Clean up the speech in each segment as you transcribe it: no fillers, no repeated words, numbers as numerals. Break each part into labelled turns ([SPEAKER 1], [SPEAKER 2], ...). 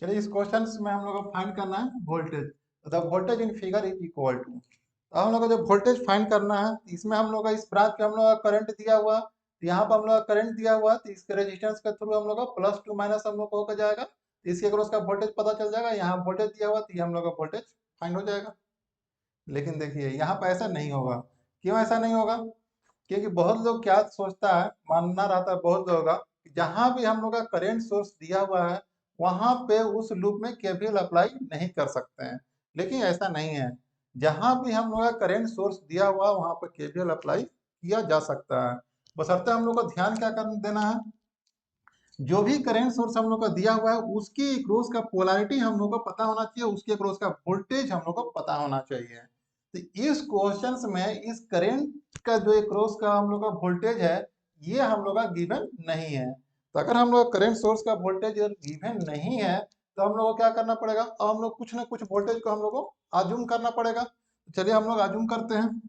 [SPEAKER 1] चलिए इस क्वेश्चन में हम लोग को फाइंड करना है voltage. The voltage in figure is equal to, तो हम लोग को जो वोल्टेज फाइंड करना है इसमें हम लोग का इस ब्रांच पे हम लोग का करंट दिया हुआ, तो यहाँ पर हम लोग का करंट दिया हुआ, तो इसके रेजिस्टेंस के थ्रू हम लोग का प्लस टू माइनस हम लोग को होकर जाएगा, तो इसके अक्रॉस का वोल्टेज पता चल जाएगा। यहाँ वोल्टेज दिया हुआ, तो ये हम लोग का वोल्टेज फाइंड हो जाएगा। लेकिन देखिए यहाँ पर ऐसा नहीं होगा। क्यों ऐसा नहीं होगा? क्योंकि बहुत लोग क्या सोचता है, मानना रहता है बहुत लोगों का कि जहां भी हम लोग का करंट सोर्स दिया हुआ है वहां पे उस लूप में केवीएल अप्लाई नहीं कर सकते हैं। लेकिन ऐसा नहीं है। जहां भी हम लोग का करंट सोर्स दिया हुआ है वहां पर केवीएल अप्लाई किया जा सकता है। बशर्ते हम लोग को ध्यान क्या कर देना है, जो भी करंट सोर्स हम लोग का दिया हुआ है उसकी क्रॉस का पोलैरिटी हम लोग को पता होना चाहिए, उसके क्रॉस का वोल्टेज हम लोग को पता होना चाहिए। तो इस क्वेश्चंस में इस करंट का जो क्रॉस का हम लोग का वोल्टेज है ये हम लोग का गिवन नहीं है। तो अगर हम लोग करंट सोर्स का वोल्टेज गिवन नहीं है तो हम लोग को क्या करना पड़ेगा, और हम लोग कुछ ना कुछ वोल्टेज को हम लोग को आजूम करना पड़ेगा। चलिए हम लोग आजूम करते हैं।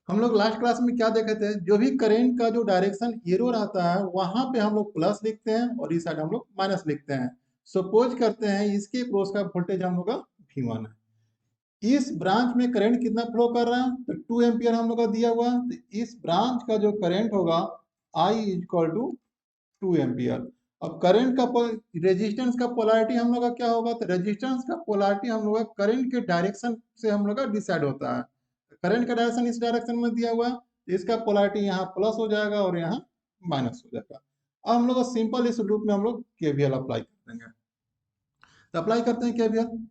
[SPEAKER 1] हम लोग लास्ट क्लास में क्या देखे थे, जो भी करंट का जो डायरेक्शन एरो रहता है वहां पे हम लोग प्लस लिखते हैं और इस साइड हम लोग माइनस लिखते हैं। सपोज करते हैं इसके क्रॉस का वोल्टेज हम लोग का V1 है। इस ब्रांच में करंट कितना फ्लो कर रहा है, तो 2 एम्पियर हम लोग का दिया हुआ है, तो इस ब्रांच का जो करंट होगा I इक्वल टू 2 एम्पियर। अब करंट का रेजिस्टेंस का पोलैरिटी हम लोग का क्या होगा, तो रेजिस्टेंस का पोलैरिटी हम लोग का करंट के डायरेक्शन से हम लोग का डिसाइड होता है। करंट का डायरेक्शन इस डायरेक्शन में दिया हुआ है, तो इसका पोलैरिटी यहाँ प्लस हो जाएगा और यहाँ माइनस हो जाएगा। अब हम लोग सिंपल इस लूप में हम लोग केवीएल अप्लाई कर देंगे। तो अप्लाई करते हैं केवीएल।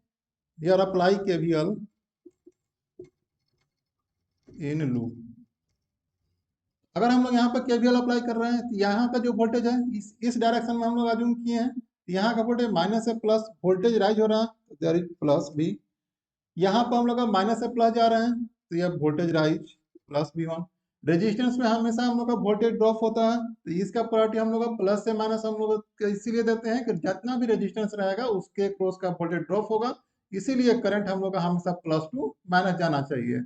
[SPEAKER 1] यार अप्लाई केवीएल इन लूप। अगर हम लोग यहाँ पर केवीएल अप्लाई कर रहे हैं तो यहाँ का जो वोल्टेज है इस डायरेक्शन में हम लोग अज्यूम किए हैं, तो यहाँ का वोल्टेज माइनस से प्लस वोल्टेज राइज हो रहा है, तो देयर इज प्लस भी। यहाँ पर हम लोग माइनस से प्लस जा रहे हैं तो यह voltage rise plus V1। Resistance में हमेशा हम लोग का वोल्टेज ड्रॉप होता है, तो इसका प्रायोरिटी हम लोग का प्लस से माइनस हम लोग इसीलिए देते हैं कि जितना भी रेजिस्टेंस रहेगा उसके क्रॉस का वोल्टेज ड्रॉप होगा, इसीलिए करंट हम लोग का हमेशा प्लस टू माइनस जाना चाहिए।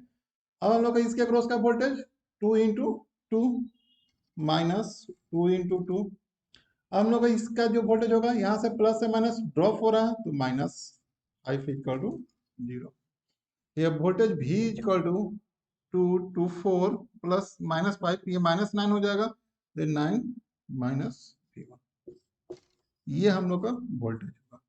[SPEAKER 1] अब हम लोग का इसके क्रॉस का वोल्टेज 2 × 2 माइनस 2 × 2। हम लोग का इसका जो वोल्टेज होगा यहाँ से प्लस से माइनस ड्रॉप हो रहा है, तो माइनस I इक्वल टू 0। ये voltage V equal to 2 4 plus -5, ये -9 हो जाएगा, देन 9 माइनस V1। ये हम लोग का वोल्टेज होगा।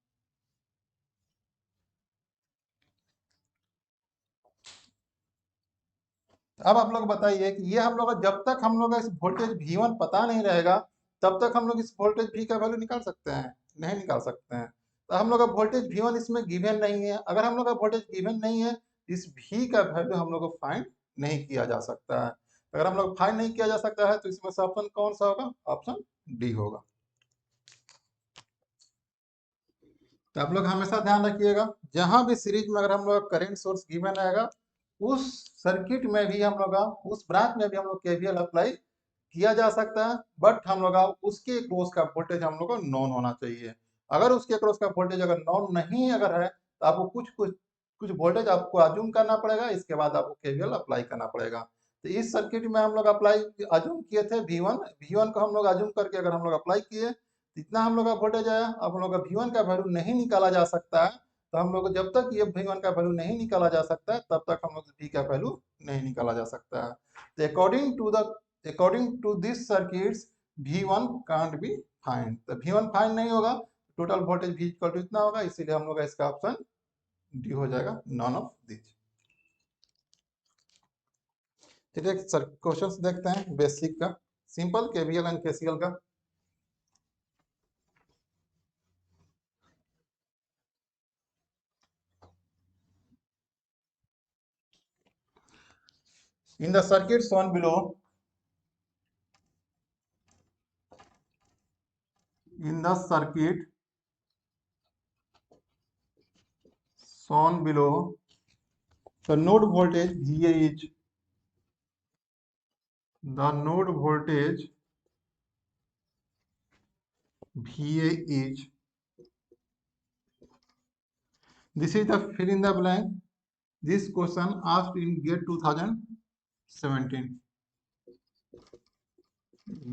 [SPEAKER 1] अब आप लोग बताइए कि ये हम लोग का जब तक हम लोग का इस वोल्टेज V1 पता नहीं रहेगा तब तक हम लोग इस वोल्टेज V का वैल्यू निकाल सकते हैं? नहीं निकाल सकते हैं। तो हम लोग का वोल्टेज V1 इसमें गिवन नहीं है। अगर हम लोग का वोल्टेज गिवन नहीं है, इस V का वैल्यू हम लोग को फाइंड नहीं किया जा सकता है। अगर हम लोग फाइंड नहीं किया जा सकता है तो इसमें से ऑप्शन कौन सा होगा? ऑप्शन डी होगा। तो आप लोग हमेशा ध्यान रखिएगा, जहां भी सीरीज में अगर हम लोग करंट सोर्स गिवन रहेगा उस सर्किट में भी हम लोग उस ब्रांच में भी हम लोग केवीएल अप्लाई किया जा सकता है, बट हम लोग उसके क्रॉस का वोल्टेज हम लोग को नॉन होना चाहिए। अगर उसके क्रॉस का वोल्टेज अगर नॉन नहीं अगर है तो आपको कुछ कुछ कुछ वोल्टेज आपको अज्यूम करना पड़ेगा, इसके बाद आपको केवीएल अप्लाई करना पड़ेगा। तो इस सर्किट में हम लोग अप्लाई अज्यूम किए थे V1 को हम लोग अज्यूम करके अगर हम लोग अप्लाई किए, इतना हम लोग का वोल्टेज आया। अब हम लोग का V1 का वैल्यू नहीं निकाला जा सकता है, तो हम लोग जब तक ये V1 का वैल्यू नहीं निकाला जा सकता है तब तक हम लोग V का वैल्यू नहीं निकाला जा सकता है। तो according to this circuits V1 can't be find. तो V1 फाइंड नहीं होगा, total voltage V equal to इतना होगा, इसीलिए हम लोग का इसका ऑप्शन डी हो जाएगा, नॉन ऑफ दिस। चलिए सर क्वेश्चंस देखते हैं बेसिक का, सिंपल केवीएल एंड केसीएल का। In the circuit shown below, in the circuit shown below, the node voltage VA is the node voltage VA is, this is the fill in the blank. This question asked in GATE 2017.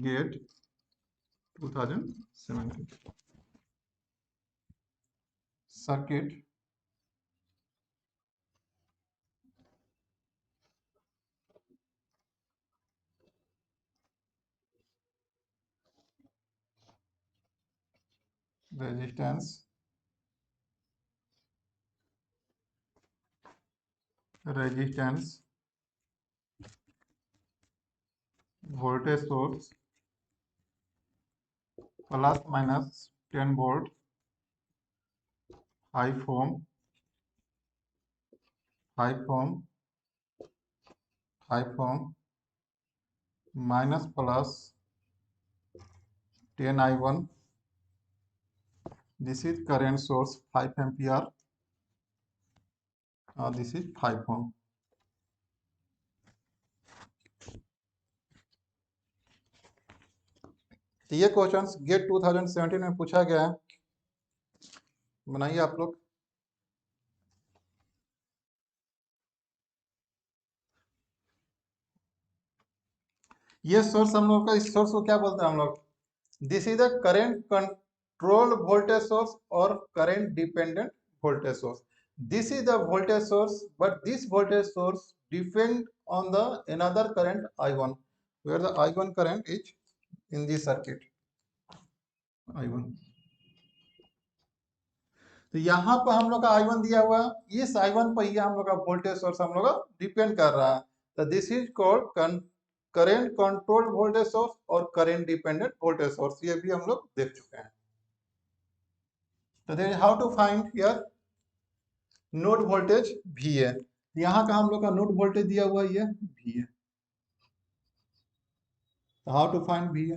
[SPEAKER 1] GATE 2017. circuit resistance voltage source plus minus 10 volt, high form minus plus 10 I1. This is current source 5 ampere. This is 5 ohm. ये questions gate 2017 में पूछा गया है, बनाइए आप लोग। ये source हम लोग का, इस सोर्स को क्या बोलते हैं हम लोग? This is the current control voltage source और current dependent voltage source. This is the voltage source, but this voltage source depend on the another current I1, where the I1 current is in this circuit. I1. तो यहाँ पर हम लोग का I1 दिया हुआ है, इस I1 पर ही हम लोग का वोल्टेज सोर्स हम लोग का डिपेंड कर रहा है. तो this is called current controlled voltage source और करेंट डिपेंडेंट वोल्टेज सोर्स. ये भी हम लोग देख चुके हैं. तो there how to find here node voltage VA. यहाँ का हम लोग का नोड वोल्टेज दिया हुआ है ये VA. तो हाउ टू फाइंड VA.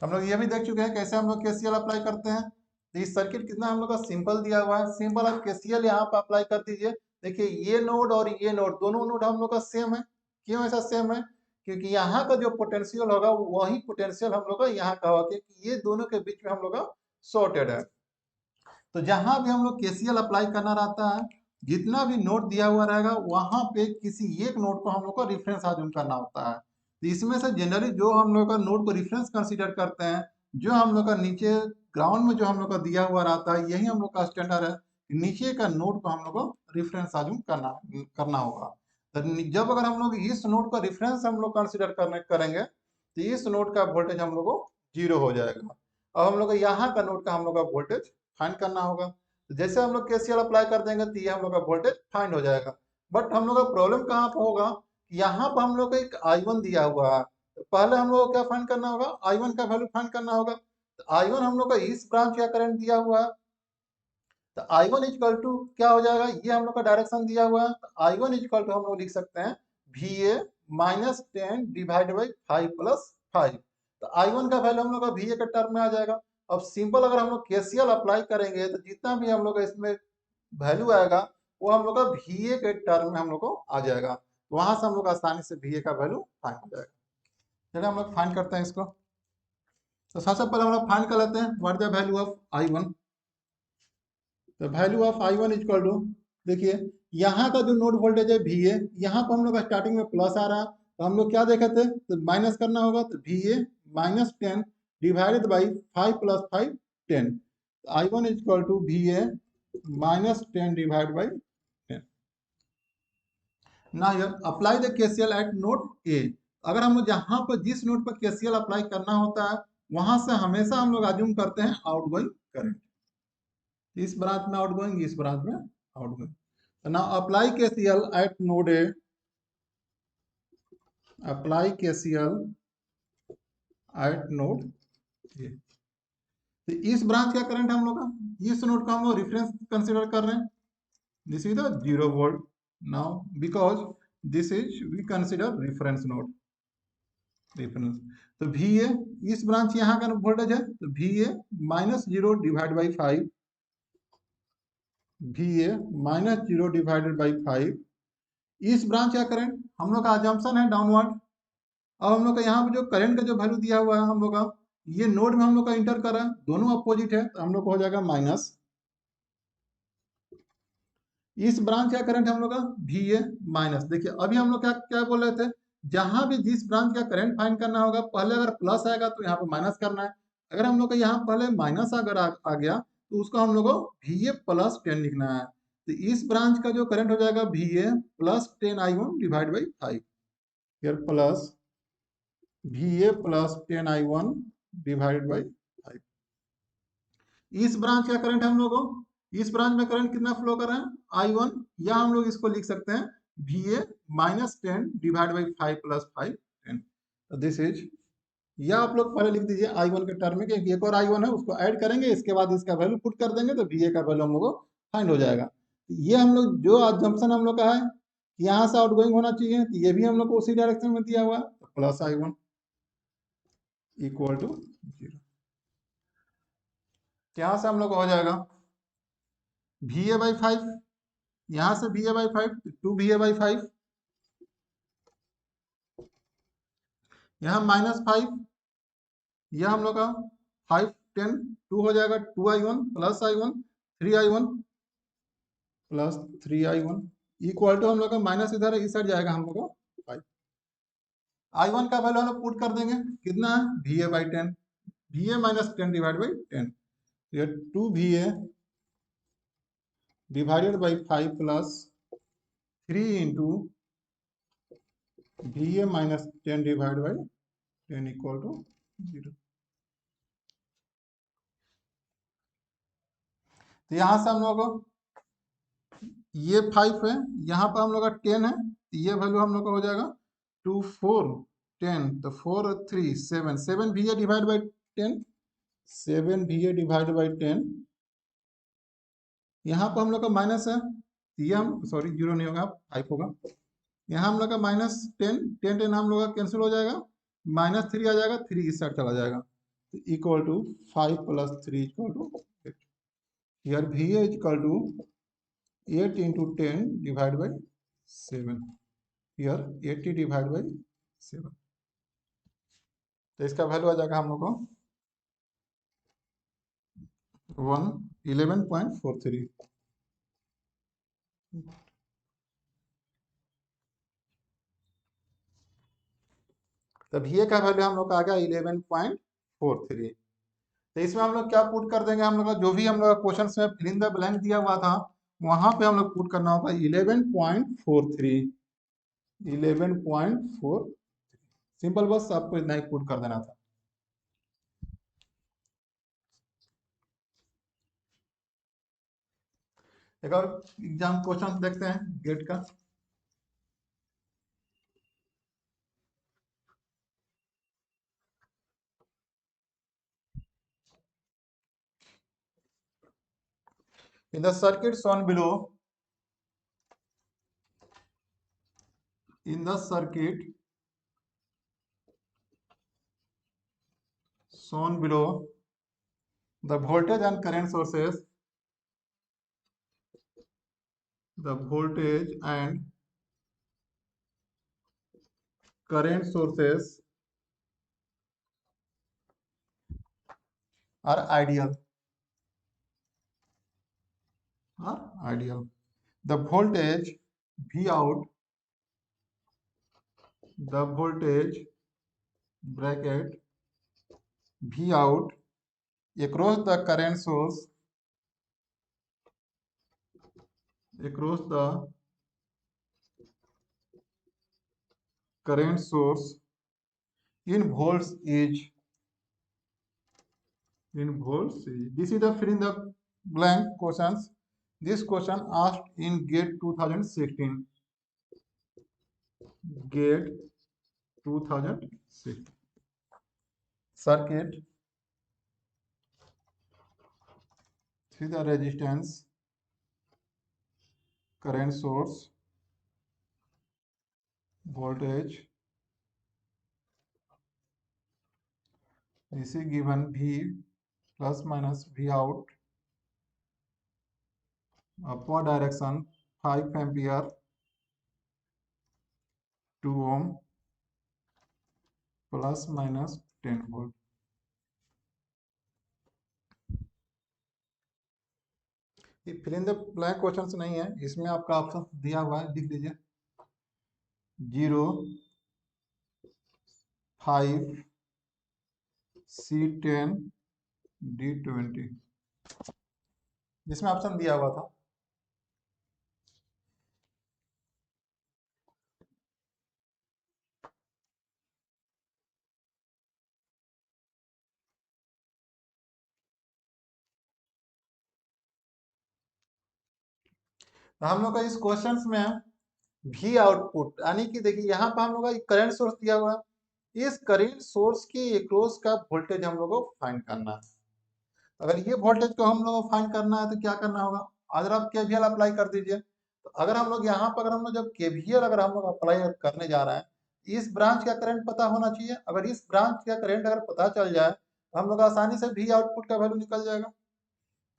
[SPEAKER 1] हम लोग ये भी देख चुके हैं कैसे हम लोग केसीएल अप्लाई करते हैं. तो इस सर्किट कितना हम लोग का सिंपल दिया हुआ है. सिंपल आप केसीएल यहाँ पर अप्लाई कर दीजिए. देखिए ये नोड और ये नोड दोनों नोड हम लोग का सेम है. क्यों ऐसा सेम है? क्योंकि यहाँ का जो पोटेंशियल होगा वही पोटेंशियल हम लोग का यहाँ का होगा, क्योंकि ये दोनों के बीच में हम लोग का शॉर्टेड है. तो जहां भी हम लोग केसीएल अप्लाई करना रहता है, जितना भी नोड दिया हुआ रहेगा वहां पे किसी एक नोड को हम लोग को रेफरेंस अज्यूम करना होता है. तो इसमें से जनरली जो हम लोग का नोड को रेफरेंस कंसीडर करते हैं, जो हम लोग का नीचे ग्राउंड में जो हम लोग का दिया हुआ रहता है, यही हम लोग का स्टैंडर्ड है. नीचे का नोड को हम लोग को रेफरेंस अज्यूम करना होगा. तो जब अगर हम लोग इस नोड को रेफरेंस हम लोग कंसीडर करेंगे तो इस नोड का वोल्टेज हम लोग को 0 हो जाएगा. अब हम लोग को यहाँ का नोड का हम लोग का वोल्टेज फाइंड करना होगा. तो जैसे हम लोग केसीएल अप्लाई कर देंगे तो ये हम लोग का वोल्टेज फाइंड हो जाएगा. बट हम लोग का प्रॉब्लम कहाँ पर होगा? यहाँ पर हम लोग को एक I1 दिया हुआ है. तो पहले हम लोग को क्या फाइंड करना होगा? I1 का वैल्यू फाइंड करना होगा. तो I1 हम लोग का इस ब्रांच का करंट दिया हुआ है. तो I1 इक्वल टू क्या हो जाएगा? ये हम लोग का डायरेक्शन दिया हुआ है. तो I1 इक्वल टू हम लोग लिख सकते हैं VA minus 10 divide by 5 plus 5. तो I1 का वैल्यू हम लोग का VA के टर्म में आ जाएगा. अब सिंपल अगर हम लोग केसीएल अप्लाई करेंगे तो जितना भी हम लोग का इसमें वैल्यू आएगा वो हम लोग का VA के टर्म में हम लोग को आ जाएगा. वहां से हम लोग आसानी से VA का वैल्यू फाइंड हो जाएगा. चलिए हम लोग फाइंड करते हैं इसको. तो सबसे पहले हम लोग फाइंड कर लेते हैं what the value of I1. तो value of I1 equal to, देखिए यहाँ का जो नोड वोल्टेज है VA, यहाँ पर हम लोग का स्टार्टिंग में प्लस आ रहा है, तो हम लोग क्या देखे थे? तो माइनस करना होगा. तो VA minus 10 divided by 5 plus 5 10. I1 equal to VA minus 10 divide by 10. ना here apply the KCL at node A. अगर हम लोग यहाँ पर जिस नोड पर केसीएल अप्लाई करना होता है वहां से हमेशा हम लोग अज्यूम करते हैं आउटगोइंग करंट. इस ब्रांच में आउटगोइंग, इस ब्रांच में outgoing. Now apply KCL at node A. Apply KCL at node A. तो इस ब्रांच का करंट हम लोग का, इस नोड का हम लोग रेफरेंस कंसीडर कर रहे हैं. This is the 0 volt. Now because this is we consider reference node. Reference. तो VA इस ब्रांच यहाँ का वोल्टेज है. तो VA minus 0 divide by 5. VA minus 0 divided by 5. इस ब्रांच का करंट हम लोग का अजम्पशन है डाउनवर्ड. अब हम लोग का यहाँ पे जो करंट का जो वैल्यू दिया हुआ है हम लोग का, ये नोड में हम लोग का इंटर कर रहा है, दोनों अपोजिट है, तो हम लोग को हो जाएगा माइनस. इस ब्रांच का करंट हम लोग का VA माइनस. देखिए अभी हम लोग क्या क्या बोल रहे थे? जहां भी जिस ब्रांच का करंट फाइंड करना होगा, पहले अगर प्लस आएगा तो यहाँ पे माइनस करना है. अगर हम लोग का यहाँ पहले माइनस अगर आ गया तो उसको हम लोग को VA प्लस 10 लिखना है। तो इस ब्रांच का जो करंट हो जाएगा VA plus 10I1 divide by 5, फिर plus VA plus 10I1 divide by 5। इस ब्रांच का करंट हम लोग को, इस ब्रांच में करंट कितना फ्लो कर रहा है I1, या हम लोग इसको लिख सकते हैं VA minus 10 divide by 5 plus 5 10। This is, या आप लोग पहले लिख दीजिए I1 के टर्म में, क्योंकि एक और I1 है उसको ऐड करेंगे, इसके बाद इसका वैल्यू पुट कर देंगे तो VA का वैल्यू हम लोग को फाइंड हो जाएगा। ये हम लोग जो अजम्पशन हम लोग का है कि यहाँ से आउटगोइंग होना चाहिए, तो ये भी हम लोग को उसी डायरेक्शन में दिया हुआ है, तो प्लस I1 इक्वल टू 0। यहाँ से हम लोग को हो जाएगा VA बाई 5, यहाँ से VA बाई 5 2 VA बाई 5, यहाँ माइनस 5, यह हम लोग का 5 10 2 हो जाएगा 2I1 plus I1 3I1 plus 3I1 equal to हम लोग का माइनस इधर इस साइड जाएगा हम लोग का 5। I1 का वैल्यू हम लोग पुट कर देंगे, कितना है VA by 10, VA minus 10 divide by 10, ये 2 VA divided by 5 plus 3 into VA minus 10 divide by 10 equal to 0। तो यहाँ से हम लोग को ये 5 है, यहाँ पर हम लोग का 10 है, तो ये वैल्यू हम लोग का हो जाएगा 2 4 10, तो 4 3 7 7 VA divide by 10, 7 VA divide by 10, यहाँ पर हम लोग का माइनस है, तो ये हम सॉरी 0 नहीं होगा 5 होगा, यहाँ हम लोग का माइनस 10 10 10 हम लोग का कैंसिल हो जाएगा, माइनस 3 आ जाएगा, 3 इस साइड चला जाएगा, तो equal to 5 plus 3 equal to 8। Here VA equal to 8 into 10 divide by 7, here 80 divide by 7, तो इसका वैल्यू आ जाएगा हम लोग को 11.43। तो VA का वैल्यू हम लोग का आ गया 11.43। तो इसमें हम लोग क्या पुट कर देंगे, हम लोग का जो भी हम लोग क्वेश्चन में फिल इन द ब्लैंक दिया हुआ था वहां पे हम लोग पुट करना होगा 11.43, 11.4, सिंपल, बस आपको इतना ही पुट कर देना था। एक और एग्जाम क्वेश्चन देखते हैं गेट का। In the circuit shown below, in the circuit shown below, the voltage and current sources, the voltage and current sources are ideal. Are ideal. The voltage V out, the voltage bracket V out across the current source, across the current source in volts is, in volts is. This is the fill in the blank questions. This question asked in GATE 2016. GATE 2006. Circuit, see the resistance, current source, voltage, is given V plus minus V out, upward direction 5 ampere, 2 ohm, plus minus 10 volt. ये fill in the blank question नहीं है, इसमें आपका option दिया हुआ है, लिख लीजिए 0 5 C10 D20। जिसमें ऑप्शन दिया हुआ था। तो हम लोग का इस क्वेश्चंस में भी आउटपुट यानी कि देखिए यहाँ पर हम लोग का करंट सोर्स दिया हुआ है, इस करंट सोर्स के एक्रॉस का वोल्टेज हम लोग को फाइंड करना है। अगर ये वोल्टेज को हम लोग को फाइंड करना है तो क्या करना होगा, अगर आप केवीएल अप्लाई कर दीजिए। तो अगर हम लोग यहाँ पर अगर हम लोग जब केवीएल अगर हम लोग अप्लाई करने जा रहे हैं, इस ब्रांच का करंट पता होना चाहिए। अगर इस ब्रांच का करंट अगर पता चल जाए तो हम लोग आसानी से भी आउटपुट का वैल्यू निकल जाएगा।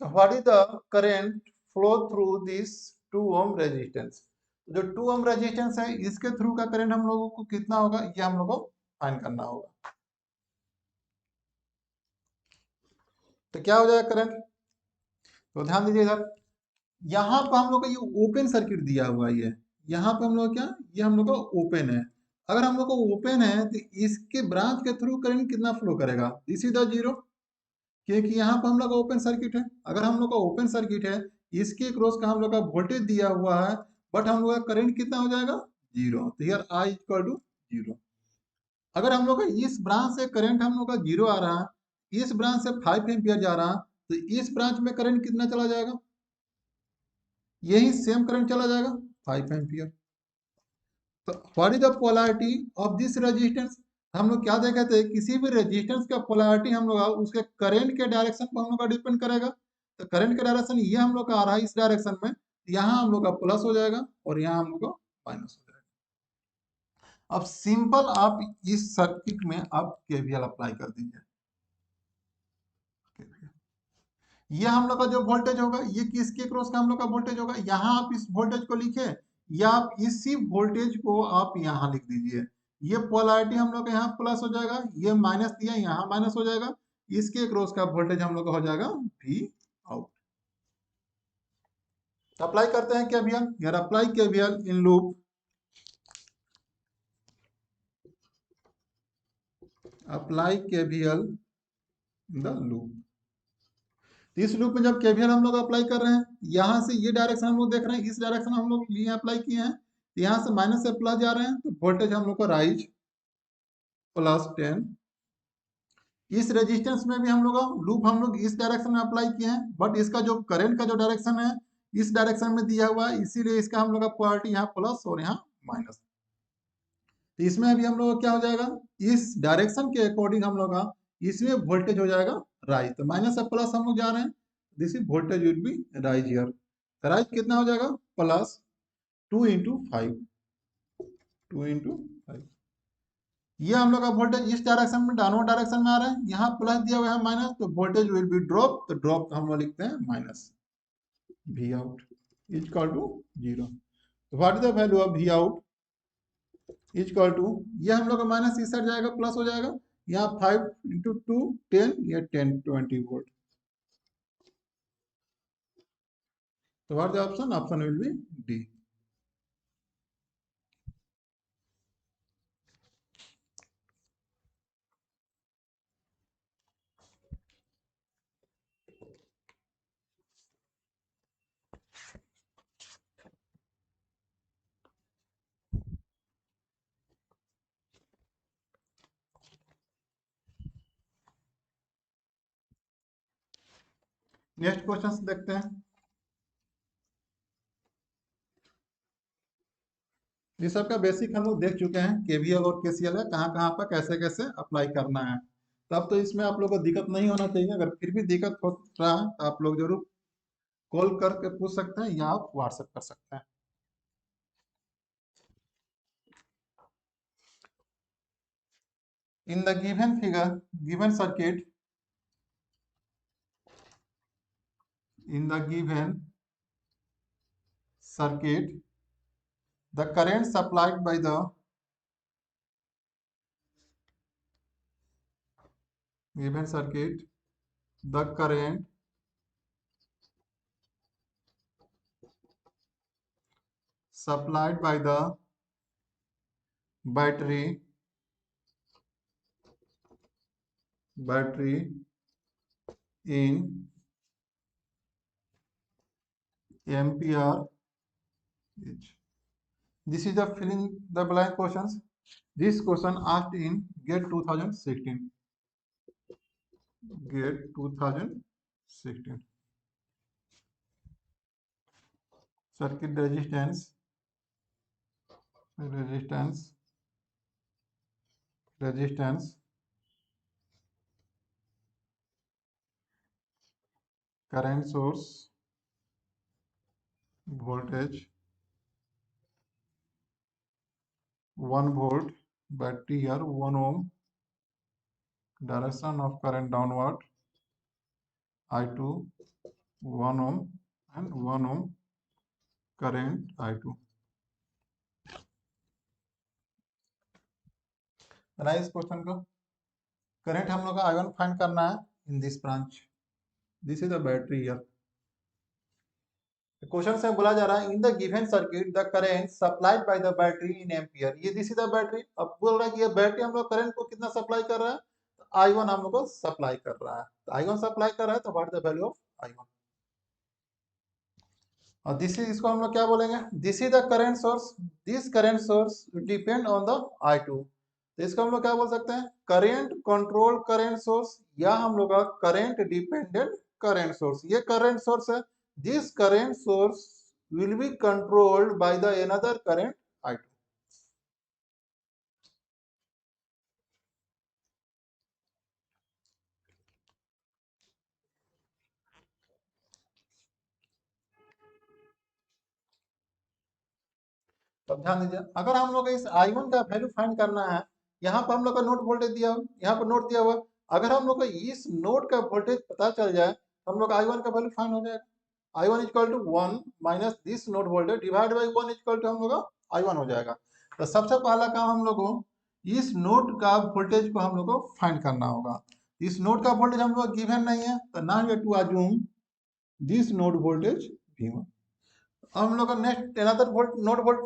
[SPEAKER 1] तो what is the current flow through this 2 ohm resistance, जो 2 ओम रेजिस्टेंस है इसके थ्रू का करंट हम लोगों को कितना होगा, ये हम लोग को फाइंड करना होगा। तो क्या हो जाएगा करंट, तो ध्यान दीजिए इधर, यहाँ पर हम लोग का ये ओपन सर्किट दिया हुआ है, ये यहाँ पे हम लोग क्या, ये हम लोग का ओपन है। अगर हम लोग को ओपन है तो इसके ब्रांच के थ्रू करंट कितना फ्लो करेगा, दिस इज द जीरो, क्योंकि यहाँ पर हम लोग का ओपन सर्किट है। अगर हम लोग का ओपन सर्किट है, इसके क्रॉस का हम लोग का वोल्टेज दिया हुआ है, बट हम लोग का करंट कितना हो जाएगा, जीरो। तो here I equal to zero. अगर हम लोग का इस ब्रांच से करंट हम लोग का जीरो आ रहा है, इस ब्रांच से 5 एम्पियर जा रहा है, तो इस ब्रांच में करंट कितना चला जाएगा, यही सेम करंट चला जाएगा 5 एम्पियर। तो what is the polarity of this resistance, हम लोग क्या देखे थे, किसी भी रेजिस्टेंस का पोलैरिटी हम लोग उसके करंट के डायरेक्शन पर हम लोग का डिपेंड करेगा। तो करंट का डायरेक्शन ये हम लोग का आ रहा है इस डायरेक्शन में, यहाँ हम लोग का प्लस हो जाएगा और यहाँ हम लोग का माइनस हो जाएगा। अब सिंपल आप इस सर्किट में आप केवीएल अप्लाई कर दीजिए। ये हम लोग का जो वोल्टेज होगा ये किसके क्रॉस का हम लोग का वोल्टेज होगा, यहाँ आप इस वोल्टेज को लिखे या आप इसी वोल्टेज को आप यहाँ लिख दीजिए। ये पोलैरिटी हम लोग का यहाँ प्लस हो जाएगा, ये माइनस दिया यहाँ माइनस हो जाएगा, इसके क्रॉस का वोल्टेज हम लोग का हो जाएगा वी आउट। अप्लाई करते हैं केवीएल, यार apply KVL in loop, apply KVL in the loop. इस लूप में जब केवीएल हम लोग अप्लाई कर रहे हैं, यहाँ से ये डायरेक्शन हम लोग देख रहे हैं, इस डायरेक्शन हम लोग लिए अप्लाई किए हैं, यहाँ से माइनस से प्लस जा रहे हैं, तो वोल्टेज हम लोग का राइज +10। इस रेजिस्टेंस में भी हम लोग लूप हम लोग इस डायरेक्शन में अप्लाई किए हैं, बट इसका जो करंट का जो डायरेक्शन है इस डायरेक्शन में दिया हुआ है, इसीलिए इसका हम लोग का पोलैरिटी यहाँ प्लस और यहाँ माइनस। तो इसमें अभी हम लोग क्या हो जाएगा, इस डायरेक्शन के अकॉर्डिंग हम लोग का इसमें वोल्टेज हो जाएगा राइज, तो माइनस से प्लस हम लोग जा रहे हैं, this is voltage will B rise here. Rise कितना हो जाएगा, +2 × 5, 2 × 5। ये हम लोग का वोल्टेज इस डायरेक्शन में डाउनवर्ड डायरेक्शन में आ रहा है, यहाँ प्लस दिया हुआ है माइनस, तो वोल्टेज विल बी ड्रॉप, तो ड्रॉप हम लोग लिखते हैं minus V out is equal to 0। तो what is the value of V out is equal to, ये हम लोग का माइनस इस साइड जाएगा प्लस हो जाएगा, यहाँ 5 × 2 10, ये 10 20 वोल्ट। तो what the option, option will be D. Next question देखते हैं। ये सब का बेसिक हम लोग देख चुके हैं, केवीएल और केसीएल है कहाँ कहाँ पर कैसे कैसे अप्लाई करना है। तब तो इसमें आप लोग को दिक्कत नहीं होना चाहिए, अगर फिर भी दिक्कत हो रहा है तो आप लोग जरूर कॉल करके पूछ सकते हैं या आप व्हाट्सएप कर सकते हैं। इन the given figure, given circuit, in the given circuit, the current supplied by the given circuit, the current supplied by the battery in ampere each. This is the filling the blank questions. This question asked in GATE 2016. GATE 2016. Circuit resistance, current source, voltage, 1 volt, battery here, 1 ohm, direction of current downward, I2, 1 ohm and 1 ohm current I2. बनाइए इस question को। Current हम लोग का I1 find करना है in this branch. This is the battery here. Question से बोला जा रहा है इन the given circuit the current supplied by the battery in ampere. ये दिस इज द बैटरी। अब बोल रहा है कि ये बैटरी हम लोग करंट को कितना सप्लाई कर रहा है, तो I1 हम लोग को सप्लाई कर रहा है। तो I1 सप्लाई कर रहा है तो what the value of I1। और दिस इज, इसको हम लोग क्या बोलेंगे, this is the current source, this current source depend on the I2। तो इसको हम लोग क्या बोल सकते हैं, करंट कंट्रोल करंट सोर्स, या हम लोग का करंट डिपेंडेंट करंट सोर्स। ये करंट सोर्स है, this current source will be controlled by the another current I2। तो ध्यान दीजिए, अगर हम लोग इस I1 का वैल्यू फाइंड करना है, यहाँ पर हम लोग का नोड वोल्टेज दिया हुआ, यहाँ पर नोड दिया हुआ, अगर हम लोग को इस नोड का वोल्टेज पता चल जाए तो हम लोग I1 का वैल्यू फाइंड हो जाएगा। I1 equal to 1 minus this node voltage divide by 1 equal to हम लोग का I1 हो जाएगा। तो सबसे पहला काम हम लोग को इस नोड का वोल्टेज को हम लोग को फाइंड करना होगा। इस नोड का वोल्टेज हम लोग गिवन नहीं है, तो now we have to assume this node voltage V1। अब हम लोग का नेक्स्ट अनदर वोल्ट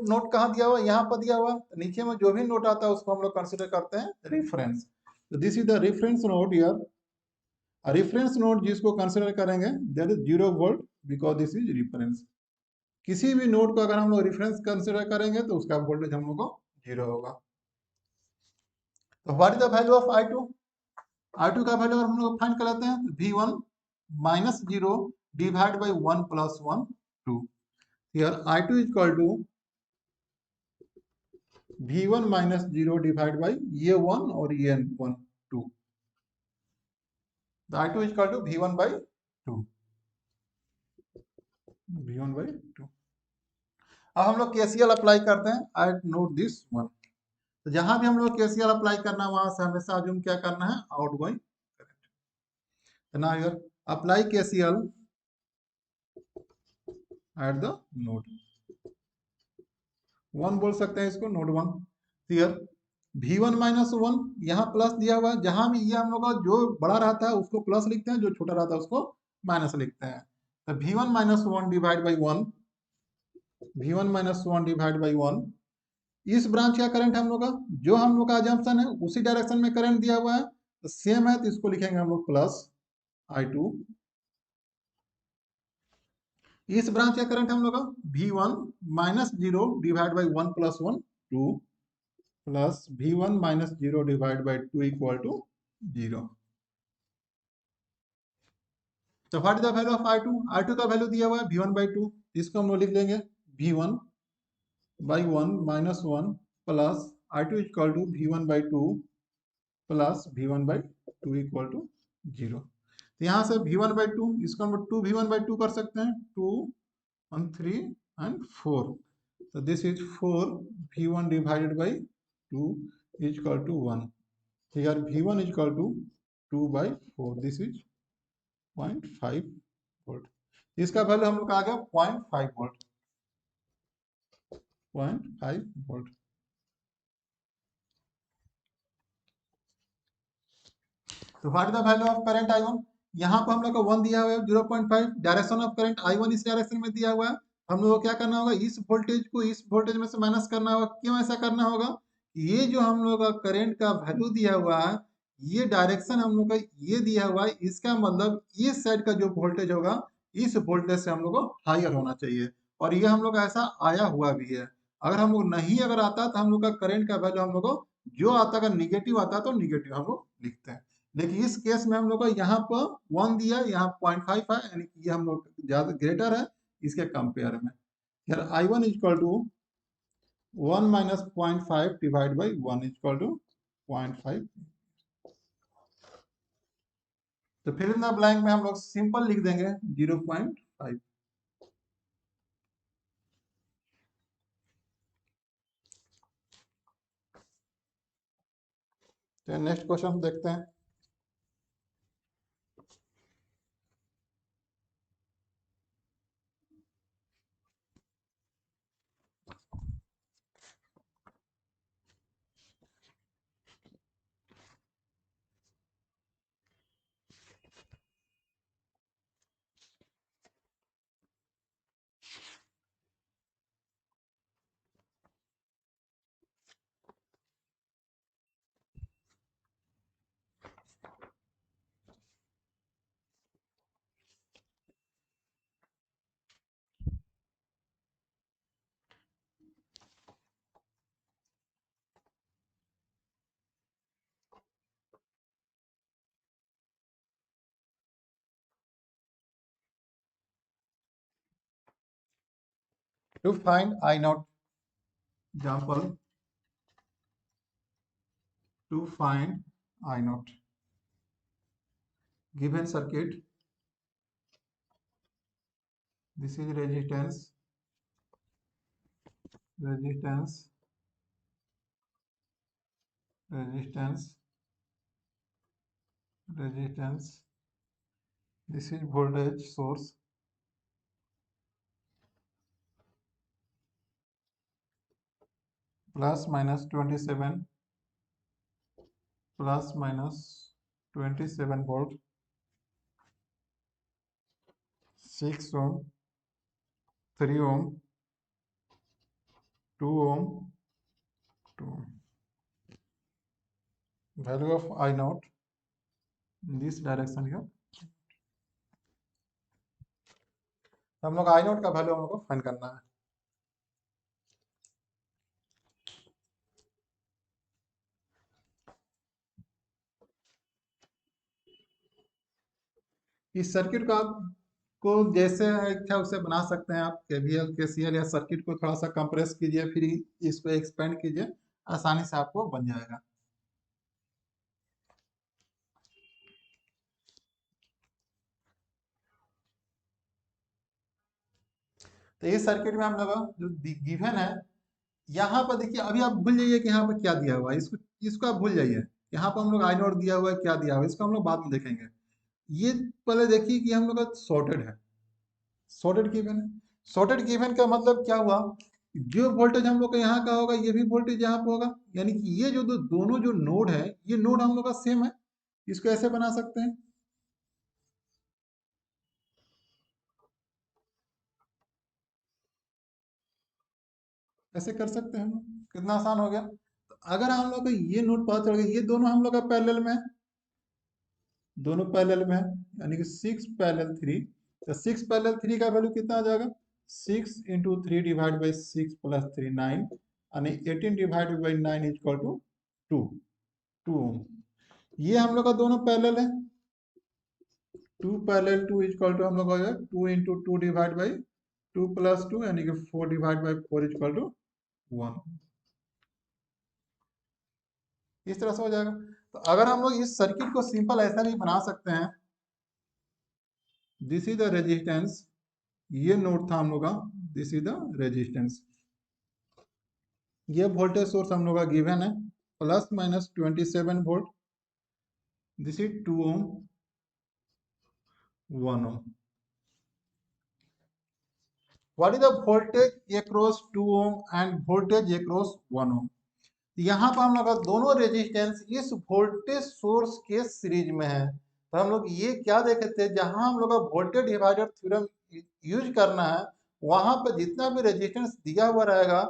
[SPEAKER 1] नोट कहाँ दिया हुआ, यहाँ पर दिया हुआ। तो नीचे में जो भी नोट आता है उसको हम लोग कंसीडर करते हैं रेफरेंस। तो this is the reference node here. Reference node जिसको कंसीडर करेंगे that is 0 volt because this is reference. किसी भी नोड को अगर हम लोग रेफरेंस कंसीडर करेंगे तो उसका वोल्टेज हम लोग को 0 होगा। तो what is the value of I2? I2 का वैल्यू हम लोग फाइंड कर लेते हैं, V1 minus 0 divide by 1 plus 1 2। Here I2 is equal to V1 minus 0 divide by ये 1 और ये 1 2। I2 is equal to V1 by 2, V1 by 2। अब हम लोग KCL अप्लाई करते हैं। I naught this one. तो जहां भी हम लोग KCL अप्लाई करना है वहां से हमेशा अज्यूम क्या करना है, आउटगोइंग करंट। तो now here apply KCL eight the node 1 बोल सकते हैं इसको, नोड 1। हियर V1 माइनस 1 यहाँ प्लस दिया हुआ है, जहां भी ये हम लोग का जो बड़ा रहता है उसको प्लस लिखते हैं, जो छोटा रहता है उसको माइनस लिखते हैं। तो V1 minus 1 divide by 1, V1 minus 1 divide by 1। इस ब्रांच का करंट हम लोग का, जो हम लोग का अजम्पशन है उसी डायरेक्शन में करंट दिया हुआ है, तो सेम है, तो इसको लिखेंगे हम लोग प्लस I2। इस ब्रांच का करंट हम लोग का V1 minus 0 divide by 1 plus 1 2 plus V1 minus 0 divide by 2 equal to 0। तो what is the value of I2? I2 का वैल्यू दिया हुआ है V1 बाई 2, इसको हम लोग लिख लेंगे V1 by 1 minus 1 plus I2 equal to V1 by 2 plus V1 by 2 equal to 0। तो यहाँ से V1 बाई 2, इसको हम 2 V1 बाई 2 कर सकते हैं, 2 1 3 एंड 4। तो this is 4 V1 divided by 2 is equal to 1। Here V1 is equal to 2 by 4, this is 0.5 volt. इसका वैल्यू हम लोग का आ गया 0.5 वोल्ट, 0.5 वोल्ट। तो what is the value of current I1? यहाँ पर हम लोग का 1 दिया हुआ है, 0.5 डायरेक्शन ऑफ करंट I1 इस डायरेक्शन में दिया हुआ है। हम लोग को क्या करना होगा, इस वोल्टेज को इस वोल्टेज में से माइनस करना होगा। क्यों ऐसा करना होगा, ये जो हम लोग का करंट का वैल्यू दिया हुआ है, ये डायरेक्शन हम लोग का ये दिया हुआ है, इसका मतलब इस साइड का जो वोल्टेज होगा इस वोल्टेज से हम लोग को हायर होना चाहिए, और ये हम लोग का ऐसा आया हुआ भी है। अगर हम लोग नहीं अगर आता तो हम लोग का करंट का वैल्यू हम लोग को जो आता, अगर निगेटिव आता तो निगेटिव हम लोग लिखते हैं। लेकिन इस केस में हम लोग का यहाँ पर 1 दिया, यहाँ 0.5 है, यानी कि ये हम लोग ज्यादा ग्रेटर है इसके कंपेयर में। यार I1 equal to 1 minus 0.5 divide by 1 equal to 0.5। तो फिर इन द ब्लैंक में हम लोग सिंपल लिख देंगे 0.5। तो नेक्स्ट क्वेश्चन देखते हैं। To find I naught, example, to find I naught, given circuit, this is resistance, resistance, resistance, resistance, this is voltage source, plus minus 27, plus minus 27 volt, 6 ohm, 3 ohm, 2 ohm, 2 ohm. Value of I naught in this direction here. हम लोग I naught का value हम लोग को find करना है। इस circuit को आप को जैसे इच्छा उसे बना सकते हैं आप, केवीएल केसीएल, या सर्किट को थोड़ा सा कंप्रेस कीजिए, फिर इसको एक्सपेंड कीजिए, आसानी से आपको बन जाएगा। तो इस सर्किट में हम लोग जो गिवन है, यहाँ पर देखिए, अभी आप भूल जाइए कि यहाँ पर क्या दिया हुआ है, इसको इसको आप भूल जाइए। यहाँ पर हम लोग आई नोट दिया हुआ है, क्या दिया हुआ है इसको हम लोग बाद में देखेंगे। ये पहले देखिए कि हम लोग का शॉर्टेड है, शॉर्टेड गिवन है। शॉर्टेड गिवन का मतलब क्या हुआ, जो वोल्टेज हम लोग का यहाँ का होगा ये भी वोल्टेज यहाँ पे होगा, यानी कि ये जो दोनों जो नोड है, ये नोड हम लोग का सेम है। इसको ऐसे बना सकते हैं, ऐसे कर सकते हैं हम लोग। कितना आसान हो गया। तो अगर हम लोग को ये नोड पता चल गया, ये दोनों हम लोग का पैरेलल में है, दोनों पैरेलल में है, यानी कि 6 पैरेलल 3। तो 6 पैरेलल 3 का वैल्यू कितना आ जाएगा, 6 इंटू 3 डिवाइड बाई 6 प्लस 3 9, यानी 18 डिवाइड बाई 9 इक्वल टू 2, 2 ओम। ये हम लोग का दोनों पैरेलल है, 2 पैरेलल 2 इक्वल टू हम लोग हो जाएगा 2 इंटू 2 डिवाइड बाई 2 प्लस 2, यानी कि 4 डिवाइड बाई 4 इक्वल टू 1। इस तरह से हो जाएगा। तो अगर हम लोग इस सर्किट को सिंपल ऐसा भी बना सकते हैं, दिस इज द रेजिस्टेंस, ये नोड था हम लोग का, दिस इज द रेजिस्टेंस, ये वोल्टेज सोर्स हम लोग का गिवन है, plus minus 27 volt, this is 2 ohm, 1 ohm. What is the voltage across 2 ohm and voltage across 1 ohm. यहाँ पर हम लोग का दोनों रेजिस्टेंस इस वोल्टेज सोर्स के सीरीज में है। तो हम लोग ये क्या देखे थे, जहां हम लोग का वोल्टेज डिवाइडर थ्योरम यूज करना है, वहां पर जितना भी रेजिस्टेंस दिया हुआ रहेगा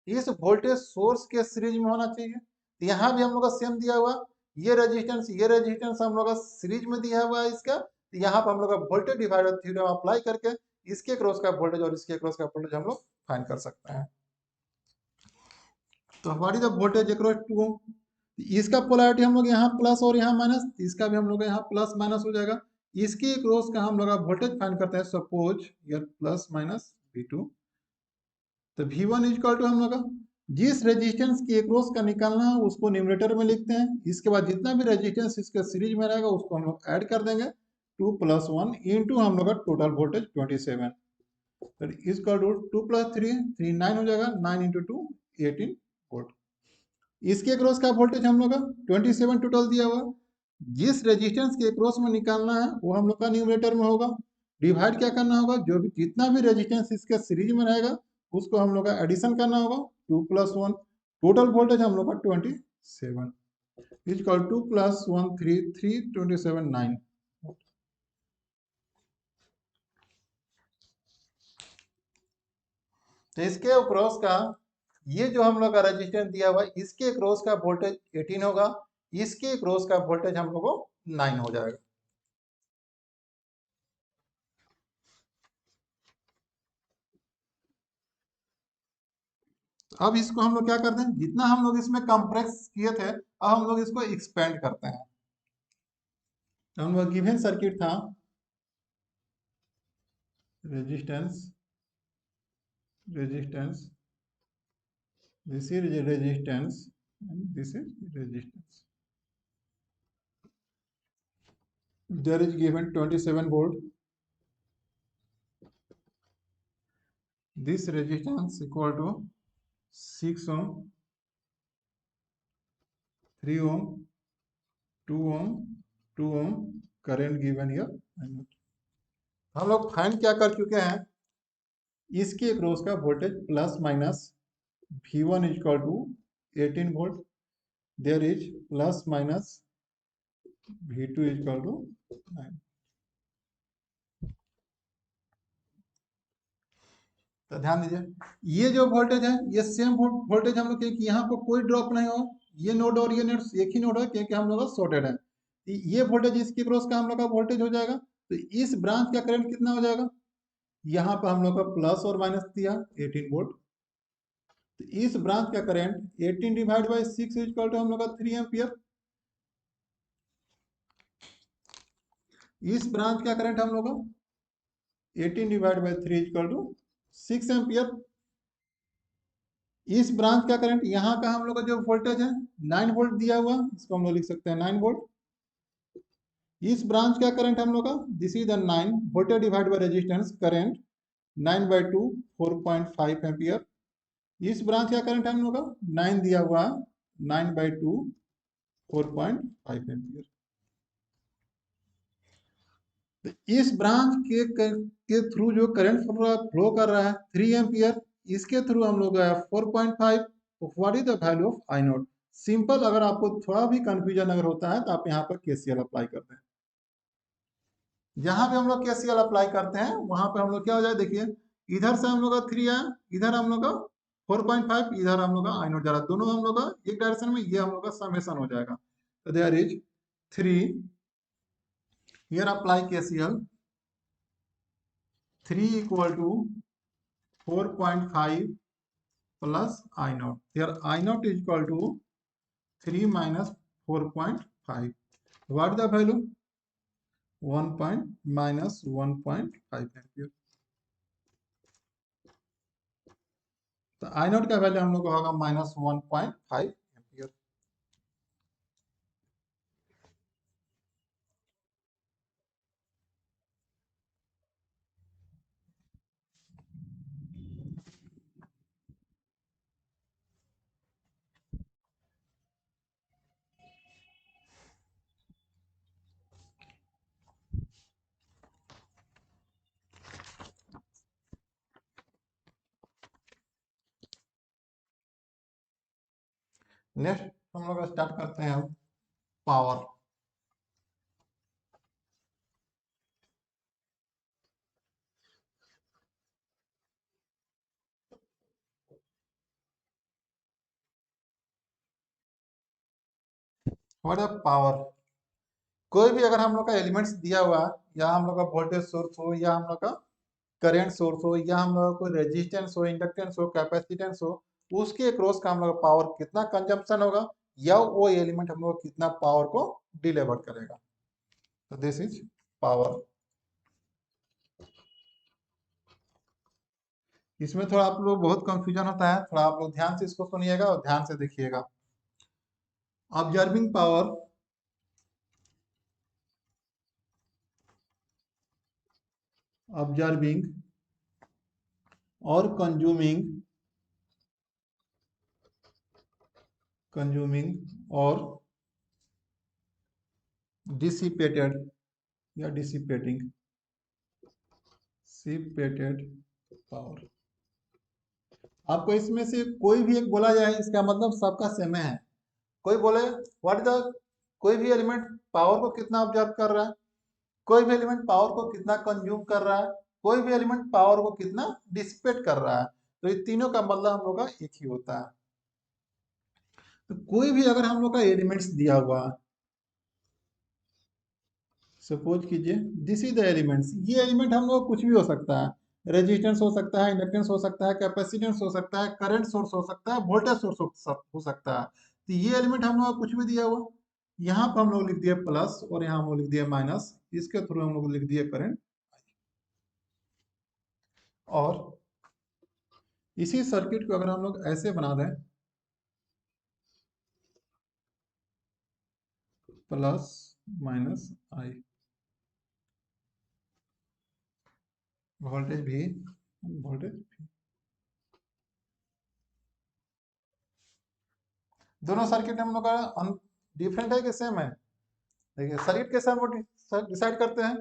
[SPEAKER 1] इस वोल्टेज सोर्स के सीरीज में होना चाहिए। तो यहाँ भी हम लोग का सेम दिया हुआ, ये रेजिस्टेंस हम लोग का सीरीज में दिया हुआ है इसका, तो यहाँ पर हम लोग का वोल्टेज डिवाइडर थ्योरम अप्लाई करके इसके क्रॉस का वोल्टेज और इसके क्रॉस का वोल्टेज हम लोग फाइंड कर सकते हैं। तो हमारी जब वोल्टेज अक्रॉस 2 ओम, इसका पोलैरिटी हम लोग यहाँ प्लस और यहाँ माइनस, इसका भी हम लोग यहाँ प्लस माइनस हो जाएगा। इसके क्रॉस का हम लोग वोल्टेज फाइंड करते हैं। सपोज यार प्लस माइनस V2, तो V1 इक्वल टू हम लोग जिस रेजिस्टेंस के क्रॉस का निकालना है उसको न्यूमरेटर में लिखते हैं। इसके बाद जितना भी रेजिस्टेंस इसके सीरीज में रहेगा उसको हम लोग ऐड कर देंगे। 2 + 1 इंटू हम लोग का टोटल वोल्टेज 27, तो इसका रूट 2 + 3 3 9 हो जाएगा। 9 इंटू 2 18 वोल्ट। इसके क्रॉस का वोल्टेज हम लोग का 27 टोटल दिया हुआ। जिस रेजिस्टेंस के क्रॉस में निकालना है वो हम लोग का न्यूमरेटर में होगा। डिवाइड क्या करना होगा, जो भी जितना भी रेजिस्टेंस इसके सीरीज में रहेगा उसको हम लोग का एडिशन करना होगा। 2 + 1 टोटल वोल्टेज हम लोग का 27 इक्वल 2 + 1 3 3 27 9। तो इसके क्रॉस का ये जो हम लोग का रेजिस्टेंस दिया हुआ है इसके क्रॉस का वोल्टेज 18 होगा। इसके क्रॉस का वोल्टेज हम लोग को 9 हो जाएगा। तो अब इसको हम लोग क्या करते हैं, जितना हम लोग इसमें कंप्रेस किए थे अब हम लोग इसको एक्सपेंड करते हैं। तो हम लोग गिवन सर्किट था resistance resistance this is resistance and this is resistance. There is given 27 volt. This resistance equal to 6 ohm, 3 ohm, 2 ohm, 2 ohm current given here. हम लोग फाइंड क्या कर चुके हैं, इसके क्रॉस का voltage plus minus V1 equal to 18 volt, there is plus minus V2 equal to 9। तो ध्यान दीजिए ये जो वोल्टेज है ये सेम वोल्टेज हम लोग के यहाँ पर कोई ड्रॉप नहीं हो। ये नोड और ये नोड एक ही नोड है क्योंकि हम लोग सॉर्टेड है। ये वोल्टेज इसके क्रॉस का हम लोग का वोल्टेज हो जाएगा। तो इस ब्रांच का करंट कितना हो जाएगा, यहाँ पर हम लोग का प्लस और माइनस दिया 18 वोल्ट। तो इस ब्रांच का current 18 divide by 6 equal to हम लोग का 3 एम्पियर। इस ब्रांच का करंट हम लोग का 18 divide by 3 equal to 6 ampere. इस ब्रांच का करंट यहाँ का हम लोग का जो वोल्टेज है 9 वोल्ट दिया हुआ, इसको हम लोग लिख सकते हैं 9 वोल्ट। इस ब्रांच का करंट हम लोग का this is the 9 voltage divide by resistance current 9/2 4.5 ampere. इस ब्रांच का करंट हम लोग का 9 दिया हुआ 9/2 4.5 एम्पियर। तो इस ब्रांच के थ्रू जो करंट फ्लो कर रहा है 3 एम्पियर, इसके थ्रू हम लोग 4.5। What is the value of I note. Simple, अगर आपको थोड़ा भी कंफ्यूजन अगर होता है तो आप यहाँ पर केसीएल अप्लाई करते हैं। जहां पे हम लोग केसीएल अप्लाई करते हैं वहां पे हम लोग क्या हो जाए, देखिए इधर से हम लोग का 3 आया, इधर हम लोग का 4.5, इधर हम लोग का आई नोट जा रहा है, दोनों हम लोग का एक डायरेक्शन में, ये हम लोग का समेशन हो जाएगा। तो there is 3 here apply KCL 3 equal to 4.5 plus I naught, here I naught is equal to 3 minus 4.5। What the value 1 minus 1.5 ampere. तो आई नोट का वैल्यू हम लोग का होगा माइनस 1.5 एम्पियर। नेक्स्ट हम लोग स्टार्ट करते हैं पावर। What is power. कोई भी अगर हम लोग का एलिमेंट्स दिया हुआ है, या हम लोग का वोल्टेज सोर्स हो, या हम लोग का करंट सोर्स हो, या हम लोग का कोई रेजिस्टेंस हो, इंडक्टेंस हो, कैपेसिटेंस हो, उसके क्रॉस का हम लोग का पावर कितना कंजम्पशन होगा, या वो एलिमेंट हम लोग कितना पावर को डिलीवर करेगा। तो दिस इज पावर। इसमें थोड़ा आप लोग बहुत कंफ्यूजन होता है, थोड़ा आप लोग ध्यान से इसको सुनिएगा और ध्यान से देखिएगा। ऑब्जर्विंग पावर, ऑब्जर्विंग और कंज्यूमिंग और डिसिपेटेड या डिसिपेटिंग सिपेटेड पावर। आपको इसमें से कोई भी एक बोला जाए, इसका मतलब सबका सेम है। कोई बोले व्हाट द, कोई भी एलिमेंट पावर को कितना ऑब्जर्व कर रहा है, कोई भी एलिमेंट पावर को कितना कंज्यूम कर रहा है, कोई भी एलिमेंट पावर को कितना डिसिपेट कर रहा है, तो ये तीनों का मतलब हम लोग का एक ही होता है। तो कोई भी अगर हम लोग का एलिमेंट्स दिया हुआ, सपोज कीजिए दिस इज द एलिमेंट्स, ये एलिमेंट हम लोग कुछ भी हो सकता है, रेजिस्टेंस हो सकता है, इंडक्टेंस हो सकता है, कैपेसिटेंस हो सकता है, करंट सोर्स हो सकता है, वोल्टेज सोर्स हो सकता है। तो ये एलिमेंट हम लोग कुछ भी दिया हुआ, यहाँ पर हम लोग लिख दिए प्लस और यहाँ हम लोग लिख दिए माइनस, इसके थ्रू हम लोग लिख दिए करंट। और इसी सर्किट को अगर हम लोग ऐसे बना दें, प्लस माइनस आई, वोल्टेज भी, वोल्टेज, दोनों सर्किट हम लोग का डिफरेंट है कि सेम है। देखिए सर्किट कैसे हम लोग डिसाइड करते हैं,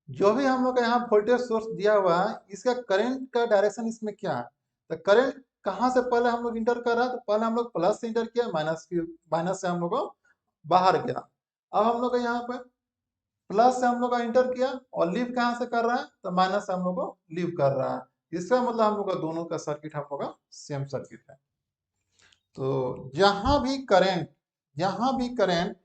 [SPEAKER 1] जो भी हम लोग का यहाँ वोल्टेज सोर्स दिया हुआ है, इसका करंट का डायरेक्शन इसमें क्या है, तो करंट कहाँ से पहले हम लोग इंटर कर रहा है, तो पहले हम लोग प्लस से इंटर किया, माइनस से हम लोग को बाहर गया। अब हम लोग का यहाँ पे प्लस से हम लोग का इंटर किया और लीव कहाँ से कर रहा है, तो माइनस से हम लोग को लीव कर रहा है। इसका मतलब हम लोग का दोनों का सर्किट हम लोग का सेम सर्किट है। तो जहां भी करंट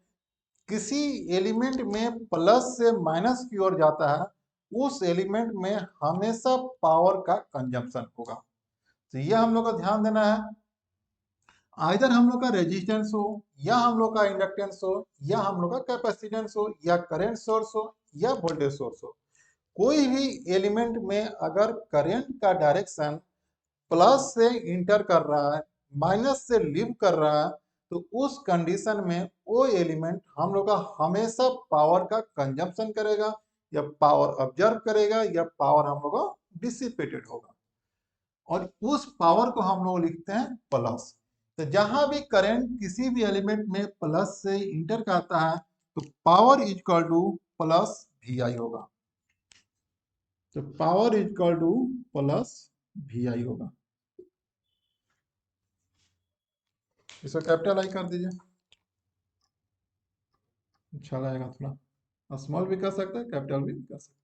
[SPEAKER 1] किसी एलिमेंट में प्लस से माइनस की ओर जाता है, उस एलिमेंट में हमेशा पावर का कंजम्पशन होगा। तो ये हम लोग को ध्यान देना है। आइदर हम लोग का रेजिस्टेंस हो, या हम लोग का इंडक्टेंस हो, या हम लोग का कैपेसिटेंस हो, या करंट सोर्स हो, या वोल्टेज सोर्स हो, कोई भी एलिमेंट में अगर करंट का डायरेक्शन प्लस से इंटर कर रहा है, माइनस से लीव कर रहा है, तो उस कंडीशन में वो एलिमेंट हम लोग का हमेशा पावर का कंजम्पशन करेगा, या पावर ऑब्जर्व करेगा, या पावर हम लोग का डिसिपेटेड होगा, और उस पावर को हम लोग लिखते हैं प्लस। तो जहां भी करंट किसी भी एलिमेंट में प्लस से इंटर करता है, तो power is equal to plus V I होगा। तो power is equal to plus V I होगा। इसको कैपिटल आई कर दीजिए, अच्छा लगेगा। थोड़ा स्मॉल भी कर सकते हैं, कैपिटल भी कर सकते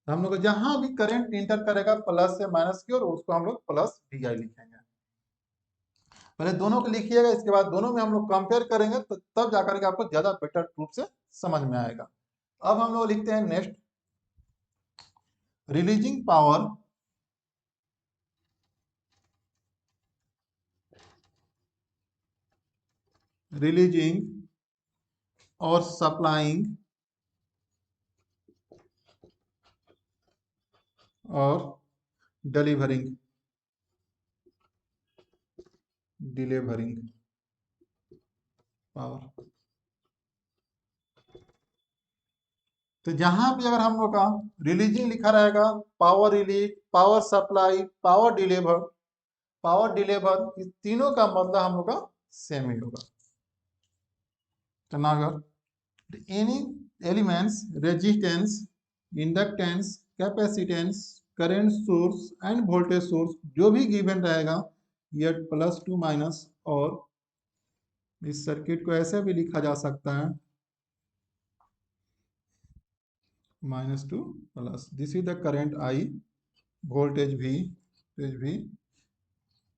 [SPEAKER 1] हैं। हम लोग जहां भी करंट इंटर करेगा प्लस से माइनस की ओर, उसको हम लोग प्लस वी आई लिखेंगे। पहले दोनों को लिखिएगा, इसके बाद दोनों में हम लोग कंपेयर करेंगे, तो तब जाकर के आपको ज्यादा बेटर रूप से समझ में आएगा। अब हम लोग लिखते हैं नेक्स्ट, रिलीजिंग पावर, रिलीजिंग और सप्लाइंग और डिलीवरिंग, डिलीवरिंग पावर। तो जहां भी अगर हम लोग का रिलीजिंग लिखा रहेगा, power release, power supply, power deliver, इस तीनों का मतलब हम लोग का सेम ही होगा। तो now any elements, resistance, inductance, capacitance, current source and voltage source जो भी गिवन रहेगा, ये प्लस टू माइनस, और इस सर्किट को ऐसे भी लिखा जा सकता है minus two plus. This is the current I, voltage भी,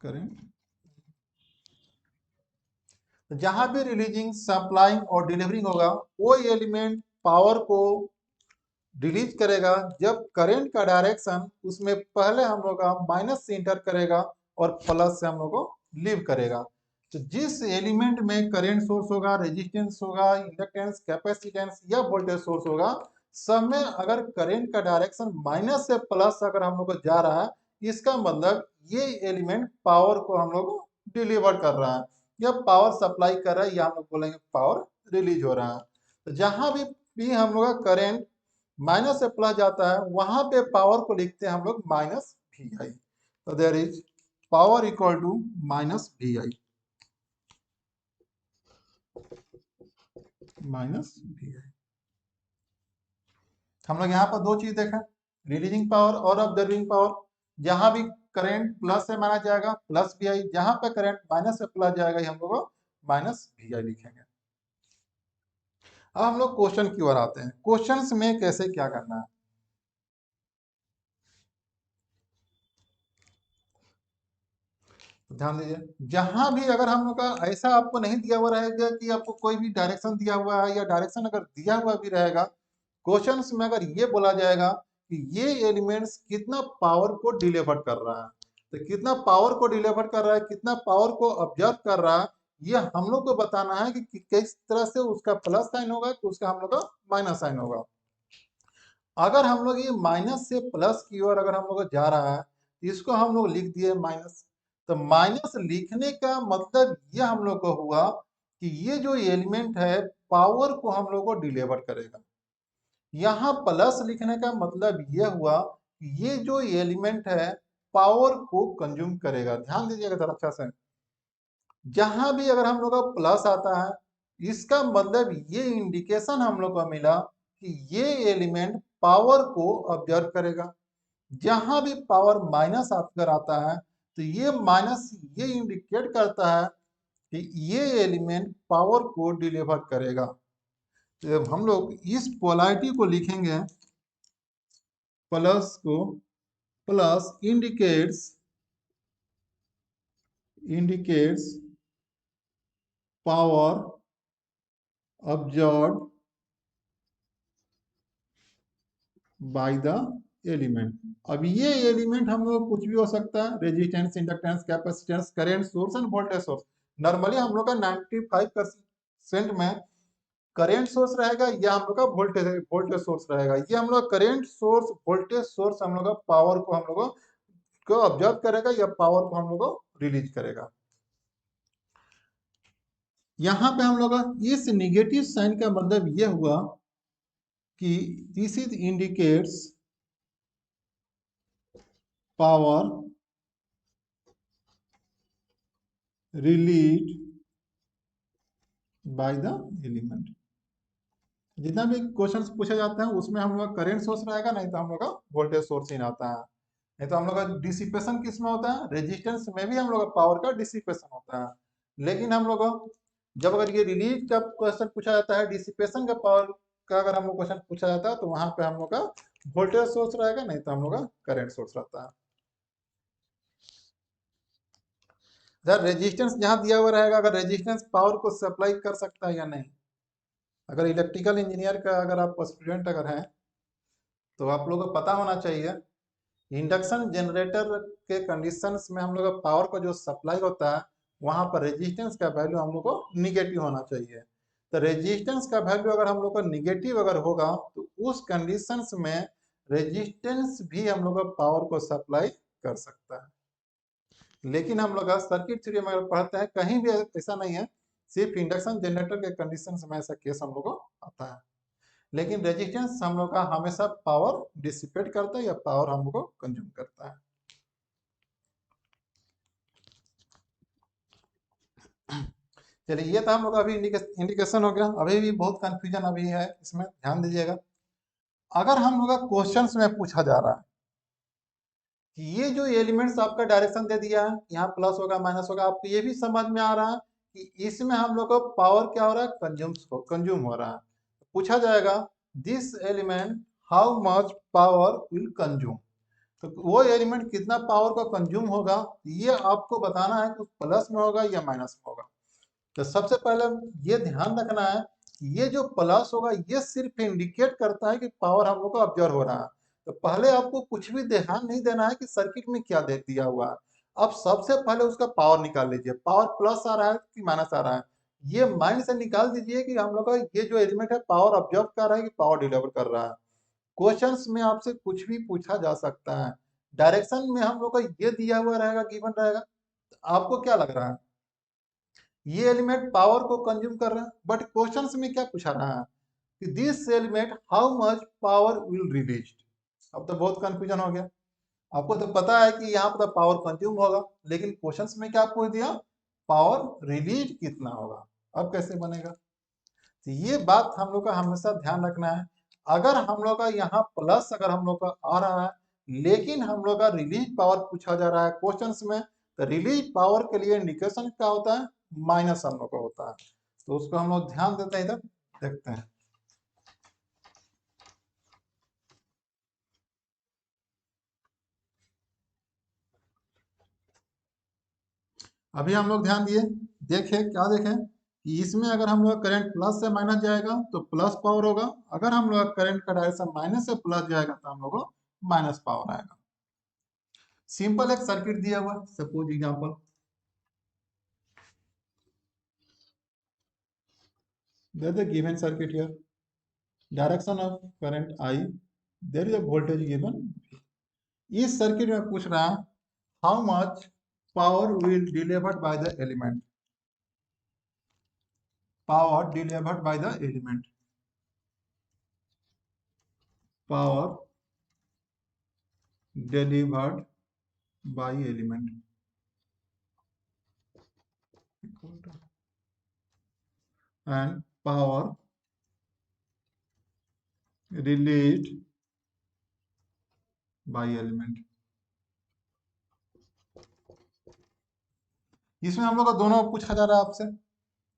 [SPEAKER 1] करंट। तो जहां भी रिलीजिंग, सप्लाइंग और डिलीवरिंग होगा, वो एलिमेंट पावर को रिलीज करेगा जब करंट का डायरेक्शन उसमें पहले हम लोग का माइनस से इंटर करेगा और प्लस से हम लोग को लीव करेगा। तो जिस एलिमेंट में करंट सोर्स होगा, रेजिस्टेंस होगा, इंडक्टेंस, कैपेसिटेंस या वोल्टेज सोर्स होगा, सब में अगर करंट का डायरेक्शन माइनस से प्लस अगर हम लोग को जा रहा है, इसका मतलब ये एलिमेंट पावर को हम लोग डिलीवर कर रहा है या पावर सप्लाई कर रहा है, या हम लोग बोलेंगे पावर रिलीज हो रहा है। तो जहां भी हम लोग का करंट माइनस से प्लस जाता है, वहां पे पावर को लिखते हैं हम लोग माइनस वी आई। तो there is power equal to minus V I, minus V I. हम लोग यहाँ पर दो चीज देखा, रिलीजिंग पावर और ऑब्जर्विंग पावर। जहां भी करंट प्लस से माना जाएगा प्लस वी आई, जहां पे करंट माइनस से प्लस जाएगा हम लोग माइनस वी आई लिखेंगे। अब हम लोग क्वेश्चन की ओर आते हैं, क्वेश्चंस में कैसे क्या करना है। ध्यान दीजिए, जहां भी अगर हम लोग का ऐसा आपको नहीं दिया हुआ रहेगा कि आपको कोई भी डायरेक्शन दिया हुआ है, या डायरेक्शन अगर दिया हुआ भी रहेगा, क्वेश्चंस में अगर ये बोला जाएगा कि ये एलिमेंट्स कितना पावर को डिलीवर कर रहा है, तो कितना पावर को डिलीवर कर रहा है, कितना पावर को ऑब्जर्व कर रहा है, ये हम लोग को बताना है कि किस तरह से उसका प्लस साइन होगा, तो उसका हम लोग का माइनस साइन होगा। अगर हम लोग ये माइनस से प्लस की ओर अगर हम लोग जा रहा है, इसको हम लोग लिख दिए माइनस। तो माइनस लिखने का मतलब ये हम लोग को हुआ कि ये जो एलिमेंट है पावर को हम लोग को डिलीवर करेगा। यहाँ प्लस लिखने का मतलब ये हुआ कि ये जो एलिमेंट है पावर को कंज्यूम करेगा। ध्यान दीजिएगा जरा अच्छा से, जहां भी अगर हम लोग का प्लस आता है, इसका मतलब ये इंडिकेशन हम लोग को मिला कि ये एलिमेंट पावर को ऑब्जर्व करेगा। जहां भी पावर माइनस आकर आता है, तो ये माइनस ये इंडिकेट करता है कि ये एलिमेंट पावर को डिलीवर करेगा। तो हम लोग इस पोलैरिटी को लिखेंगे, प्लस को, plus indicates power absorb by the element. अब ये एलिमेंट हम लोग कुछ भी हो सकता है, resistance, inductance, capacitance, current source end voltage source. Normally हम लोग का 95% में करंट सोर्स रहेगा या हम लोग का वोल्टेज सोर्स रहेगा। ये हम लोग करंट सोर्स, वोल्टेज सोर्स हम लोग का पावर को हम लोग को ऑब्जर्व करेगा या पावर को हम लोग को रिलीज करेगा। यहाँ पे हम लोग इस निगेटिव साइन का मतलब ये हुआ कि this is indicates power release by the element. जितना भी क्वेश्चंस पूछे जाते हैं उसमें हम लोग करंट सोर्स रहेगा, नहीं तो हम लोग का वोल्टेज सोर्स ही आता है। नहीं तो हम लोग का डिसिपेशन किस में होता है, रेजिस्टेंस में भी हम लोग का पावर का डिसिपेशन होता है। लेकिन हम लोग जब अगर ये रिलीज का क्वेश्चन पूछा जाता है, डिसिपेशन का पावर का अगर हम लोग क्वेश्चन पूछा जाता है, तो वहां पे हम लोग का वोल्टेज सोर्स रहेगा, नहीं तो हम लोग का करंट सोर्स रहता है। जब रेजिस्टेंस जहां दिया हुआ रहेगा, अगर रेजिस्टेंस पावर को सप्लाई कर सकता है या नहीं। अगर इलेक्ट्रिकल इंजीनियर का अगर आप स्टूडेंट अगर हैं, तो आप लोगों को पता होना चाहिए इंडक्शन जनरेटर के कंडीशंस में हम लोग का पावर का जो सप्लाई होता है, वहां पर रेजिस्टेंस का वैल्यू हम लोग को निगेटिव होना चाहिए। तो रेजिस्टेंस का वैल्यू अगर हम लोग को निगेटिव अगर होगा, तो उस कंडीशंस में रेजिस्टेंस भी हम लोग का पावर को सप्लाई कर सकता है। लेकिन हम लोग सर्किट थ्योरी में अगर पढ़ते हैं, कहीं भी ऐसा नहीं है, सिर्फ इंडक्शन जनरेटर के कंडीशन में ऐसा केस हम लोग को आता है। लेकिन रेजिस्टेंस हम लोग का हमेशा पावर डिसिपेट करता है या पावर हम लोग को कंज्यूम करता है। चलिए, ये तो हम लोग अभी इंडिकेशन हो गया। अभी भी बहुत कंफ्यूजन अभी है इसमें, ध्यान दीजिएगा। अगर हम लोग क्वेश्चंस में पूछा जा रहा है कि ये जो एलिमेंट्स आपका डायरेक्शन दे दिया है, यहाँ प्लस होगा माइनस होगा, आपको ये भी समझ में आ रहा है कि इसमें हम लोग को पावर क्या हो रहा है, कंज्यूम हो रहा है। पूछा जाएगा this element how much power will consume, तो वो एलिमेंट कितना पावर का कंज्यूम होगा, ये आपको बताना है कि प्लस में होगा या माइनस में होगा। तो सबसे पहले ये ध्यान रखना है कि ये जो प्लस होगा ये सिर्फ इंडिकेट करता है कि पावर हम लोग को ऑब्जर्व हो रहा है। तो पहले आपको कुछ भी ध्यान नहीं देना है कि सर्किट में क्या दे दिया हुआ है। अब सबसे पहले उसका पावर निकाल लीजिए, पावर प्लस आ रहा है कि माइनस आ रहा है, ये माइंड से निकाल दीजिए कि हम लोग का ये जो एलिमेंट है पावर ऑब्जर्व कर रहा है कि पावर डिलीवर कर रहा है। क्वेश्चंस में आपसे कुछ भी पूछा जा सकता है, डायरेक्शन में हम लोग का ये दिया हुआ रहेगा, गिवन रहेगा। आपको क्या लग रहा है ये एलिमेंट पावर को कंज्यूम कर रहा है, बट क्वेश्चंस में क्या पूछा रहा है कि this element how much power will release. अब तो बहुत कंफ्यूजन हो गया। आपको तो पता है कि यहाँ पर पावर कंज्यूम होगा, लेकिन क्वेश्चंस में क्या पूछ दिया, पावर रिलीज कितना होगा। अब कैसे बनेगा, तो ये बात हम लोग का हमेशा ध्यान रखना है। अगर हम लोग का यहाँ प्लस अगर हम लोग का आ रहा है लेकिन हम लोग का रिलीज पावर पूछा जा रहा है क्वेश्चंस में, तो रिलीज पावर के लिए इंडिकेशन क्या होता है, माइनस हम लोग का होता है। तो उसको हम लोग ध्यान देते हैं, इधर देखते हैं। अभी हम लोग ध्यान दिए, देखें क्या देखें कि इसमें अगर हम लोग करंट प्लस से माइनस जाएगा तो प्लस पावर होगा, अगर हम लोग करंट का डायरेक्शन माइनस से प्लस जाएगा तो हम लोग को माइनस पावर आएगा। सिंपल एक सर्किट दिया हुआ, suppose example there's a given circuit here, direction of current I, there is a voltage given। इस सर्किट में पूछ रहा है how much power will delivered by the element, power delivered by the element, power delivered by element and power released by element. इसमें हम लोग का दोनों पूछा जा रहा है आपसे।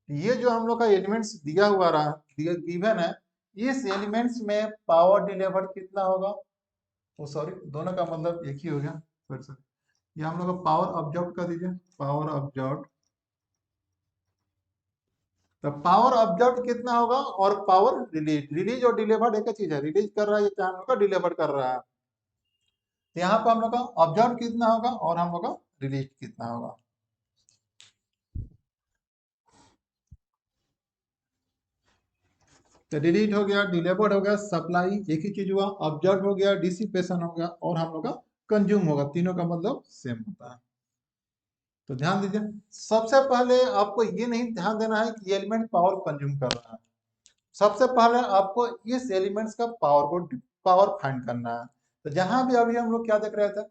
[SPEAKER 1] ये जो हम लोग का एलिमेंट्स दिया हुआ रहा गिवन है, इस एलिमेंट्स में पावर डिलीवर्ड कितना होगा, वो सॉरी दोनों का मतलब एक ही हो गया फिर से। ये हम लोग का पावर ऑब्जर्व कर दीजिए, पावर ऑब्जर्व, तो पावर ऑब्जर्व कितना होगा और पावर रिलीज, रिलीज और डिलीवर्ड एक ही चीज है, रिलीज कर रहा है ये हम लोग का डिलीवर कर रहा है। तो यहाँ पर हम लोग का ऑब्जर्व कितना होगा और हम लोग का रिलीज कितना होगा। तो रिलीज हो गया, डिलीवर्ड हो गया, सप्लाई एक ही चीज हुआ, ऑब्जर्व हो गया, डिसिपेशन हो गया, और हम लोग का कंज्यूम होगा, तीनों का मतलब सेम होता है। तो ध्यान दीजिए, सबसे पहले आपको ये नहीं ध्यान देना है कि एलिमेंट पावर कंज्यूम कर रहा है, सबसे पहले आपको इस एलिमेंट्स का पावर को पावर फाइंड करना है। तो जहां भी अभी हम लोग क्या देख रहे थे,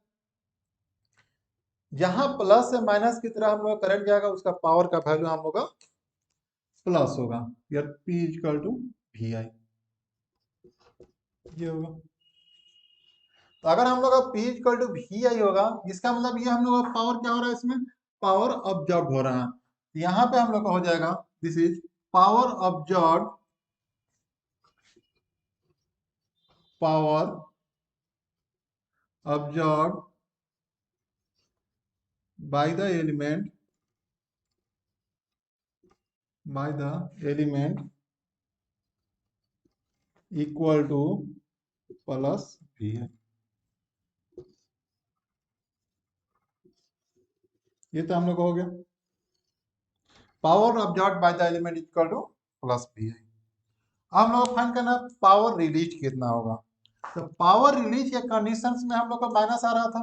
[SPEAKER 1] जहां प्लस से माइनस की तरह हम लोग करंट जाएगा उसका पावर का वैल्यू हम लोग का प्लस होगा, यार P इक्वल टू वी आई, ये होगा। तो अगर हम लोग का P equal to we I होगा, इसका मतलब ये हम लोग का पावर क्या हो रहा है, इसमें पावर ऑब्जर्व हो रहा है। यहाँ पे हम लोग का हो जाएगा this is power absorb, power absorb by the element, by the element equal to plus V है। ये तो हम लोग हो गया, power absorb by the element equal to plus V है। हम लोग फाइंड करना पावर रिलीज कितना होगा। तो पावर रिलीज के कंडीशंस में हम लोग का माइनस आ रहा था,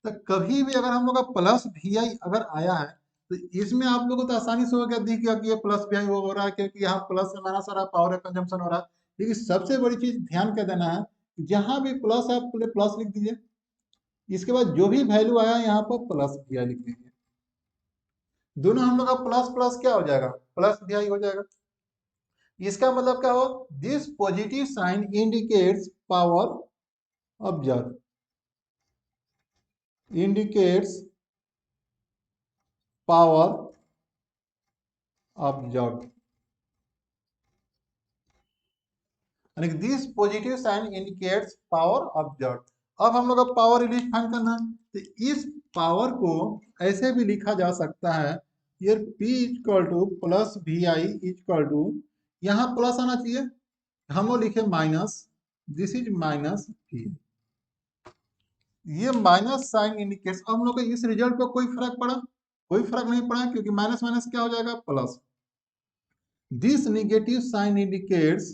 [SPEAKER 1] तो कभी भी अगर हम लोग का प्लस वी आई अगर आया है तो इसमें आप लोगों को तो आसानी से हो गया, दिख गया कि ये प्लस वी आई हो रहा है क्योंकि यहाँ प्लस से माइनस आ रहा है, पावर का कंजम्पशन हो रहा है। लेकिन सबसे बड़ी चीज ध्यान क्या देना है, जहां भी प्लस है प्लस लिख दीजिए, इसके बाद जो भी वैल्यू आया यहाँ पर प्लस वी आई लिख दीजिए, दोनों हम लोग का प्लस प्लस क्या हो जाएगा, प्लस वी आई हो जाएगा। इसका मतलब क्या हो, this positive sign indicates power absorb, indicates power absorb, this positive sign indicates power absorb. अब हम लोग का पावर रिलीज फाइंड करना है, तो इस पावर को ऐसे भी लिखा जा सकता है here P equal to plus V I equal to, यहाँ प्लस आना चाहिए, हम लोग लिखे minus, this is minus V. ये माइनस साइन इंडिकेट्स, अब हम लोग को इस रिजल्ट पर कोई फर्क पड़ा? कोई फर्क नहीं पड़ा, क्योंकि माइनस माइनस क्या हो जाएगा? Plus. This negative sign indicates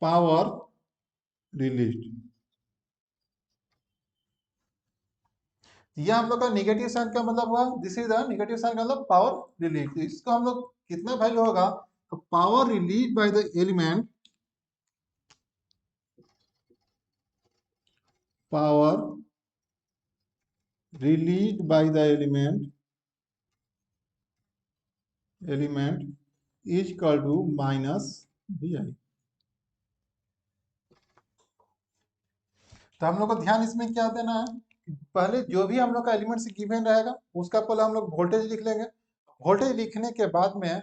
[SPEAKER 1] power released. यह हम लोग का नेगेटिव साइन का मतलब हुआ, this is the negative sign का मतलब पावर रिलीज। इसको हम लोग कितना वैल्यू होगा? तो power release by the element, power release by the element is equal to minus V I. तो हम लोग को ध्यान इसमें क्या देना है, पहले जो भी हम लोग का एलिमेंट्स गिवन रहेगा उसका पहले हम लोग वोल्टेज लिख लेंगे। वोल्टेज लिखने के बाद में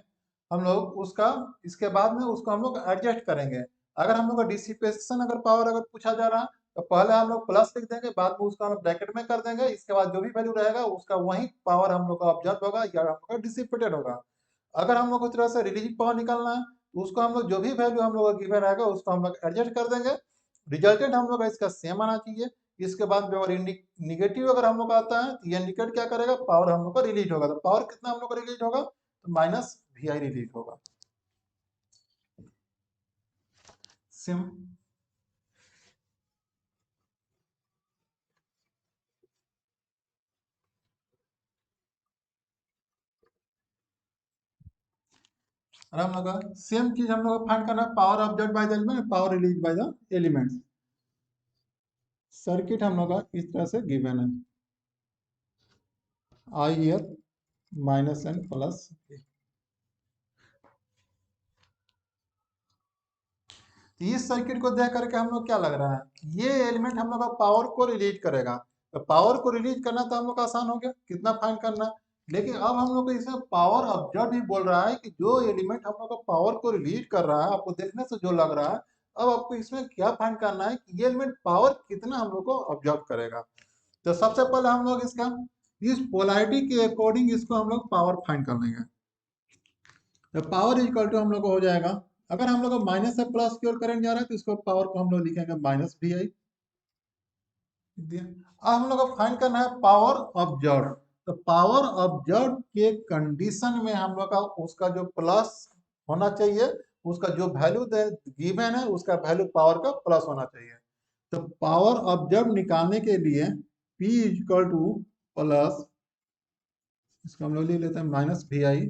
[SPEAKER 1] हम लोग उसका, इसके बाद में उसको हम लोग एडजस्ट करेंगे। अगर हम लोग का डिसिपेशन अगर पावर अगर पूछा जा रहा है तो पहले हम लोग प्लस लिख देंगे, बाद में उसका हम लोग ब्रैकेट में कर देंगे, इसके बाद जो भी वैल्यू रहेगा उसका वही पावर हम लोग का ऑब्जर्व होगा या हम लोग का डिसिपेटेड होगा। अगर हम लोग को इस तरह से रिलीज पावर निकालना है तो उसको हम लोग जो भी वैल्यू हम लोग का गिवन रहेगा उसको हम लोग एडजस्ट कर देंगे। रिजल्टेंट हम लोग का इसका सेम आना चाहिए। इसके बाद में अगर निगेटिव अगर हम लोग का आता है तो ये इंडिकेट क्या करेगा? पावर हम लोग का रिलीज होगा। तो पावर कितना हम लोग का रिलीज होगा? तो माइनस वी आई रिलीज होगा। सिम और हम लोग का सेम चीज हम लोग को फाइंड करना है, power absorb by the element, power release by the elements. Circuit हम लोग का इस तरह से गिवन है, I F minus N plus. इस सर्किट को देख करके हम लोग क्या लग रहा है, ये एलिमेंट हम लोग का पावर को रिलीज करेगा। तो पावर को रिलीज करना तो हम लोग का आसान हो गया, कितना फाइंड करना। लेकिन अब हम लोग को इसमें पावर ऑब्जर्व भी बोल रहा है कि जो एलिमेंट हम लोग का पावर को रिलीज कर रहा है, आपको देखने से जो लग रहा है, अब आपको इसमें क्या फाइंड करना है कि ये एलिमेंट पावर कितना हम लोग को ऑब्जर्व करेगा। तो सबसे पहले हम लोग इसका, इस पोलैरिटी के अकॉर्डिंग इसको हम लोग पावर फाइंड कर लेंगे। तो पावर इक्वल टू हम लोग को हो जाएगा, अगर हम लोग को माइनस से प्लस की ओर करंट जा रहा है तो इसको पावर को हम लोग लिखेंगे माइनस वी आई। अब हम लोग को फाइंड करना है पावर ऑब्जर्व। तो पावर ऑब्जर्व के कंडीशन में हम लोग का उसका जो प्लस होना चाहिए, उसका जो वैल्यू गिवन है उसका वैल्यू पावर का प्लस होना चाहिए। तो पावर ऑब्जर्व निकालने के लिए P इक्वल टू प्लस, इसको हम लोग ले लेते हैं माइनस वी आई।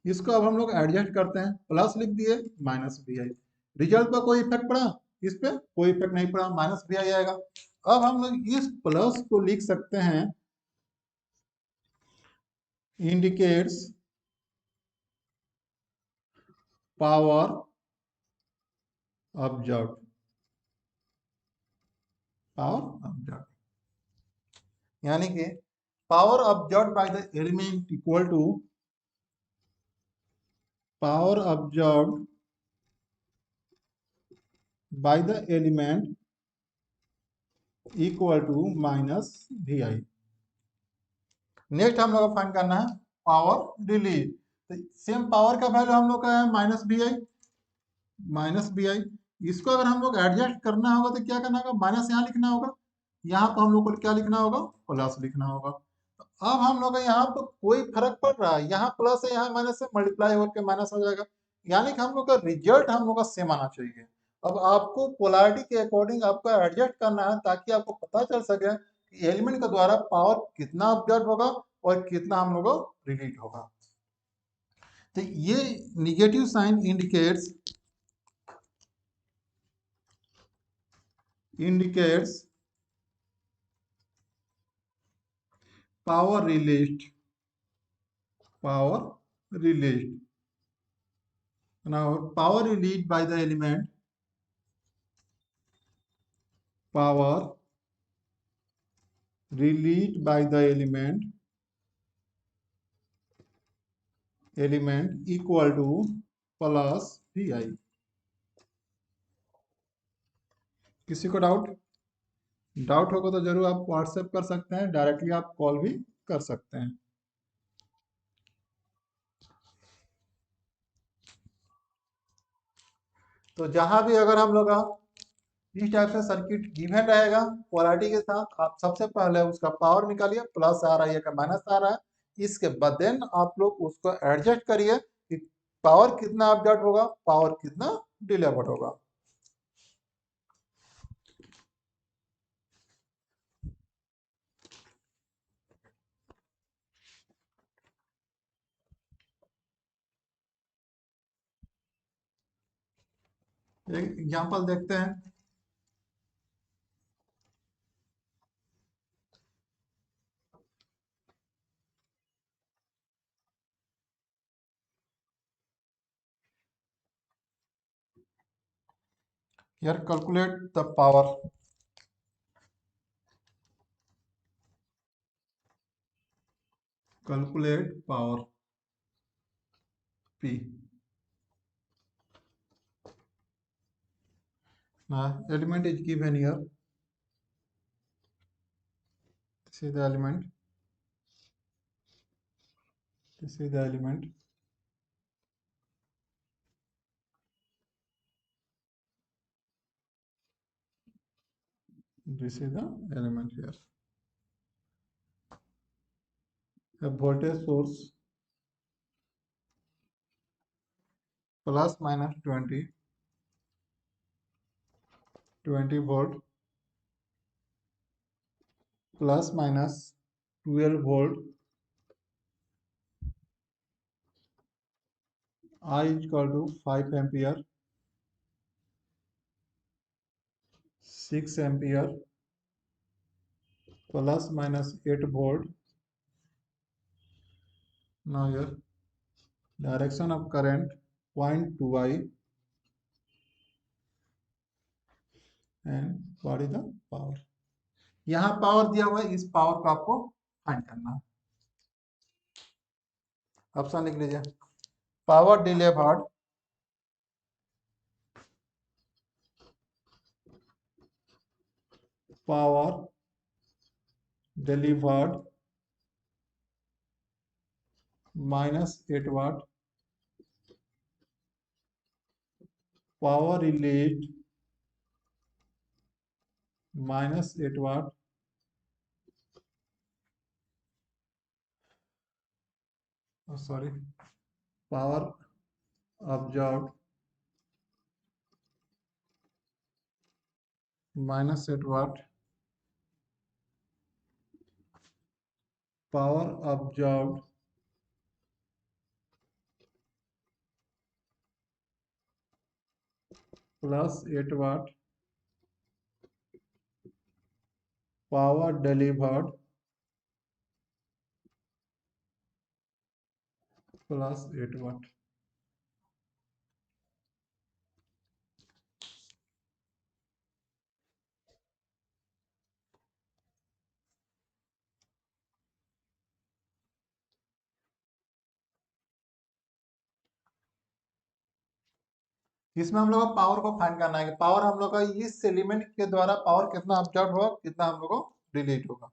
[SPEAKER 1] इसको अब हम लोग एडजस्ट करते हैं, प्लस लिख दिए माइनस वी आई। रिजल्ट पर कोई इफेक्ट पड़ा? इस पे कोई इफेक्ट नहीं पड़ा, माइनस वी आई आएगा। अब हम लोग इस प्लस को लिख सकते हैं, indicates power absorb, power absorb यानी कि power absorb by the element equal to power absorb by the element equal to minus V I. Next हम लोग को फाइंड करना है पावर रिलीज। तो सेम पावर का वैल्यू हम लोग का है minus V I, minus B I. इसको अगर हम लोग एडजस्ट करना होगा तो क्या करना होगा? माइनस यहाँ लिखना होगा, यहाँ पर हम लोग को क्या लिखना होगा? प्लस लिखना होगा। तो अब हम लोग का यहाँ पर कोई फर्क पड़ रहा है, यहाँ प्लस है यहाँ माइनस से मल्टीप्लाई होकर माइनस हो जाएगा, यानी कि हम लोग का रिजल्ट हम लोग का सेम आना चाहिए। अब आपको पोलैरिटी के अकॉर्डिंग आपको एडजस्ट करना है ताकि आपको पता चल सके कि एलिमेंट के द्वारा पावर कितना ऑब्जर्व होगा और कितना हम लोग को रिलीज होगा। तो ये negative sign indicates power released, power released. Now power released by the element, power released by the element equal to plus vi। किसी को डाउट? डाउट होगा तो जरूर आप व्हाट्सएप कर सकते हैं, डायरेक्टली आप कॉल भी कर सकते हैं। तो जहां भी अगर हम लोग इस टाइप से सर्किट गिवन रहेगा पोलैरिटी के साथ, आप सबसे पहले उसका पावर निकालिए, प्लस आ रहा है या माइनस आ रहा है, इसके बाद देन आप लोग उसको एडजस्ट करिए कि पावर कितना अपडेट होगा, पावर कितना डिलीवर्ड होगा। एक एग्जांपल देखते हैं। Here calculate the power. Calculate power P. Now element is given here. This is the element. This is the element. This is the element here. A voltage source plus minus 20 volt plus minus 12 volt. I is equal to 5 ampere, 6 ampere plus minus 8 volt. Now here direction of current 0.2I and what is the power? यहाँ power दिया हुआ है, इस power को आपको find करना है। Option लिख लीजिए। पावर डिलीवर्ड पावर डिलीवर्ड -8 वाट, पावर रिलीज -8 वाट, सॉरी, पावर ऑब्जर्व -8 वाट, पावर ऑब्जर्व +8 वाट, पावर डिलीवर्ड +8 वाट। इसमें हम लोग को पावर को फाइंड करना है कि पावर हम लोग का इस एलिमेंट के द्वारा पावर कितना ऑब्जर्व होगा, कितना हम लोग को डिलीट होगा।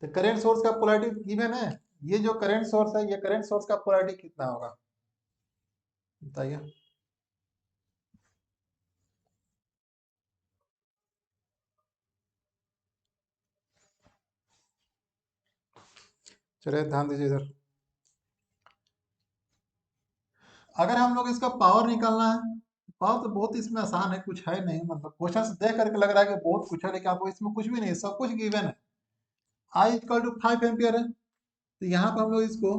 [SPEAKER 1] तो करंट सोर्स का पोलैरिटी गिवन है, ये जो करंट सोर्स है, ये करंट सोर्स का पोलैरिटी कितना होगा बताइए। चलिए ध्यान दीजिए इधर। अगर हम लोग इसका पावर निकालना है, पावर तो बहुत इसमें आसान है, कुछ है नहीं, मतलब क्वेश्चन देख करके लग रहा है कि बहुत कुछ है, लेकिन आपको इसमें कुछ भी नहीं, सब कुछ गिवन है। आई इक्वल टू 5 एम्पियर है, तो यहाँ पर हम लोग इसको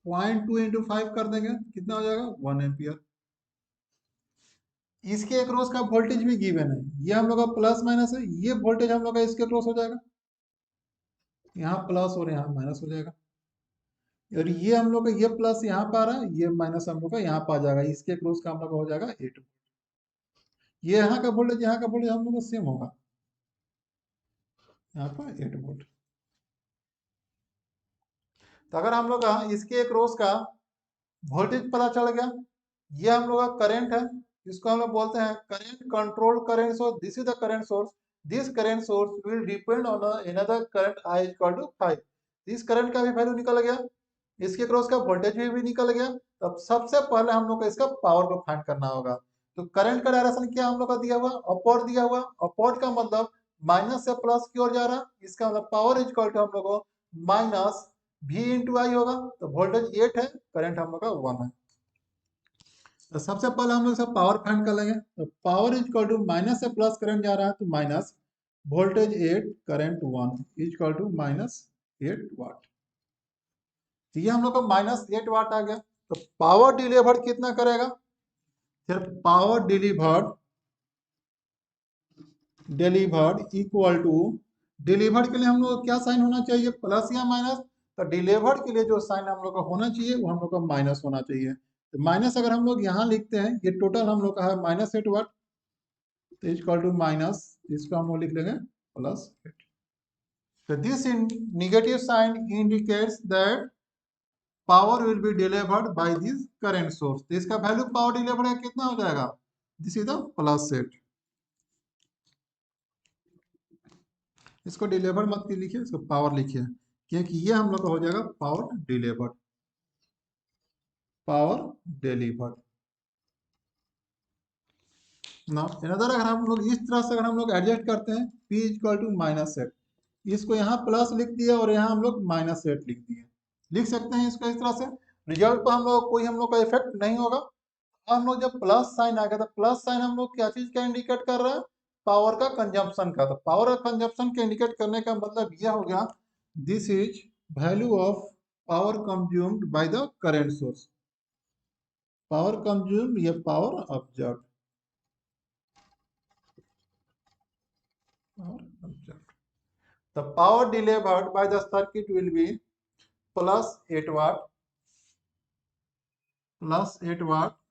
[SPEAKER 1] 0.2 इंटू 5 कर देंगे, कितना हो जाएगा 1 एम्पियर। इसके अक्रॉस का वोल्टेज भी गिवन है, ये हम लोग का प्लस माइनस है, ये वोल्टेज हम लोग का इसके अक्रॉस हो जाएगा, यहाँ प्लस और यहाँ माइनस हो जाएगा। और ये हम लोग का ये प्लस यहाँ पर आ रहा है, ये माइनस हम लोग का यहाँ पर आ जाएगा, इसके अक्रॉस का हम लोग का हो जाएगा 8। ये यहाँ का वोल्टेज यहाँ का वोल्टेज हम लोग का सेम होगा, यहाँ पर 8 वोल्ट। तो अगर हम लोग का इसके अक्रॉस का वोल्टेज पता चल गया, ये हम लोग का करंट है, इसको हम लोग बोलते हैं current control current source. This is the current source, this current source will depend on another current I equal to 5। इस करंट का भी वैल्यू निकल गया, इसके क्रॉस का वोल्टेज भी निकल गया। तो अब सबसे पहले हम लोग को इसका पावर को फाइंड करना होगा। तो करंट का डायरेक्शन क्या हम लोग का दिया हुआ, अपवर्ड दिया हुआ। अपवर्ड का मतलब माइनस से प्लस की ओर जा रहा, इसका मतलब पावर इक्वल टू हम लोग को माइनस V इंटू आई होगा। तो वोल्टेज 8 है, करंट हम लोग का 1 है। तो सबसे पहले हम लोग सब पावर फाइंड कर लेंगे। तो पावर इक्वल टू माइनस से प्लस करंट जा रहा है तो minus voltage 8 current 1 equal to -8 watt. तो ये हम लोग का -8 वाट आ गया। तो पावर डिलीवर्ड कितना करेगा, फिर power delivered equal to, delivered के लिए हम लोग क्या साइन होना चाहिए, प्लस या माइनस। तो डिलीवर्ड के लिए जो साइन हम लोग का होना चाहिए वो हम लोग का माइनस होना चाहिए। तो माइनस अगर हम लोग यहाँ लिखते हैं, ये टोटल हम लोग का है -8 वाट, तो इक्वल टू माइनस, इसको हम लोग लिख लेंगे +8। So this in negative sign indicates that power will be delivered by this current source। तो इसका वैल्यू पावर डिलीवर्ड का कितना हो जाएगा, दिस इज द +8। इसको डिलीवर्ड मत लिखिए, इसको पावर लिखिए, क्योंकि ये हम लोग का हो जाएगा पावर डिलीवर्ड। पावर डिलीवर्ड ना अनदर, अगर हम लोग इस तरह से अगर हम लोग एडजस्ट करते हैं P इक्वल टू -8, इसको यहाँ प्लस लिख दिया और यहाँ हम लोग -8 लिख दिए, लिख सकते हैं इसको इस तरह से। रिजल्ट पर हम लोग कोई हम लोग का इफेक्ट नहीं होगा। हम लोग जब प्लस साइन आ गया तो प्लस साइन हम लोग क्या चीज का इंडिकेट कर रहा है, पावर का कंजम्पशन का। तो पावर कंजम्पशन के इंडिकेट करने का मतलब यह हो गया, this is value of power consumed by the current source. Power consumed, ये power observe, the power delivered by the circuit will be +8 watt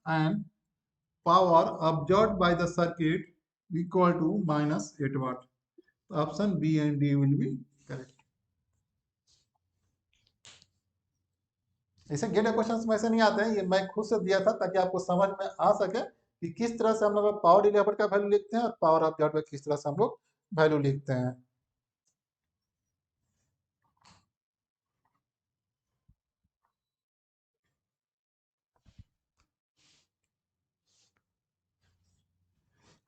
[SPEAKER 1] and power absorbed by the circuit equal to -8 watt। Option B and D will be correct। ऐसे gate questions में ऐसे नहीं आते हैं, ये मैं खुद से दिया था ताकि आपको समझ में आ सके कि किस तरह से हम लोग पावर डिलीवर्ड का वैल्यू लिखते हैं और पावर ऑब्जर्व्ड का किस तरह से हम लोग वैल्यू लिखते हैं।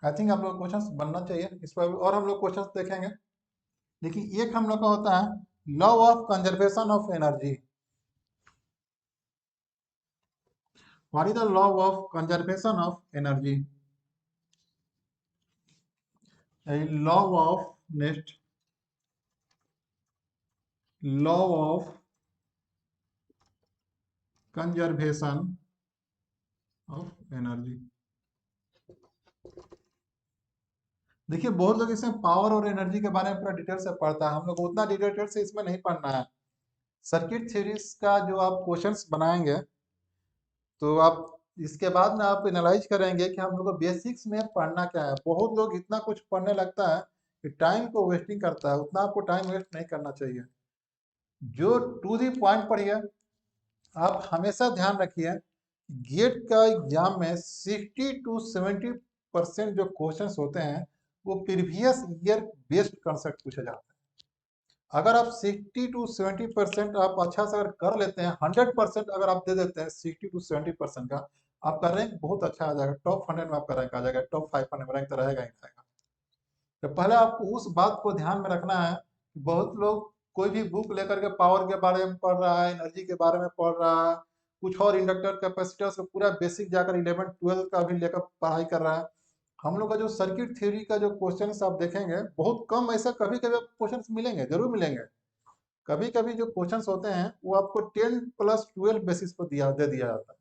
[SPEAKER 1] आई थिंक आप लोग क्वेश्चंस बनना चाहिए इस पर, और हम लोग क्वेश्चंस देखेंगे। लेकिन एक हम लोग का होता है law of conservation of energy. What is the law of conservation of energy? Law of next law of conservation of energy. देखिए बहुत लोग इसमें पावर और एनर्जी के बारे में पूरा डिटेल से पढ़ता है, हम लोग उतना डिटेल से इसमें नहीं पढ़ना है। सर्किट थ्योरीज का जो आप क्वेश्चंस बनाएंगे तो आप इसके बाद में आप एनालाइज करेंगे कि हम लोग को बेसिक्स में पढ़ना क्या है। बहुत लोग इतना कुछ पढ़ने लगता है कि टाइम को वेस्टिंग करता है, उतना आपको टाइम वेस्ट नहीं करना चाहिए। जो टू दी पॉइंट पढ़िए। आप हमेशा ध्यान रखिए गेट का एग्जाम में 60 to 70% जो क्वेश्चंस होते हैं वो प्रीवियस ईयर बेस्ड कंसेप्ट पूछे जाते हैं। अगर आप 60 to 70% आप अच्छा से अगर कर लेते हैं, 100% अगर आप दे देते हैं 60 to 70% का, आपका रैंक बहुत अच्छा आ जाएगा, टॉप 100 में आपका रैंक आ जाएगा, टॉप 500 में रैंक तो रहेगा ही रहेगा। तो पहले आपको उस बात को ध्यान में रखना है कि बहुत लोग कोई भी बुक लेकर के पावर के बारे में पढ़ रहा है, एनर्जी के बारे में पढ़ रहा है, कुछ और इंडक्टर कैपेसिटर्स का पूरा बेसिक जाकर 11 12 का भी लेकर पढ़ाई कर रहा है। हम लोग का जो सर्किट थ्योरी का जो क्वेश्चंस आप देखेंगे बहुत कम, ऐसा कभी कभी क्वेश्चंस मिलेंगे, जरूर मिलेंगे। कभी कभी जो क्वेश्चंस होते हैं वो आपको 10 + 12 बेसिस पर दे दिया जाता है,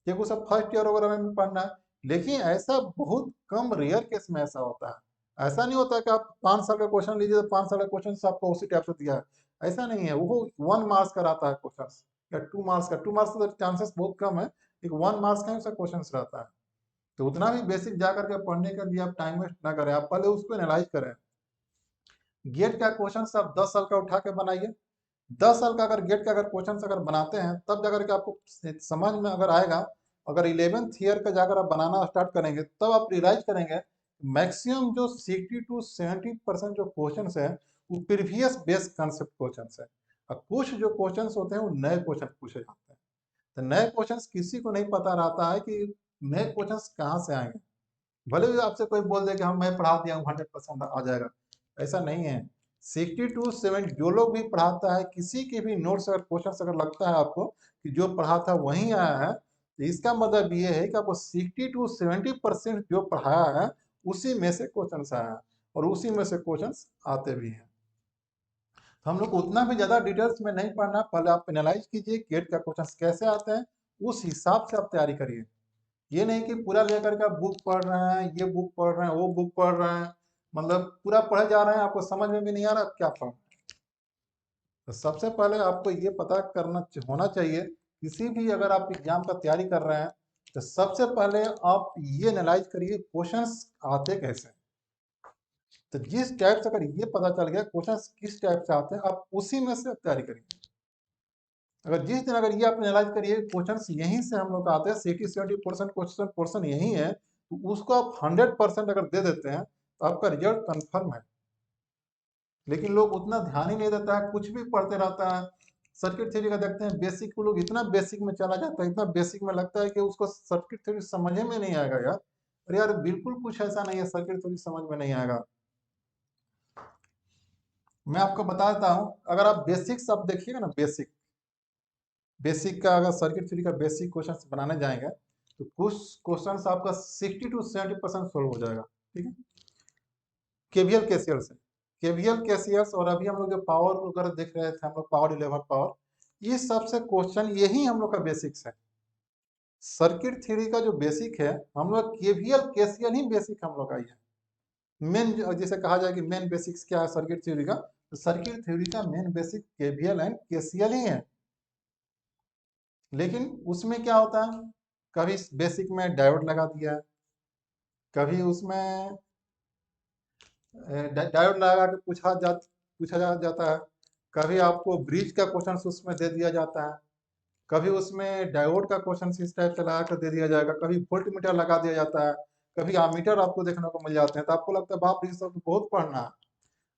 [SPEAKER 1] क्योंकि सब फर्स्ट ईयर वगैरह में पढ़ना है। लेकिन ऐसा बहुत कम रेयर केस में ऐसा होता है। ऐसा नहीं होता कि आप 5 साल का क्वेश्चन लीजिए तो 5 साल का क्वेश्चन आपको उसी टाइप से दिया है, ऐसा नहीं है। वो 1 मार्क्स का रहता है क्वेश्चन या 2 मार्क्स का। 2 मार्क्स का चांसेस बहुत कम है, एक 1 मार्क्स का ही क्वेश्चन रहता है। तो उतना भी बेसिक जाकर के पढ़ने के लिए आप टाइम वेस्ट ना करें, आप पहले उसको एनालाइज करें। गेट का क्वेश्चन आप 10 साल का उठा के बनाइए। 10 साल का अगर गेट का अगर क्वेश्चन अगर बनाते हैं तब जाकर के आपको समझ में अगर आएगा अगर 11th ईयर का जाकर आप बनाना स्टार्ट करेंगे तब आप रियलाइज करेंगे मैक्सिमम जो 60 to 70% जो क्वेश्चंस है वो प्रीवियस बेस्ड कॉन्सेप्ट क्वेश्चंस है, और कुछ जो क्वेश्चंस होते हैं वो नए क्वेश्चन पूछे जाते हैं। तो नए क्वेश्चंस किसी को नहीं पता रहता है कि नए क्वेश्चंस कहाँ से आएंगे। भले ही आपसे कोई बोल दे कि हम मैं पढ़ा दिया हूँ 100% आ जाएगा, ऐसा नहीं है। 60 to 70 जो लोग भी पढ़ाता है, किसी के भी नोट्स अगर क्वेश्चन अगर लगता है आपको कि जो पढ़ा था वही आया है, तो इसका मतलब ये है कि आपको 60 to 70% जो पढ़ाया है उसी में से क्वेश्चन आया है, और उसी में से क्वेश्चन आते भी हैं। तो हम लोग को उतना भी ज्यादा डिटेल्स में नहीं पढ़ना, पहले आप एनालाइज कीजिए गेट का क्वेश्चन कैसे आते हैं, उस हिसाब से आप तैयारी करिए। ये नहीं कि पूरा लेकर के आप बुक पढ़ रहे हैं, ये बुक पढ़ रहे हैं, वो बुक पढ़ रहे हैं, मतलब पूरा पढ़े जा रहे हैं, आपको समझ में भी नहीं आ रहा आप क्या पढ़ रहे हैं। तो सबसे पहले आपको ये पता करना होना चाहिए, किसी भी अगर आप एग्जाम का तैयारी कर रहे हैं तो सबसे पहले आप ये एनालाइज करिए क्वेश्चंस आते कैसे। तो जिस टाइप से अगर ये पता चल गया क्वेश्चंस किस टाइप से आते हैं, आप उसी में से तैयारी करिए। अगर जिस दिन अगर ये आप एनालाइज करिए क्वेश्चंस यहीं से हम लोग आते हैं, 60-70% क्वेश्चन यही है, तो उसको आप 100% अगर दे देते हैं तो आपका रिजल्ट कंफर्म है। लेकिन लोग उतना ध्यान ही नहीं देता है, कुछ भी पढ़ते रहता है। सर्किट थ्योरी का देखते हैं बेसिक को, लोग इतना बेसिक में चला जाता है, इतना बेसिक में लगता है कि उसको सर्किट थ्योरी समझ में नहीं आएगा यार। अरे यार बिल्कुल कुछ ऐसा नहीं है, सर्किट थ्योरी समझ में नहीं आएगा। मैं आपको बता देता हूँ, अगर आप बेसिक सब देखिएगा ना, बेसिक बेसिक का अगर सर्किट थ्योरी का बेसिक क्वेश्चन बनाने जाएंगे तो कुछ क्वेश्चन आपका 60 to 70% सोल्व हो जाएगा। ठीक है, केवीएल केसीएल से, केवीएल केसीएल और अभी हम लोग जो पावर वगैरह देख रहे थे, हम लोग पावर डिलीवर पावर, ये सबसे क्वेश्चन यही हम लोग का बेसिक्स है। सर्किट थ्योरी का जो बेसिक है हम लोग केवीएल केसीएल ही बेसिक हम लोग का ही है। मेन जैसे कहा जाए कि मेन बेसिक्स क्या है सर्किट थ्योरी का, तो सर्किट थ्योरी का main basic KVL and KCL ही है। लेकिन उसमें क्या होता है, कभी बेसिक में डायोड लगा दिया, कभी उसमें डायोड लगा के पूछा जाता है, कभी आपको ब्रिज का क्वेश्चन उसमें दे दिया जाता है, कभी उसमें डायोड का क्वेश्चन इस टाइप से लगा कर दे दिया जाएगा, कभी वोल्ट मीटर लगा दिया जाता है, कभी आमीटर आपको देखने को मिल जाते हैं। तो आपको लगता है बाप रे ये सब तो बहुत पढ़ना है।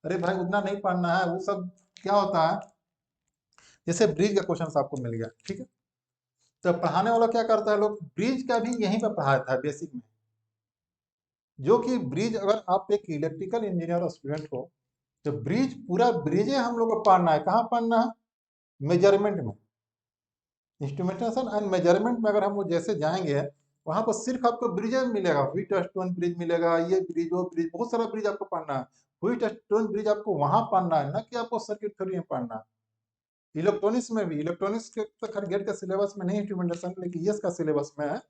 [SPEAKER 1] अरे भाई उतना नहीं पढ़ना है, वो सब क्या होता है, जैसे ब्रिज का क्वेश्चन आपको मिल गया, ठीक है, तो पढ़ाने वाला क्या करता है, लोग ब्रिज का भी यहीं पर पढ़ाता है बेसिक में। जो कि ब्रिज अगर आप एक इलेक्ट्रिकल इंजीनियर स्टूडेंट हो तो ब्रिज पूरा ब्रिजे हम लोग को पढ़ना है। कहाँ पढ़ना है, मेजरमेंट में, इंस्ट्रूमेंटेशन एंड मेजरमेंट में अगर हम लोग जैसे जाएंगे वहां पर सिर्फ आपको ब्रिज मिलेगा, व्हीट स्टोन ब्रिज मिलेगा, ये ब्रिज वो ब्रिज, बहुत सारा ब्रिज आपको पढ़ना है। व्हीट स्टोन ब्रिज आपको वहां पढ़ना है, ना कि आपको सर्किट थ्योरी में पढ़ना है। इलेक्ट्रॉनिक्स में भी, इलेक्ट्रॉनिक्स के तो खैर गेट का सिलेबस में नहीं इंस्ट्रूमेंटेशन, लेकिन यस का सिलेबस में है,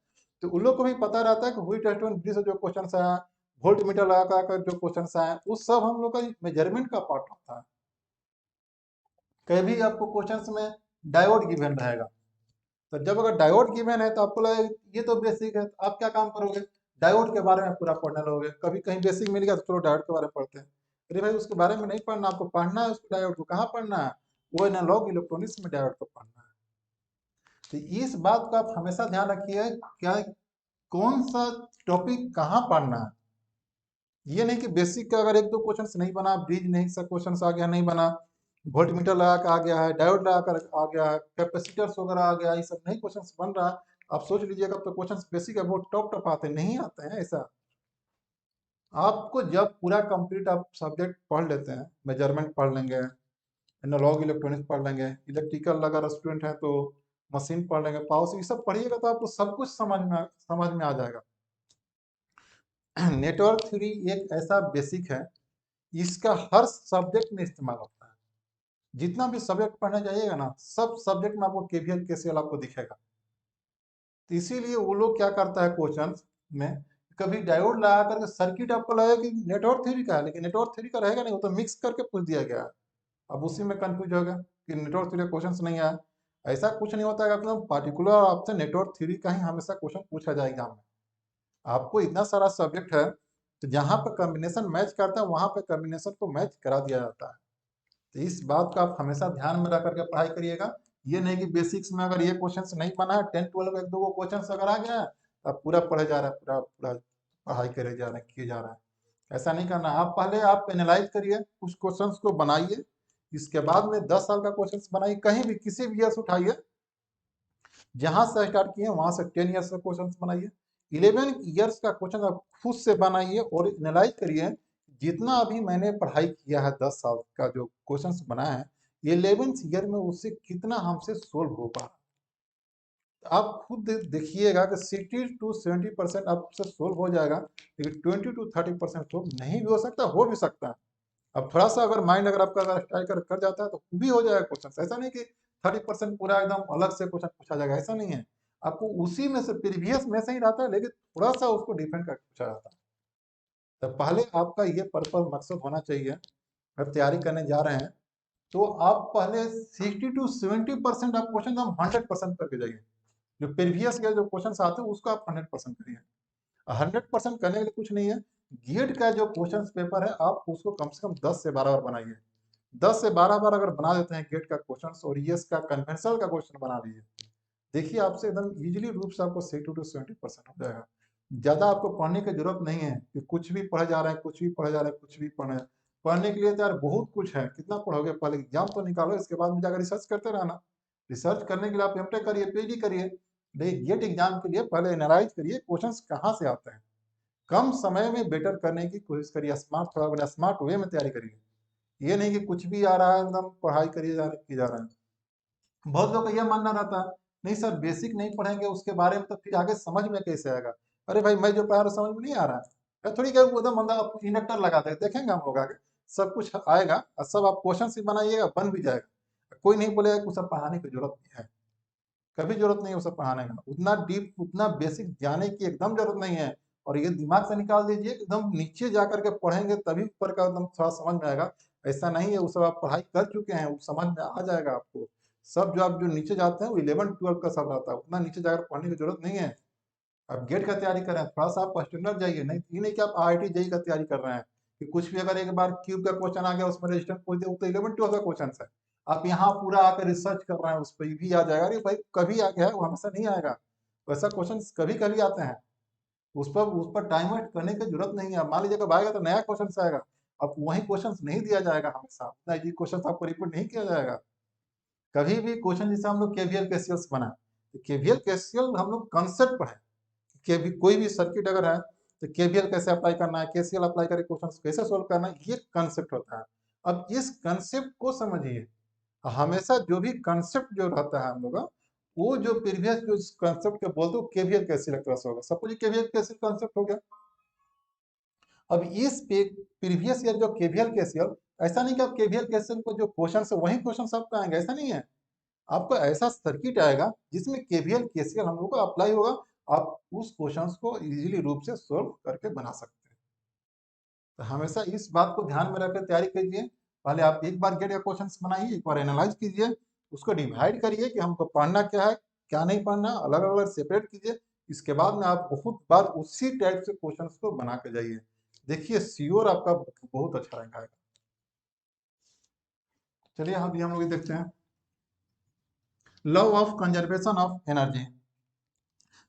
[SPEAKER 1] तो उन लोग को भी पता रहता है कि व्हीट स्टोन ब्रिज से जो क्वेश्चन आया, वोल्ट मीटर लगा कर जो क्वेश्चन आए, वो सब हम लोग का मेजरमेंट का पार्ट होता है। कभी आपको क्वेश्चंस में डायोड गिवन रहेगा, तो जब अगर डायोड गिवन है तो आपको लगे ये तो बेसिक है, तो आप क्या काम करोगे, डायोड के बारे में पूरा पढ़ने लगोगे। कभी कहीं बेसिक मिल गया तो चलो डायोड के बारे में पढ़ते हैं, अरे भाई उसके बारे में नहीं पढ़ना, आपको पढ़ना है उसको, डायोड को कहाँ पढ़ना है, वो एनालॉग इलेक्ट्रॉनिक्स में डायोड को पढ़ना है। तो इस बात को आप हमेशा ध्यान रखिए, क्या कौन सा टॉपिक कहाँ पढ़ना है। ये नहीं कि बेसिक का अगर एक दो क्वेश्चन नहीं बना, ब्रिज नहीं सा क्वेश्चन आ गया नहीं बना, वोल्ट मीटर लगा कर आ गया है, डायोड लगा कर आ गया है, कैपेसिटर्स वगैरह आ गया, ये सब नहीं क्वेश्चन बन रहा, आप सोच लीजिएगा तो क्वेश्चन बेसिक है बहुत टॉप टॉप आते नहीं आते हैं ऐसा। आपको जब पूरा कंप्लीट आप सब्जेक्ट पढ़ लेते हैं, मेजरमेंट पढ़ लेंगे, एनालॉग इलेक्ट्रॉनिक्स पढ़ लेंगे, इलेक्ट्रिकल अगर स्टूडेंट है तो मशीन पढ़ लेंगे, पावर ये सब पढ़िएगा तो आपको सब कुछ समझ में आ जाएगा। नेटवर्क थ्योरी एक ऐसा बेसिक है, इसका हर सब्जेक्ट में इस्तेमाल होता है। जितना भी सब्जेक्ट पढ़ने जाइएगा ना, सब सब्जेक्ट में आपको केवीएल केसीएल आपको दिखेगा। तो इसीलिए वो लोग क्या करता है क्वेश्चन में, कभी डायोड लगा करके सर्किट आपको लगेगा कि नेटवर्क थ्योरी का है, लेकिन नेटवर्क थ्योरी का रहेगा नहीं, वो तो मिक्स करके पूछ दिया गया है। अब उसी में कंफ्यूज हो गया कि नेटवर्क थ्योरी क्वेश्चन नहीं आया। ऐसा कुछ नहीं होता है, एकदम पार्टिकुलर आपसे नेटवर्क थ्योरी का ही हमेशा क्वेश्चन पूछा जाएगा एग्जाम में। आपको इतना सारा सब्जेक्ट है, तो जहाँ पर कॉम्बिनेशन मैच करता है वहां पर कॉम्बिनेशन को मैच करा दिया जाता है। तो इस बात को आप हमेशा ध्यान में रख करके पढ़ाई करिएगा। ये नहीं कि बेसिक्स में अगर ये क्वेश्चंस नहीं बना है, 10 12 का एक दो क्वेश्चंस अगर आ गया है, तब पूरा पढ़े जा रहा है, पूरा पूरा पढ़ाई करे जा रहा है, किए जा रहा है। ऐसा नहीं करना। आप पहले आप एनालाइज करिए, कुछ क्वेश्चंस को बनाइए, इसके बाद में 10 साल का क्वेश्चंस बनाइए, कहीं भी किसी भी ईयर से उठाइए, जहां से स्टार्ट किए वहां से 10 ईयर्स का क्वेश्चन बनाइए, 11 ईयर्स का क्वेश्चन आप खुद से बनाइए और एनालाइज करिए। जितना अभी मैंने पढ़ाई किया है 10 साल का जो क्वेश्चंस बनाया है, 11th ईयर में उससे कितना हमसे सोल्व हो पा रहा है। आप खुद देखिएगा कि 60 to 70% आपसे सोल्व हो जाएगा, लेकिन 20 to 30% सोल्व नहीं भी हो सकता, हो भी सकता है। अब थोड़ा सा अगर माइंड अगर आपका अगर स्ट्राइक कर जाता है तो भी हो जाएगा क्वेश्चन। ऐसा नहीं कि 30% पूरा एकदम अलग से क्वेश्चन पूछा जाएगा, ऐसा नहीं है। आपको उसी में से प्रीवियस में से ही रहता है, लेकिन थोड़ा सा उसको डिफरेंट करके पूछा जाता है। तो पहले आपका ये पर्पज मकसद होना चाहिए, अगर तैयारी करने जा रहे हैं तो आप पहले 60 to 70% आप क्वेश्चन हम 100% करके जाइए। जो प्रीवियस के जो क्वेश्चन आते हैं उसको आप 100% करिए। 100% करने के लिए कुछ नहीं है, गेट का जो क्वेश्चन पेपर है आप उसको कम से कम 10 से 12 बार बनाइए। 10 से 12 बार अगर बना देते हैं गेट का क्वेश्चन और ईएस का कन्वेंशनल का क्वेश्चन बना लीजिए, देखिए आपसे एकदम इजीली रूप से आपको 60 to 70% हो जाएगा। ज्यादा आपको पढ़ने की जरूरत नहीं है कि कुछ भी पढ़े जा रहे हैं, कुछ भी पढ़े जा रहे हैं, कुछ भी पढ़े। पढ़ने के लिए तो यार बहुत कुछ है, कितना पढ़ोगे, पहले एग्जाम तो निकालो, इसके बाद में जाकर रिसर्च करते रहना। रिसर्च करने के लिए आप एमटेक करिए, पीएचडी करिए, लेकिन गेट एग्जाम के लिए पहले एनालाइज करिए क्वेश्चंस कहाँ से आते हैं। कम समय में बेटर करने की कोशिश करिए, स्मार्ट थोड़ा बड़ा स्मार्ट वे में तैयारी करिए। ये नहीं कि कुछ भी आ रहा है एकदम पढ़ाई करिए जा रहे की जा रहा है। बहुत लोग का यह मानना रहता है, नहीं सर बेसिक नहीं पढ़ेंगे उसके बारे में तो फिर आगे समझ में कैसे आएगा। अरे भाई मैं जो पढ़ा रहा समझ में नहीं आ रहा है, थोड़ी क्या एकदम मतलब इंडक्टर लगा दे, देखेंगे हम लोग आगे सब कुछ आएगा और सब आप क्वेश्चन ही बनाइएगा, बन भी जाएगा। कोई नहीं बोलेगा कि सब पढ़ाने की जरूरत नहीं है, कभी जरूरत नहीं है वो सब पढ़ाने का, उतना डीप उतना बेसिक जाने की एकदम जरूरत नहीं है। और ये दिमाग से निकाल दीजिए, एकदम नीचे जा करके पढ़ेंगे तभी ऊपर का एकदम थोड़ा समझ में आएगा। ऐसा नहीं है, वो सब आप पढ़ाई कर चुके हैं, वो समझ में आ जाएगा आपको। सब जो आप जो नीचे जाते हैं वो 11 12 का सब रहता है, उतना नीचे जाकर पढ़ने की जरूरत नहीं है। आप गेट का तैयारी कर रहे हैं, थोड़ा सा आप स्टैंडर्ड जाइए, नहीं ये नहीं कि आप IIT जेई का तैयारी कर रहे हैं कि कुछ भी अगर एक बार क्यूब का क्वेश्चन आ गया उसमें रेजिस्टेंस पूछ दिया, वो तो 11 12 का क्वेश्चन है। आप यहाँ पूरा आकर रिसर्च कर रहे हैं, उस पर भी आ जाएगा। अरे भाई कभी आ गया है, वो हमेशा नहीं आएगा। वैसा क्वेश्चन कभी कभी आते हैं, उस पर टाइम वेस्ट करने की जरूरत नहीं है। मान लीजिए कब आएगा तो नया क्वेश्चन आएगा, अब वही क्वेश्चन नहीं दिया जाएगा हमेशा, उतना इजी क्वेश्चन आपको रिपीट नहीं किया जाएगा। कभी भी क्वेश्चन जैसे हम लोग केवीएल केसीएल बना, तो केवीएल केसीएल हम लोग कंसेप्ट पढ़े कि भी कोई भी सर्किट अगर है तो केवीएल कैसे अप्लाई करना है, केसीएल अप्लाई करके क्वेश्चन कैसे सोल्व करना है, ये कंसेप्ट होता है। अब इस कंसेप्ट को समझिए, हमेशा जो भी कंसेप्ट जो रहता है हम लोग का, वो जो प्रीवियस जो कंसेप्ट के बोलते हो केवीएल कैसे एक तरह से होगा। सपोज केवीएल कैसे कंसेप्ट हो गया, अब इस प्रीवियस ईयर जो केवीएल केसीएल, ऐसा नहीं कि आप केवीएल केसीएल को जो क्वेश्चन है वही क्वेश्चन सबका आएंगे, ऐसा नहीं है। आपको ऐसा सर्किट आएगा जिसमें केवीएल केसीएल हम लोग को अप्लाई होगा, आप उस क्वेश्चंस को इजीली रूप से सोल्व करके बना सकते हैं। तो हमेशा इस बात को ध्यान में रखकर तैयारी कीजिए। पहले आप एक बार गेट का क्वेश्चंस बनाइए, एक बार एनालाइज कीजिए, उसको डिवाइड करिए कि हमको पढ़ना क्या है, क्या नहीं पढ़ना, अलग अलग सेपरेट कीजिए। इसके बाद में आप बहुत बार उसी टाइप से क्वेश्चंस को बना के जाइए, देखिए श्योर आपका बहुत अच्छा रैंक आएगा। चलिए अभी हम लोग देखते हैं law of conservation of energy.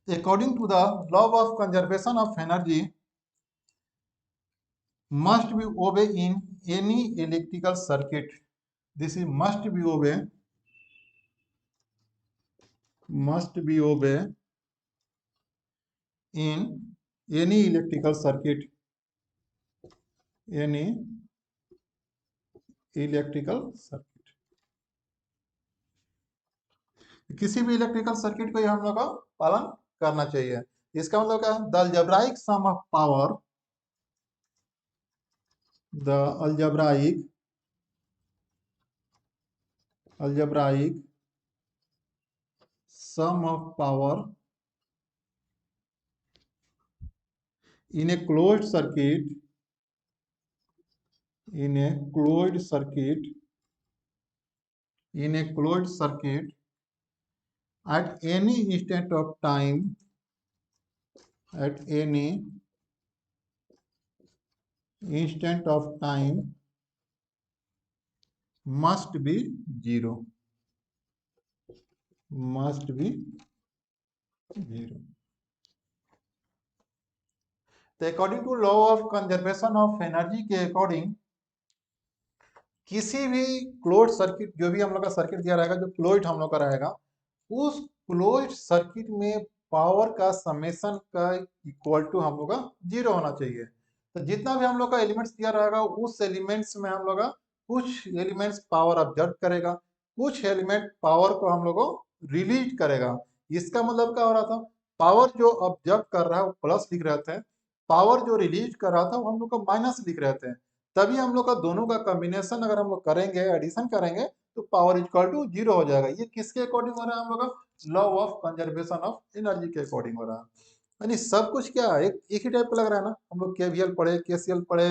[SPEAKER 1] According to the law of conservation of energy, must be obey in any electrical circuit. This is must be obey in any electrical circuit. Any electrical circuit. किसी भी electrical circuit को ये हम लोग को पालन करना चाहिए। इसका मतलब क्या है, the algebraic sum of power, the algebraic sum of power in a closed circuit, in a closed circuit, in a closed circuit at any instant of time, at any instant of time must be zero. Must be 0। तो according to law of conservation of energy के according किसी भी close circuit, जो भी हम लोग का circuit दिया रहेगा, जो क्लोज हम लोग का रहेगा, उस क्लोज सर्किट में पावर का समेशन का इक्वल टू हम लोग का 0 होना चाहिए। तो जितना भी हम लोग का एलिमेंट्स दिया रहेगा, उस एलिमेंट्स में हम लोग का कुछ एलिमेंट्स पावर ऑब्जर्व करेगा, कुछ एलिमेंट पावर को हम लोग को रिलीज करेगा। इसका मतलब क्या हो रहा था, पावर जो ऑब्जर्व कर रहा है वो प्लस लिख रहे थे, पावर जो रिलीज कर रहा था वो हम लोग को माइनस लिख रहे थे। तभी हम लोग का दोनों का कॉम्बिनेशन अगर हम लोग करेंगे, एडिशन करेंगे, तो पावर इक्वल टू 0 हो जाएगा। ये किसके अकॉर्डिंग हो रहा है, हम लोग का law of conservation of energy के अकॉर्डिंग हो रहा है। यानी सब कुछ क्या है, एक ही टाइप का लग रहा है ना। हम लोग केवीएल पढ़े, केसीएल पढ़े,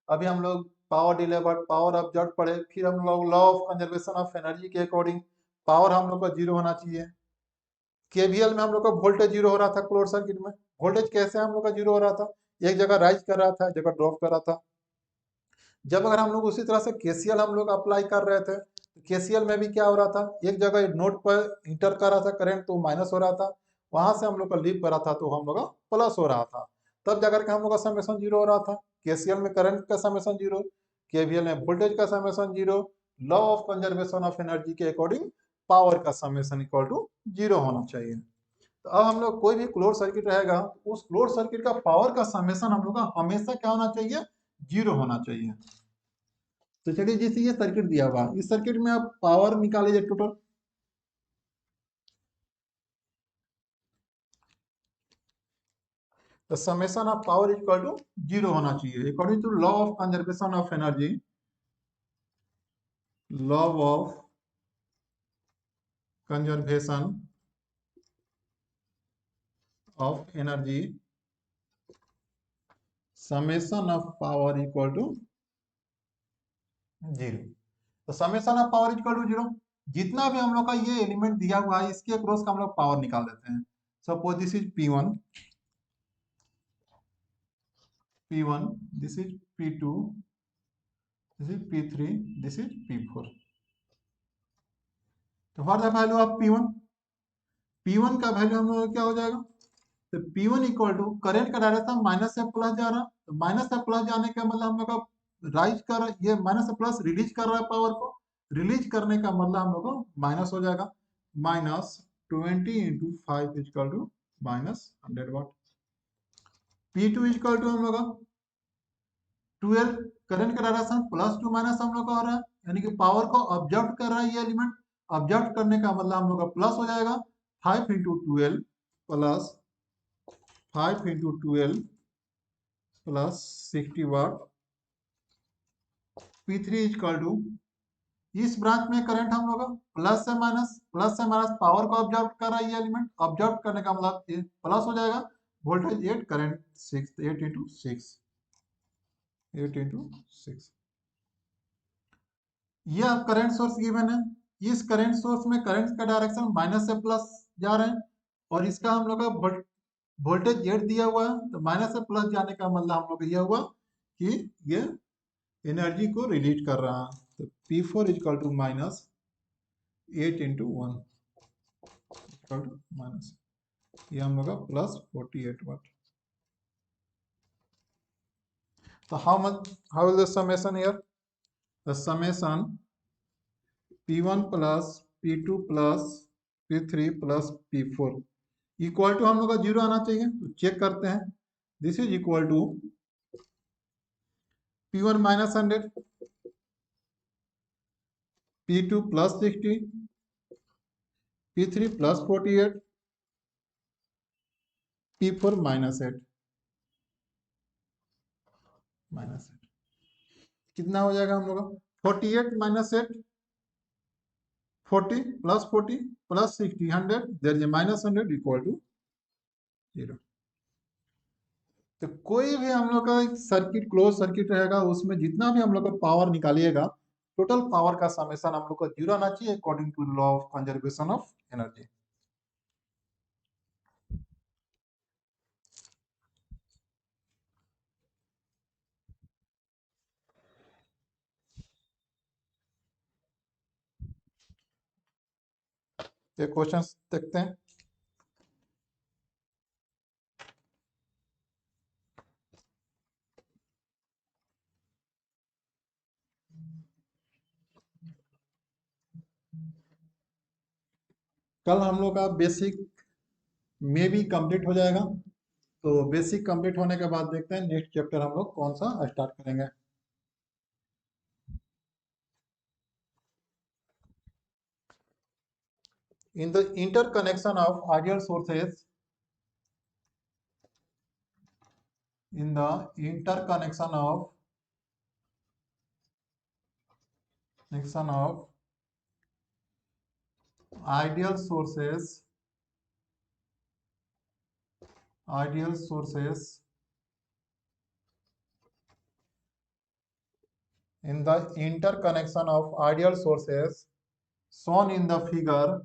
[SPEAKER 1] अभी हम लोग पावर डिलीवर्ड, पावर ऑब्जर्व पढ़े, फिर हम लोग law of conservation of energy के अकॉर्डिंग पावर हम लोग का 0 होना चाहिए। केवीएल में हम लोग का वोल्टेज 0 हो रहा था क्लोज सर्किट में, वोल्टेज कैसे हम लोग का 0 हो रहा था, एक जगह राइज कर रहा था, एक जगह ड्रॉप कर रहा था। जब अगर हम लोग उसी तरह से केसीएल हम लोग अप्लाई कर रहे थे, तो केसीएल में भी क्या हो रहा था, एक जगह नोड पर इंटर कर रहा था करंट तो माइनस हो रहा था, वहां से हम लोग का लीव कर रहा था तो हम लोग का प्लस हो रहा था। तब जाकर के हम लोग का समेशन 0 हो रहा था। केसीएल में करंट का समेशन 0, केवीएल में वोल्टेज का summation 0। Law of conservation of energy के अकॉर्डिंग पावर का समेशन इक्वल टू 0 होना चाहिए। तो अब हम लोग कोई भी क्लोज सर्किट रहेगा, उस क्लोज सर्किट का पावर का समेशन हम लोग का हमेशा क्या होना चाहिए, 0 होना चाहिए। तो चलिए, जैसे ये सर्किट दिया हुआ, इस सर्किट में आप पावर निकालिए टोटल। तो summation of power equal to 0 होना चाहिए according to law of conservation of energy. Law of conservation of energy, summation of power equal to 0। तो summation of power equal to 0, जितना भी हम लोग का ये एलिमेंट दिया हुआ है, इसके अक्रॉस का हम लोग पावर निकाल देते हैं। Suppose this is P1, P1, this is P2, this is P3, this is P4। तो what the value of P1, P1 का वैल्यू हम लोग क्या हो जाएगा, तो P1 इक्वल टू करंट का डायरेक्शन माइनस से प्लस जा रहा, तो माइनस से प्लस जाने का मतलब हम लोग का राइज कर, ये माइनस से प्लस रिलीज कर रहा है पावर को, रिलीज करने का मतलब हम लोग को माइनस हो जाएगा, minus 20 into 5 equal to minus 100 watt. P2 equal to हम लोग का 12, करंट का डायरेक्शन प्लस टू माइनस हम लोग का हो रहा है, यानी कि पावर को ऑब्जर्व कर रहा है ये एलिमेंट, ऑब्जर्व करने का मतलब हम लोग का प्लस हो जाएगा, 5 into 12 plus 5 into 12 plus 60 watt. P3 equal to, इस ब्रांच में करंट हम लोग प्लस से माइनस पावर को ऑब्जर्व कर रहा है ये एलिमेंट, ऑब्जर्व करने का मतलब प्लस हो जाएगा, वोल्टेज 8, करंट 6, 8 इंटू 6, 8 इंटू 6। ये आप करंट सोर्स गिवन है, इस करंट सोर्स में करंट का डायरेक्शन माइनस से प्लस जा रहे हैं, और इसका हम लोग का वोल्टेज जेड दिया हुआ है, तो माइनस से प्लस जाने का मतलब हम लोग ये हुआ कि ये एनर्जी को रिलीज कर रहा है। तो P4 equal to minus 8 into 1 equal to minus, ये हम लोग का प्लस 48 वाट। तो how is the summation here, the summation P1 plus P2 plus P3 plus P4 equal to हम लोग का 0 आना चाहिए। तो चेक करते हैं, this is equal to P1 minus 100, P2 plus 60, P3 plus 48, P4 minus 8, minus 8 कितना हो जाएगा हम लोग का, 48 minus 8, 40 plus 40 plus 60, 100, there is a minus 100 equal to 0। तो कोई भी हम लोग का सर्किट, क्लोज सर्किट रहेगा, उसमें जितना भी हम लोग का पावर निकालिएगा, टोटल पावर का समेशन हम लोग का 0 आना चाहिए according to law of conservation of energy. ये क्वेश्चन देखते हैं। कल हम लोग का बेसिक में भी कंप्लीट हो जाएगा, तो बेसिक कंप्लीट होने के बाद देखते हैं नेक्स्ट चैप्टर हम लोग कौन सा स्टार्ट करेंगे। In the interconnection of ideal sources, in the interconnection of ideal sources, ideal sources, in the interconnection of ideal sources shown in the figure,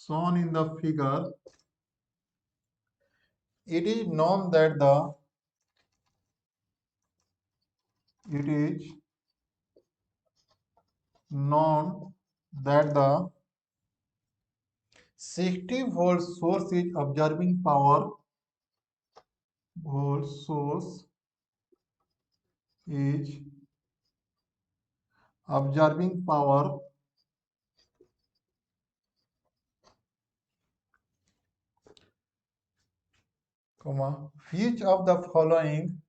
[SPEAKER 1] shown in the figure, it is known that the it is known that the 60-volt source is absorbing power, volt source is absorbing power, comma, which of the following,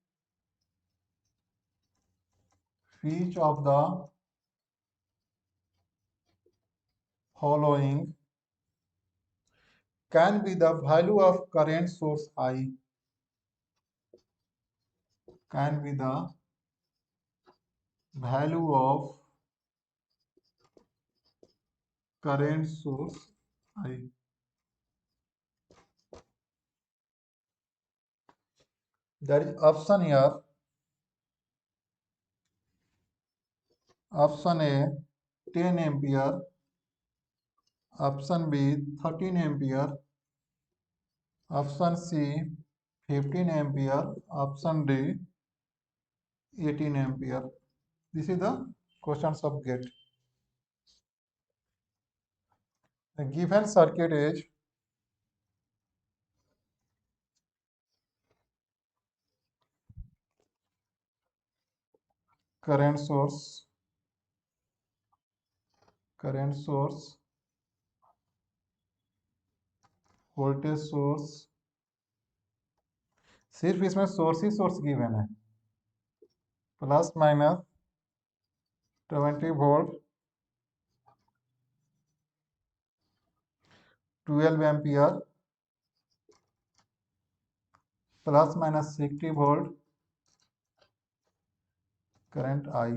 [SPEAKER 1] which of the following can be the value of current source I, can be the value of current source I. That is option here. Option A 10 ampere, option B 13 ampere, option C 15 ampere, option D 18 ampere. This is the questions of GATE. The given circuit is current source, voltage source, सिर्फ इसमें source ही source given है, plus minus 20 volt, 12 ampere, plus minus 60 volt, current I.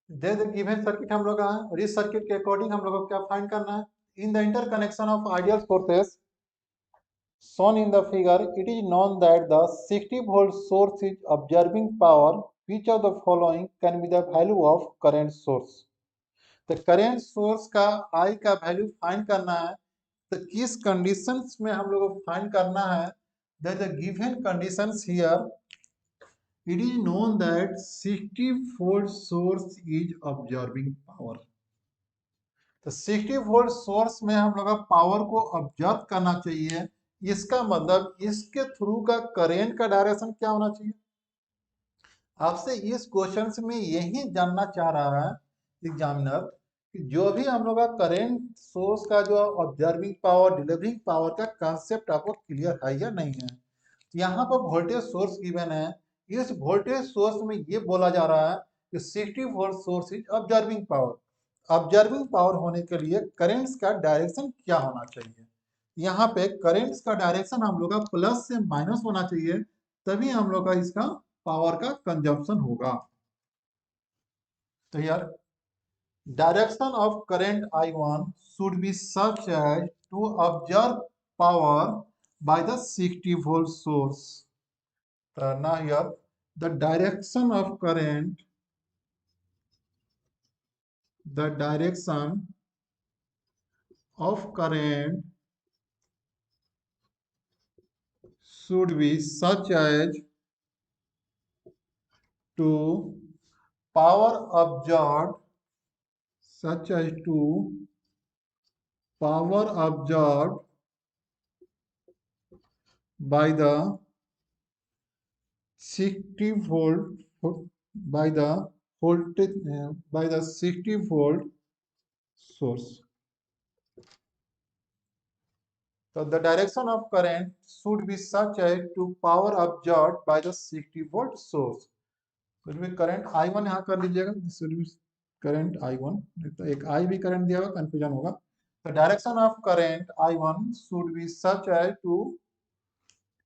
[SPEAKER 1] They the given circuit हम लोग का है, और इस circuit के अकॉर्डिंग हम लोग को क्या फाइंड करना है, in the interconnection of ideal sources shown in the figure, it is known that the 60 volt source is absorbing power. Which of the following can be the value of current source? तो current source का I का value find करना है, तो किस conditions में हम लोग को फाइंड करना है, that the given conditions here, it is known that 60 volt source is absorbing power. तो 60 वोल्ट सोर्स में हम लोग पावर को ऑब्जर्व करना चाहिए, इसका मतलब इसके थ्रू का करेंट का डायरेक्शन क्या होना चाहिए। आपसे इस क्वेश्चन में यही जानना चाह रहा है एग्जामिनर कि जो भी हम लोग का करेंट सोर्स का जो ऑब्जर्विंग पावर डिलीवरिंग पावर का कंसेप्ट आपको क्लियर है या नहीं है। यहाँ पर वोल्टेज सोर्स गिवन है, इस वोल्टेज सोर्स में ये बोला जा रहा है कि 60 volt source is observing power. Observing power होने के लिए करेंट्स का डायरेक्शन क्या होना चाहिए, यहाँ पे करेंट्स का डायरेक्शन हम लोग का प्लस से माइनस होना चाहिए, तभी हम लोग का इसका पावर का कंजम्पशन होगा। तो यार direction of current I1 should be such as to absorb power by the 60 volt source. Now here the direction of current, the direction of current should be such as to power absorbed, such as to power absorbed by the 60 volt by the voltage by the 60 volt source. So the direction of current should be such as to power absorbed by the 60 volt source. कुछ भी current I1 यहाँ कर लीजिएगा, this should be current I1, तो एक I भी current दिया हुआ, कंफ्यूजन होगा. The direction of current I1 should be such as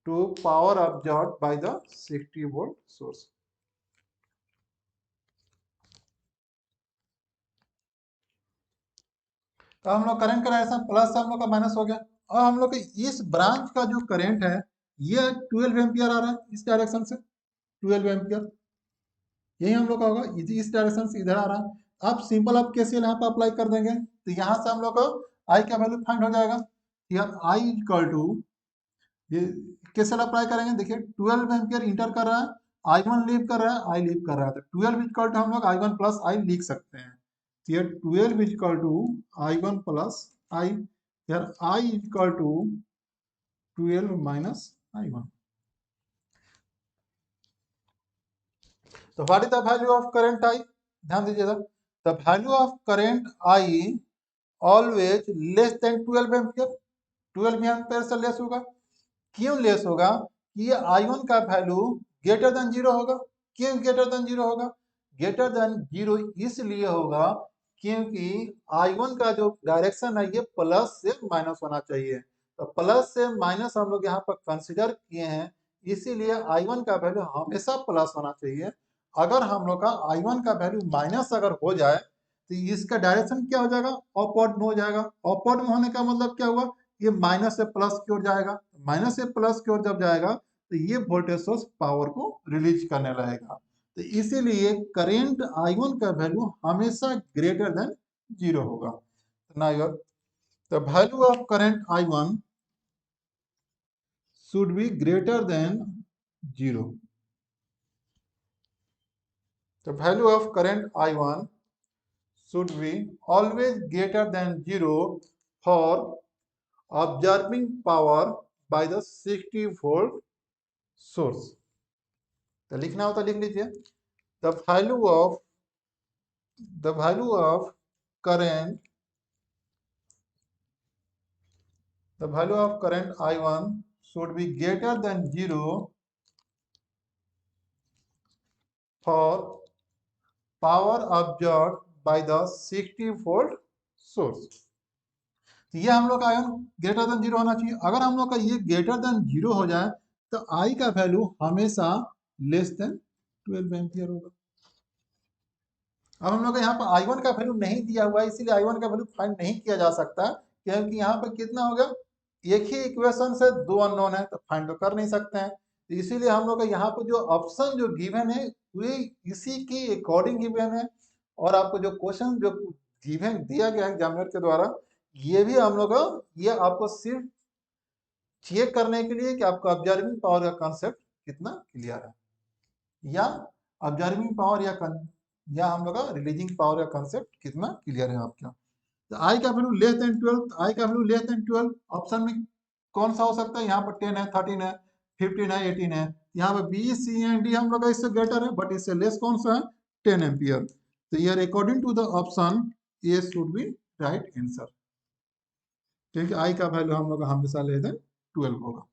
[SPEAKER 1] to power absorbed by the 60 volt source. तो हम लोग करंट का डायरेक्शन प्लस से हम लोग का माइनस हो गया, और हम लोग के इस ब्रांच का जो करंट है ये 12 एम्पियर आ रहा है इस डायरेक्शन से, 12 एम्पियर यही हम लोग का होगा, इस डायरेक्शन से इधर आ रहा है. अब सिंपल आप केसीएल यहाँ पे अप्लाई कर देंगे तो यहाँ से हम लोग को आई का वैल्यू फाइंड हो जाएगा. यहाँ आई इक्वल टू, ये केसीएल अप्लाई करेंगे, देखिए 12 एम्पियर इंटर कर रहा है, I1 लीव कर रहा है, आई लीव कर रहा है, तो 12 इक्वल टू हम लोग I1 प्लस आई लिख सकते हैं. तो ये 12 इक्वल टू I1 प्लस आई, यार आई इक्वल टू 12 माइनस I1. तो what is the value of current I, ध्यान दीजिएगा, the value of current I always less than 12 ampere, 12 ampere से लेस होगा. क्यों लेस होगा कि ये I1 का वैल्यू ग्रेटर देन जीरो होगा. क्यों ग्रेटर देन जीरो होगा? ग्रेटर देन जीरो इसलिए होगा क्योंकि I1 का जो डायरेक्शन है ये प्लस से माइनस होना चाहिए, तो प्लस से माइनस हम लोग यहाँ पर कंसिडर किए हैं, इसीलिए I1 का वैल्यू हमेशा प्लस होना चाहिए. अगर हम लोग का I1 का वैल्यू माइनस अगर हो जाए तो इसका डायरेक्शन क्या हो जाएगा, अपवर्ड में हो जाएगा. अपवर्ड में होने का मतलब क्या हुआ, ये माइनस से प्लस की ओर जाएगा, माइनस से प्लस की ओर जब जाएगा तो ये वोल्टेज सोर्स पावर को रिलीज करने लगेगा. तो इसीलिए करेंट I1 का वैल्यू हमेशा ग्रेटर देन जीरो होगा. Now the value of current I1 should be greater than zero. The value of current I1 should be always greater than zero for absorbing power by the 60 volt source. तो लिखना हो तो लिख लीजिए, the value of current the value of current I1 should be greater than zero for power absorbed by the 60 volt source. तो ये हम लोग का आयन ग्रेटर देन जीरो होना चाहिए. अगर हम लोग का ये ग्रेटर देन जीरो हो जाए तो आई का वैल्यू हमेशा लेस देन 12 एम्पियर होगा. अब हम लोग का यहाँ पर I1 का वैल्यू नहीं दिया हुआ है, इसीलिए I1 का वैल्यू फाइंड नहीं किया जा सकता, क्योंकि यहाँ पर कितना हो गया, एक ही इक्वेशन से दो अननोन है तो फाइंड तो कर नहीं सकते हैं. तो इसीलिए हम लोग का यहाँ पर जो ऑप्शन जो गिवन है वे इसी के अकॉर्डिंग गिवन है, और आपको जो क्वेश्चन जो गिवन दिया गया है एग्जामिनर के द्वारा, ये भी हम लोग ये आपको सिर्फ चेक करने के लिए कि आपका ऑब्जर्विंग पावर का कॉन्सेप्ट कितना क्लियर है, या ऑब्जर्विंग पावर या हम लोग का रिलीजिंग पावर का कॉन्सेप्ट कितना क्लियर है आपका. तो आई का वैल्यू लेस देन 12, आई का वैल्यू लेस देन 12 ऑप्शन में कौन सा हो सकता है, यहाँ पर 10 है, 13 है, 15 है, 18 है. यहाँ पर बी सी एंड डी हम लोग का इससे ग्रेटर है, बट इससे लेस कौन सा है, 10 एम्पियर. तो यार according to the option A should be right answer, क्योंकि आई का वैल्यू हम लोग का हमेशा लेस देन 12 होगा.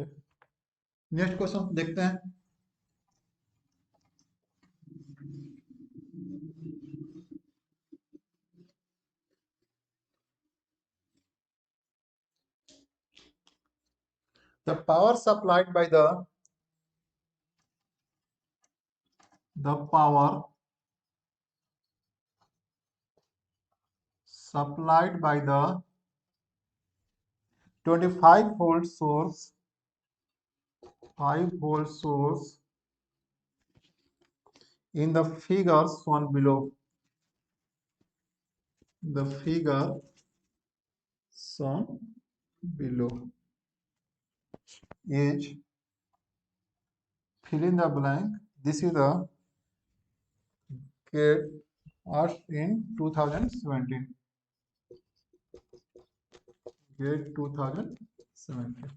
[SPEAKER 1] नेक्स्ट क्वेश्चन देखते हैं। The power supplied by the power supplied by the 25-volt source, 5-volt source in the figure shown below. The figure shown below is fill in the blank. This is the get asked in 2017. Get 2017.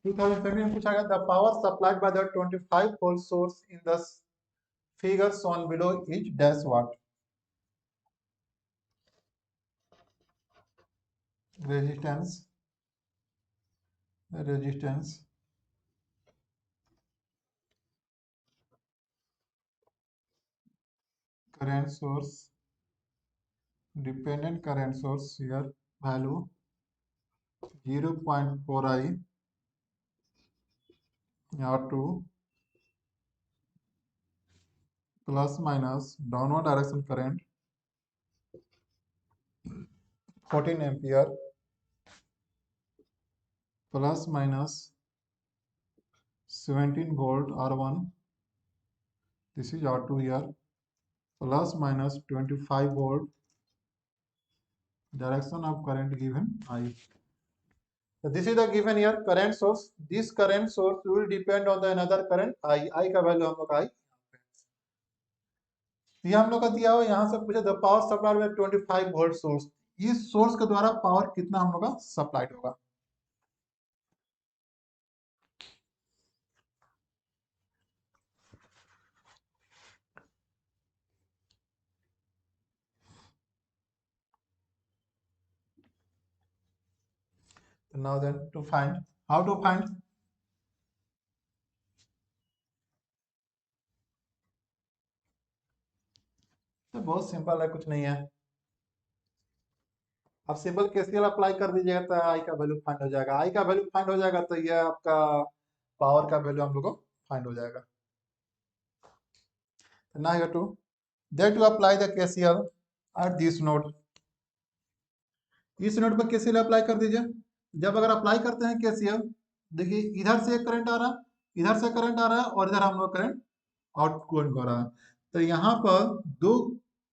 [SPEAKER 1] 2017 में पूछा गया the power supplied by the 25-volt source in the figure shown below is dash watt. Resistance, current source, dependent current source here value 0.4 I R2 plus minus downward direction current 14 ampere plus minus 17 volt R1, this is R2 here, plus minus 25 volt, direction of current given I. So this is the given here current source. This current source will depend on the another current I. I का value हम लोग I ये हम लोग का दिया हुआ यहाँ से पूछे the power supply bye 25 volt source. इस सोर्स के द्वारा पावर कितना हम लोग का सप्लाइड होगा। Now then to find how to find तो बहुत सिंपल है, कुछ नहीं है। आप सिंपल केसीएल अप्लाई कर दीजिएगा तो आई का वैल्यू फाइंड हो जाएगा। आई का वैल्यू फाइंड हो जाएगा तो ये आपका पावर का वैल्यू हम लोग को फाइंड हो जाएगा। Now you have to that you apply the KCL at this node। इस नोड पर केसीएल अप्लाई कर दीजिए। जब अगर अप्लाई करते हैं केसीएल, देखिए इधर से एक करंट आ रहा है, इधर से करंट आ रहा है और इधर हम लोग करंट आउटगोइंग हो रहा है। तो यहाँ पर दो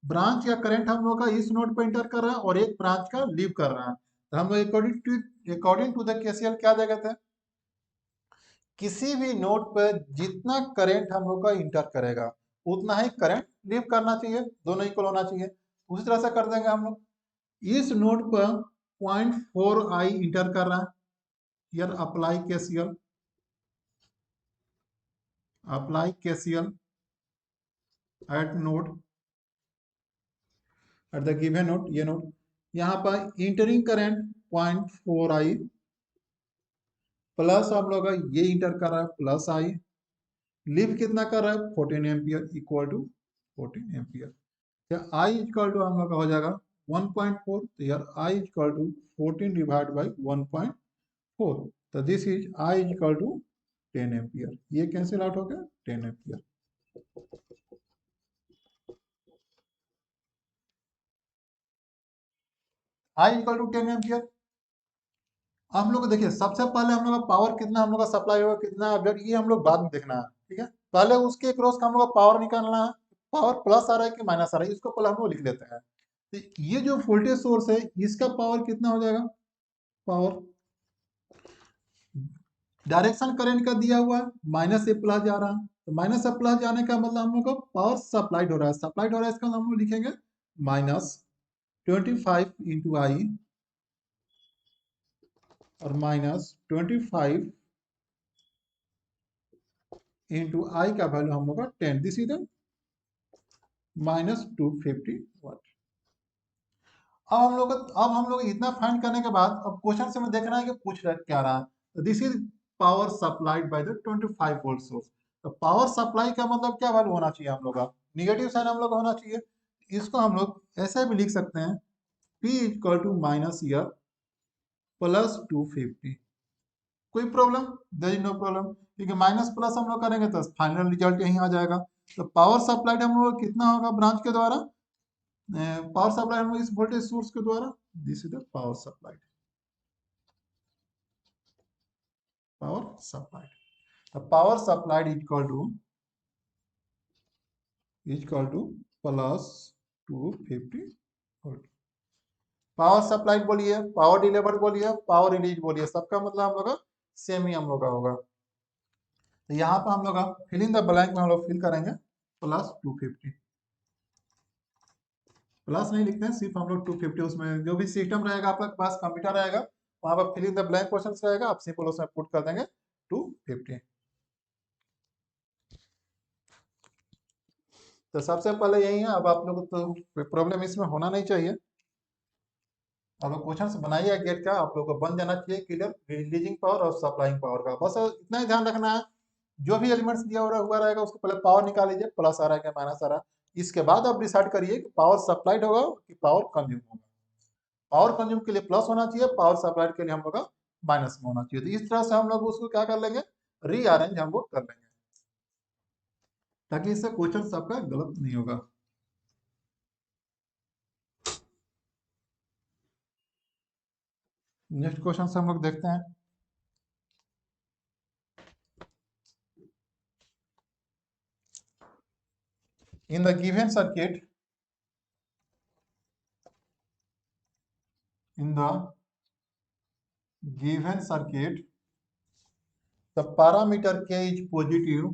[SPEAKER 1] ब्रांच या करंट हम लोग का इस नोड पर इंटर कर रहा है और एक ब्रांच का लीव कर रहा है। तो हम लोग अकॉर्डिंग टू द केसीएल क्या दे गए थे, किसी भी नोड पर जितना करंट हम लोग का इंटर करेगा उतना ही करंट लीव करना चाहिए, दोनों इक्वल होना चाहिए। उसी तरह से कर देंगे हम लोग। इस नोड पर 0.4 I इंटर कर रहा है, here apply KCL, at node at the given node, ये नोड यहाँ पर इंटरिंग करंट 0.4 I प्लस हम लोग ये इंटर कर रहा है प्लस I, लीव कितना कर रहा है 14 एम्पियर इक्वल टू 14 एम्पियर। तो I इक्वल टू हम लोग का हो जाएगा 1.4, तो यार I equal to 14 divide by 1.4, तो this is I equal to 10 ampere. ये कैंसिल आउट हो गया 10 ampere. I equal to 10 ampere. हम लोग को देखिए सबसे पहले हम लोग का पावर कितना हम लोग का सप्लाई होगा, कितना अपडेट, ये हम लोग बाद में देखना है, ठीक है। पहले उसके क्रॉस का हम लोग का पावर निकालना है, पावर प्लस आ रहा है कि माइनस आ रहा है, इसको पहले हम लोग लिख लेते हैं। तो ये जो वोल्टेज सोर्स है इसका पावर कितना हो जाएगा, पावर डायरेक्शन करंट का दिया हुआ है, माइनस से प्लस जा रहा है, तो माइनस से प्लस जाने का मतलब हम लोग को पावर सप्लाइड हो रहा है, सप्लाइड हो रहा है, इसका हम लोग लिखेंगे माइनस 25 इंटू आई और माइनस 25 इंटू आई का वैल्यू हम लोग का 10, दिस इज माइनस 250 वाट। अब हम लोग इतना फाइंड करने के बाद अब क्वेश्चन से हमें देखना है कि पूछ रहा क्या रहा है। This is power supplied by the 25 volt source. तो पावर सप्लाई का मतलब क्या वैल्यू होना चाहिए हम लोग का, निगेटिव साइन हम लोग का होना चाहिए। इसको हम लोग ऐसे भी लिख सकते हैं, P equal to minus I R plus 250। कोई problem? There is no problem, क्योंकि माइनस प्लस हम लोग करेंगे तो फाइनल रिजल्ट यही आ जाएगा। तो पावर सप्लाइड हम लोग कितना होगा ब्रांच के द्वारा, पावर सप्लाई हम लोग इस वोल्टेज सोर्स के द्वारा, this is the power supplied, power supplied. तो power supplied equal to plus 250 volt. Power supplied बोलिए, पावर डिलीवर्ड बोलिए, पावर रिलीज बोलिए, सबका मतलब हम लोग का सेम ही हम लोग का होगा। तो यहाँ पर हम लोग फिल इन द ब्लैंक में हम लोग फिल करेंगे प्लस 250। प्लस नहीं लिखते हैं, सिर्फ हम लोग 250, उसमें जो भी सिस्टम रहेगा आप लोग के पास, कंप्यूटर रहेगा, वहां पर fill in the blank question रहेगा, आप सिंपल उसमें पुट कर देंगे 250। तो सबसे पहले यही है। अब आप लोग तो प्रॉब्लम इसमें होना नहीं चाहिए। आप लोग क्वेश्चन बनाइए गेट का, आप लोग को बन जाना चाहिए क्लियर रिलीजिंग पावर और सप्लाइंग पावर का। बस इतना ही ध्यान रखना है, जो भी एलिमेंट्स दिया हुआ रहेगा उसको पहले पावर निकाल लीजिए, प्लस आ रहा है क्या माइनस आ रहा है। इसके बाद आप डिसाइड करिए कि पावर सप्लाइड होगा कि पावर कंज्यूम होगा। पावर कंज्यूम के लिए प्लस होना चाहिए, पावर सप्लाइड के लिए हम लोग का माइनस में होना चाहिए। तो इस तरह से हम लोग उसको क्या कर लेंगे, रीअरेंज हम लोग कर लेंगे, ताकि इससे क्वेश्चन सबका गलत नहीं होगा। नेक्स्ट क्वेश्चन से हम लोग देखते हैं। इन the given circuit, in the given circuit, the parameter k is positive,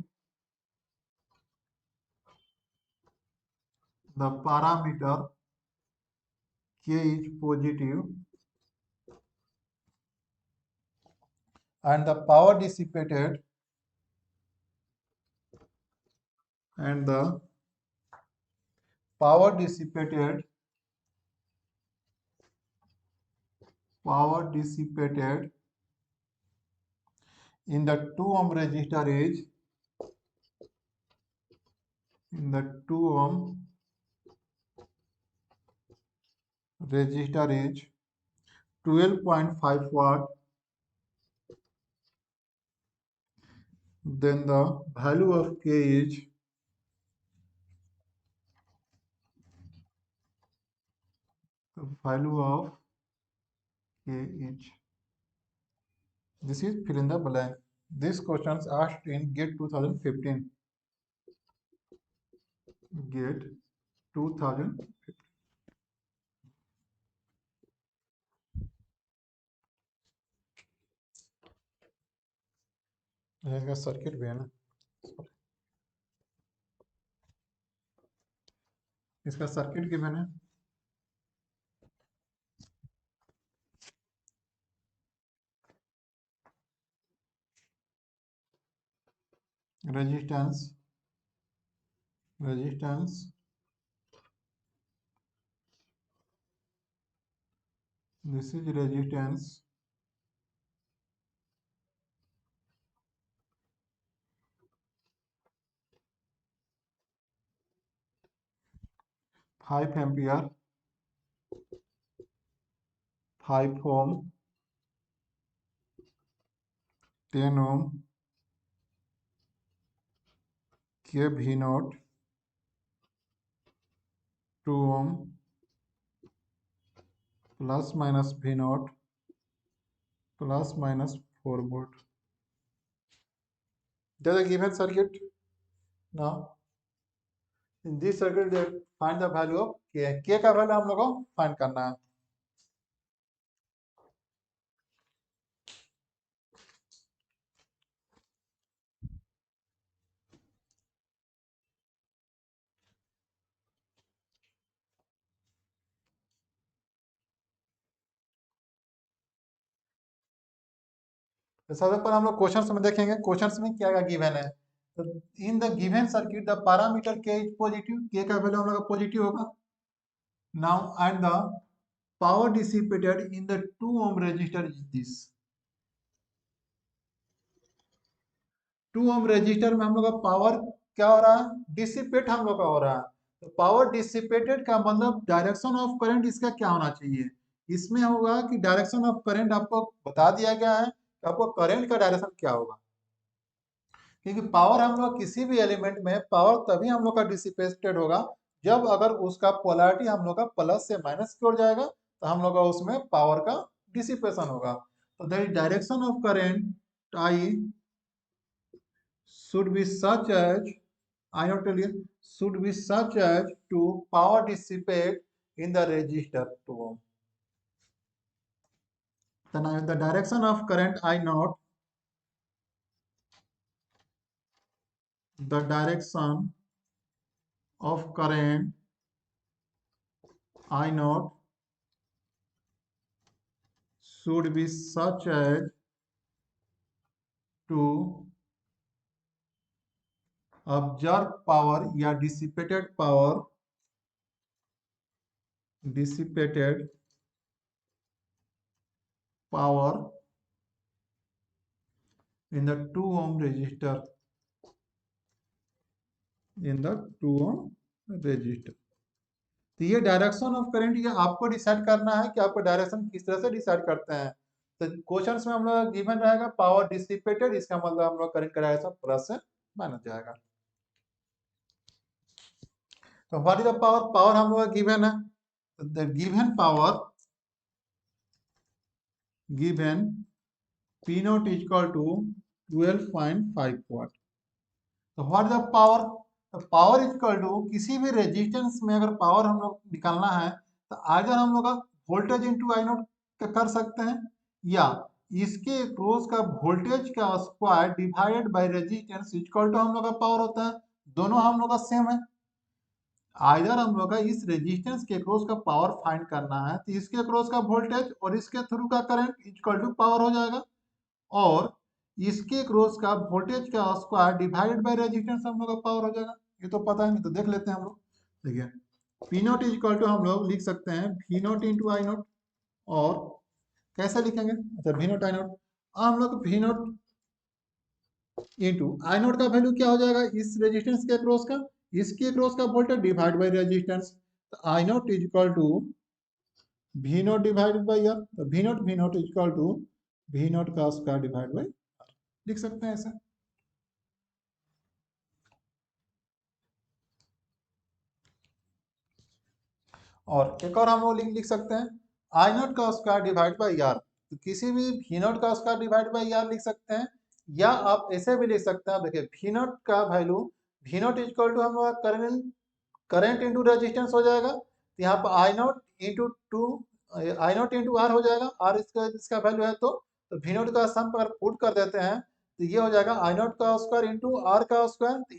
[SPEAKER 1] the parameter k is positive, and the power dissipated, and the power dissipated in the 2 ohm resistor is, in the 2 ohm resistor is 12.5 watt. Then the value of k is, the value of k is, this is fill in the blank. This question is asked in GATE 2015. GATE 2015. इसका circuit भी है ना, इसका circuit given है। Resistance, this is resistance, 5 ampere, 5 ohm, 10 ohm, k v naught, 2 ohm, plus minus v naught, plus minus 4 volt. That is a given circuit. Now in this circuit they find the value of k. K का value हम लोग को find करना है। तो सबसे पहले हम लोग क्वेश्चंस में देखेंगे, क्वेश्चंस में क्या क्या गिवन है। तो in the given circuit the parameter K is positive, K का वैल्यू हम लोग का पॉजिटिव होगा। Now and the power dissipated in the 2 ohm resistor is this, 2 ohm resistor में हम लोग का पावर क्या हो रहा है, डिसिपेट हम लोग का हो रहा है। तो पावर डिसिपेटेड का मतलब डायरेक्शन ऑफ करंट इसका क्या होना चाहिए, इसमें होगा कि डायरेक्शन ऑफ करंट आपको बता दिया गया है कि आपको करंट का डायरेक्शन क्या होगा। क्योंकि पावर हम लोग किसी भी एलिमेंट में पावर तभी हम लोग का डिसिपेटेड होगा जब अगर उसका पोलैरिटी हम लोग का प्लस से माइनस की ओर जाएगा तो हम लोग का उसमें पावर का डिसिपेशन होगा। तो the direction of current I should be such as, I not tell you, should be such as to power dissipate in the resistor 2 ohm. Then the direction of current I naught, the direction of current I naught should be such as to observe power या dissipated power in the 2 ohm resistor, in the 2 ohm resistor. तो ये direction of current ये आपको decide करना है कि आपको direction किस तरह से डिसाइड करते हैं। तो क्वेश्चंस में हम लोग गिवन रहेगा पावर डिसिपेटेड, इसका मतलब हम लोग करंट का डायरेक्शन प्लस से माइनस जाएगा। तो what is the power, power हम लोग गिवन है, the given power given P not is equal to 12.5 watt. तो व्हाट इज द पावर, तो पावर इज इक्वल टू किसी भी रेजिस्टेंस में अगर पावर हम लोग निकालना है तो अगर हम लोग का वोल्टेज इंटू आई नोट कर सकते हैं या इसके क्रोस का वोल्टेज का square divided by resistance equal to हम लोग का पावर होता है। दोनों हम लोग का सेम है। आइदर हम लोग का इस रेजिस्टेंस के क्रॉस का पावर फाइंड करना है तो इसके क्रॉस का वोल्टेज और इसके थ्रू का करंट इक्वल टू पावर हो जाएगा, और इसके क्रॉस का वोल्टेज का स्क्वायर डिवाइडेड बाय रेजिस्टेंस हम लोग का पावर हो जाएगा। ये तो पता है, नहीं तो देख लेते हैं हम लोग। देखिए P not is equal to हम लोग लिख सकते हैं V not into I not, और कैसे लिखेंगे, अच्छा वी नॉट आई नॉट, हम लोग V not into I not का वैल्यू क्या हो जाएगा इस रेजिस्टेंस के क्रॉस का, इसके क्रॉस का वोल्टेज डिवाइड बाय रेजिस्टेंस, तो I naught is equal to V naught divided by R, तो V naught is equal to V not का स्क्वायर डिवाइड बाय आर, लिख सकते हैं ऐसे। और एक और हम लोग लिख सकते हैं आई नॉट का स्क्वायर डिवाइड बाई आर, तो किसी भी वी नॉट का स्क्वायर डिवाइड बाई आर लिख सकते हैं, या आप ऐसे भी लिख सकते हैं। देखिए वी नॉट का value V not equal to हम लोग करंट इंटू रेजिस्टेंस हो जाएगा, तो यहाँ पर I naught into two I naught into R हो जाएगा, आर इसका वैल्यू है, तो वी नॉट का सम पर पुट कर देते हैं तो ये हो जाएगा आई नॉट का स्क्वायर इंटू आर का स्क्वायर, तो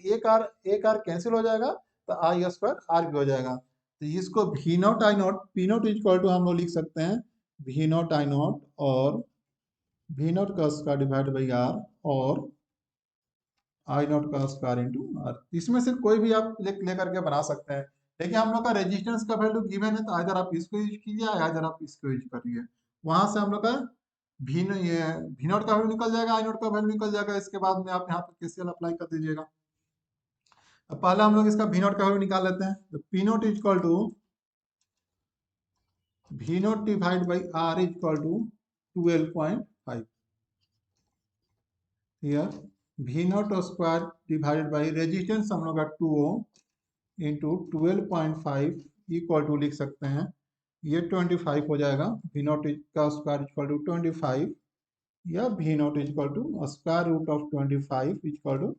[SPEAKER 1] एक आर कैंसिल हो जाएगा, तो आई स्क्वायर आर भी हो जाएगा। तो इसको V not I not P not equal to हम लोग लिख सकते हैं वी नॉट आई नॉट और वी नॉट का स्क्वायर डिवाइड बाई आर और आई नॉट का स्क्वायर इंटू आर। इसमें से कोई भी आप लेकर के बना सकते हैं, लेकिन हम लोग का रेजिस्टेंस का वैल्यू गिवन है तो इधर आप इसको यूज कीजिए या इधर आप इसको यूज करिए। वहां से हम लोग का वी नॉट का वैल्यू निकल जाएगा, आई नॉट का वैल्यू निकल जाएगा, इसके बाद में आप यहाँ पे केसीएल अप्लाई कर दीजिएगा। अब पहले हम लोग इसका वी नॉट का वैल्यू निकाल लेते हैं, तो P not is equal to V not divide by R is equal to 12.5, here V not square divided by resistance हम लोग का 2 ओम इंटू 12.5 इक्वल टू लिख सकते हैं ये 25 हो जाएगा, वी नॉट का स्क्वायर इक्वल टू 25 या V not equal to square root of 25 equal to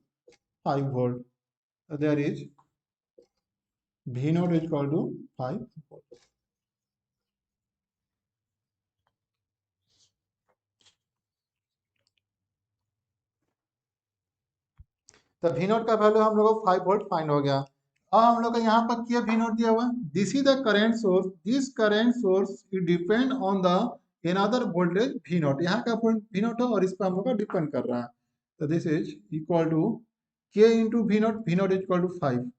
[SPEAKER 1] 5 volt, there is V not equal to 5 volt. तो वी नॉट का वैल्यू हम लोग को 5 वोल्ट फाइंड हो गया। अब हम लोग का यहाँ पर क्या वी नॉट दिया हुआ है, this is the current source, this current source it depend on the another voltage V not, यहाँ का वी नॉट है और इस पर हम लोग का डिपेंड कर रहा है, तो this is equal to K into V not equal to 5,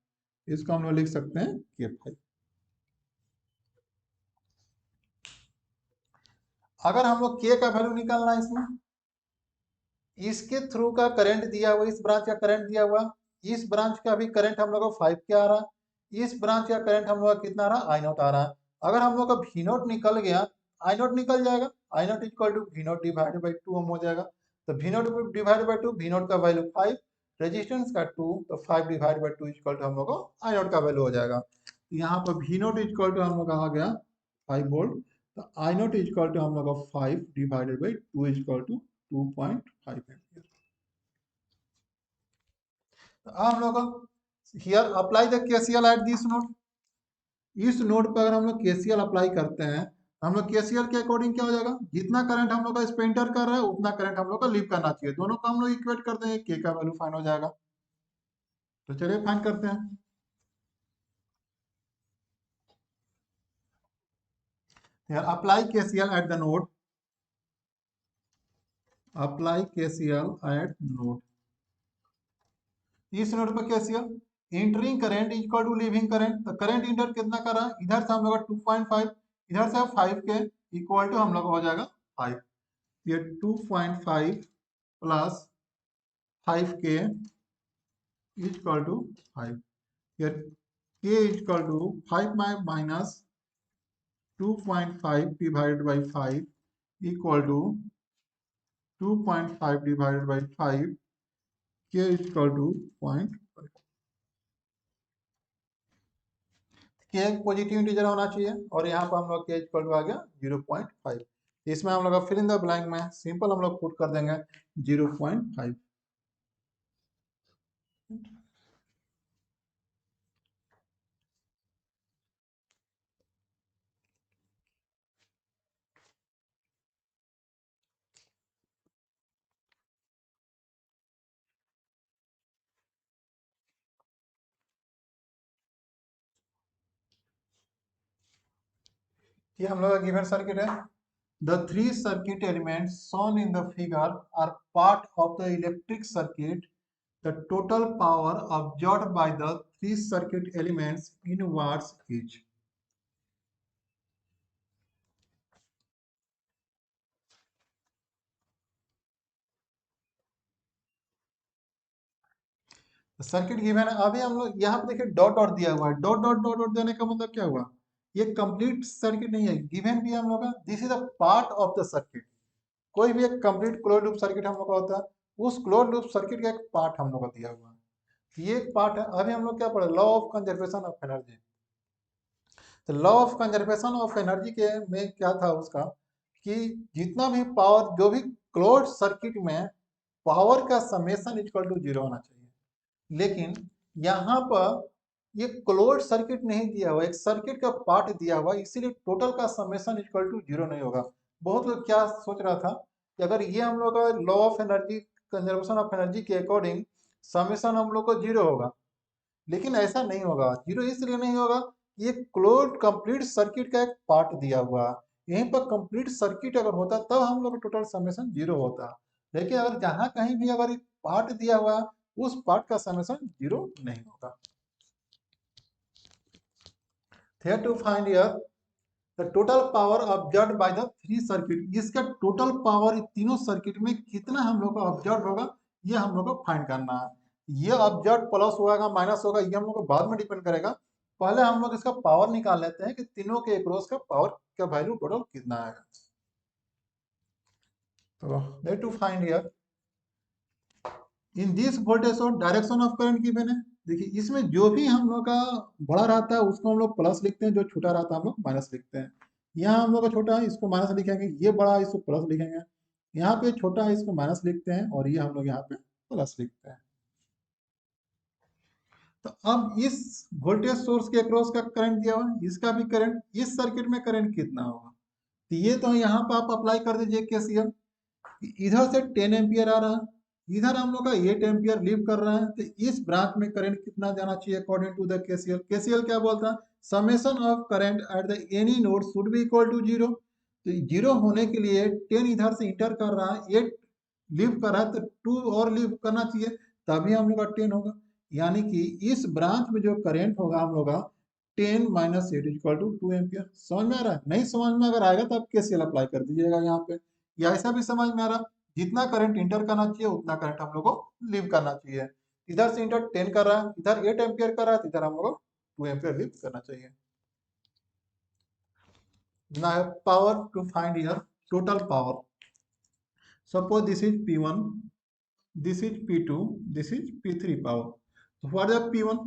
[SPEAKER 1] इसको हम लोग लिख सकते हैं के 5। अगर हम लोग के का वैल्यू निकालना है इसमें, इसके थ्रू का करंट दिया हुआ, इस ब्रांच का करंट दिया हुआ, इस ब्रांच का भी करंट हम लोग को 5 क्या आ रहा, इस ब्रांच का करंट हम लोग का कितना आ रहा, आई नोट आ रहा। अगर हम लोग का वी नोट निकल गया, आई नोट निकल जाएगा, I naught equal to V naught divided by 2 हम हो जाएगा। तो V naught divided by 2, V naught का वैल्यू 5, रेजिस्टेंस का 2, तो 5 डिवाइड बाई 2 इक्वल टू हम लोग को आई नोट का वैल्यू हो जाएगा। तो यहाँ पर वी नोट इक्वल टू हम लोग का आ गया 5 वोल्ट, तो आई नोट इक्वल टू हम लोग का 5 divided by 2 equal to 2.5 ampere. हम लोग here apply the KCL at this node. इस नोड पर अगर हम लोग केसीएल अप्लाई करते हैं, हम लोग केसीएल के अकॉर्डिंग क्या हो जाएगा, जितना करंट हम लोग का इस पे एंटर कर रहा है उतना करंट हम लोग का लीव करना चाहिए। दोनों को हम लोग इक्वेट करते हैं, के का वैल्यू फाइंड हो जाएगा। तो चलिए फाइंड करते हैं। Apply KCL at the node, apply KCL at node. इस नोड पर KCL entering current equal to leaving current. तो करंट इंटर कितना कर रहा है, इधर से हम लोग 2.5, इधर से 5 के इक्वल टू हम लोग हो जाएगा 5। ये 2.5 प्लस 5 के इक्वल टू 5। ये K equal to 5 minus 2.5 divided by 5 equal to 2.5 divided by 5, K equal to 0.5। के पॉजिटिव इंटीजर होना चाहिए और यहाँ पर हम लोग के इक्वल टू आ गया 0.5। इसमें हम लोग फिल इन द ब्लैंक में सिंपल हम लोग पुट कर देंगे 0.5। ये हम लोग का गिवन सर्किट है। The three circuit elements shown in the figure are part of the electric circuit. The total power absorbed by the three circuit elements in watts each. Circuit given है। अभी हम लोग यहाँ पे देखिए डॉट डॉट दिया हुआ है, डॉट डॉट डॉट डॉट देने का मतलब क्या हुआ, ये कंप्लीट सर्किट नहीं है, गिवन भी हम लोग का this is a part of the circuit. कोई भी एक कंप्लीट क्लोज लूप सर्किट हम लोग का होता है, उस क्लोज लूप सर्किट का एक पार्ट हम लोग का दिया हुआ है, ये एक पार्ट है। अभी हम लोग क्या पढ़े, law of conservation of energy. तो law of conservation of energy के में क्या था उसका, कि जितना भी पावर, जो भी क्लोज सर्किट में पावर का समेशन इक्वल टू 0 होना चाहिए। लेकिन यहाँ पर ये क्लोज सर्किट नहीं दिया हुआ, एक सर्किट का पार्ट दिया हुआ, इसीलिए टोटल का समेशन इक्वल टू 0 नहीं होगा। बहुत लोग क्या सोच रहा था कि अगर ये हम लोग का law of energy, conservation of energy के अकॉर्डिंग समेशन हम लोग को 0 होगा, लेकिन ऐसा नहीं होगा। 0 इसलिए नहीं होगा, ये क्लोज कंप्लीट सर्किट का एक पार्ट दिया हुआ है। यहीं पर कंप्लीट सर्किट अगर होता तब हम लोग टोटल समेशन 0 होता, लेकिन अगर जहां कहीं भी अगर पार्ट दिया हुआ है, उस पार्ट का समेशन 0 नहीं होगा। Here to find here the total power absorbed by the three circuit, इसका टोटल पावर तीनों सर्किट में कितना हम लोग को ऑब्जर्व होगा, ये हम लोग को फाइंड करना है। ये ऑब्जर्व प्लस होगा माइनस होगा, ये हम लोग को बाद में डिपेंड करेगा। पहले हम लोग इसका पावर निकाल लेते हैं कि तीनों के एक्रॉस का पावर का वैल्यू टोटल कितना आएगा। तो let to find here in this voltage source direction of current given है। देखिए इसमें जो भी हम लोग का बड़ा रहता है उसको हम लोग प्लस लिखते हैं, जो छोटा रहता है हम लोग माइनस लिखते हैं। यहाँ हम लोग का छोटा है इसको माइनस लिखेंगे, ये बड़ा है इसको प्लस लिखेंगे। यहाँ पे छोटा है इसको माइनस लिखते हैं और ये हम लोग यहाँ पे प्लस लिखते हैं। तो अब इस वोल्टेज सोर्स के अक्रॉस का करंट दिया हुआ है, इसका भी करंट, इस सर्किट में करंट कितना होगा, तो ये तो यहाँ पे आप अप्लाई कर दीजिए केसीएल। इधर से 10 एम्पियर आ रहा है, इधर हम लोग का 8 एम्पियर लीव कर रहा है, तो इस ब्रांच में करंट कितना जाना चाहिए according to the KCL. KCL क्या बोलता है, summation of current at the any node should be equal to 0। तो 0 होने के लिए 10 इधर से इंटर कर रहा है, 8 लीव कर रहा है, तो 2 और लीव करना चाहिए, तभी हम लोग का 10 होगा। यानी कि इस ब्रांच में जो करंट होगा हम लोग का 10 माइनस 8 इक्वल टू 2 एम्पियर। समझ में आ रहा है, नहीं समझ में अगर आएगा तो आप केसीएल अप्लाई कर दीजिएगा यहाँ पे, या ऐसा भी समझ में आ रहा जितना करंट इंटर करना चाहिए उतना करंट हम लोग को लीव करना चाहिए। इधर से इंटर 10 कर रहा है, इधर 8 एम्पियर कर रहा है, तो इधर हम लोग को 2 एम्पियर लीव करना चाहिए। Now I have power to find here total power. Suppose this is P1, this is P2, this is P3 power. So what is P1?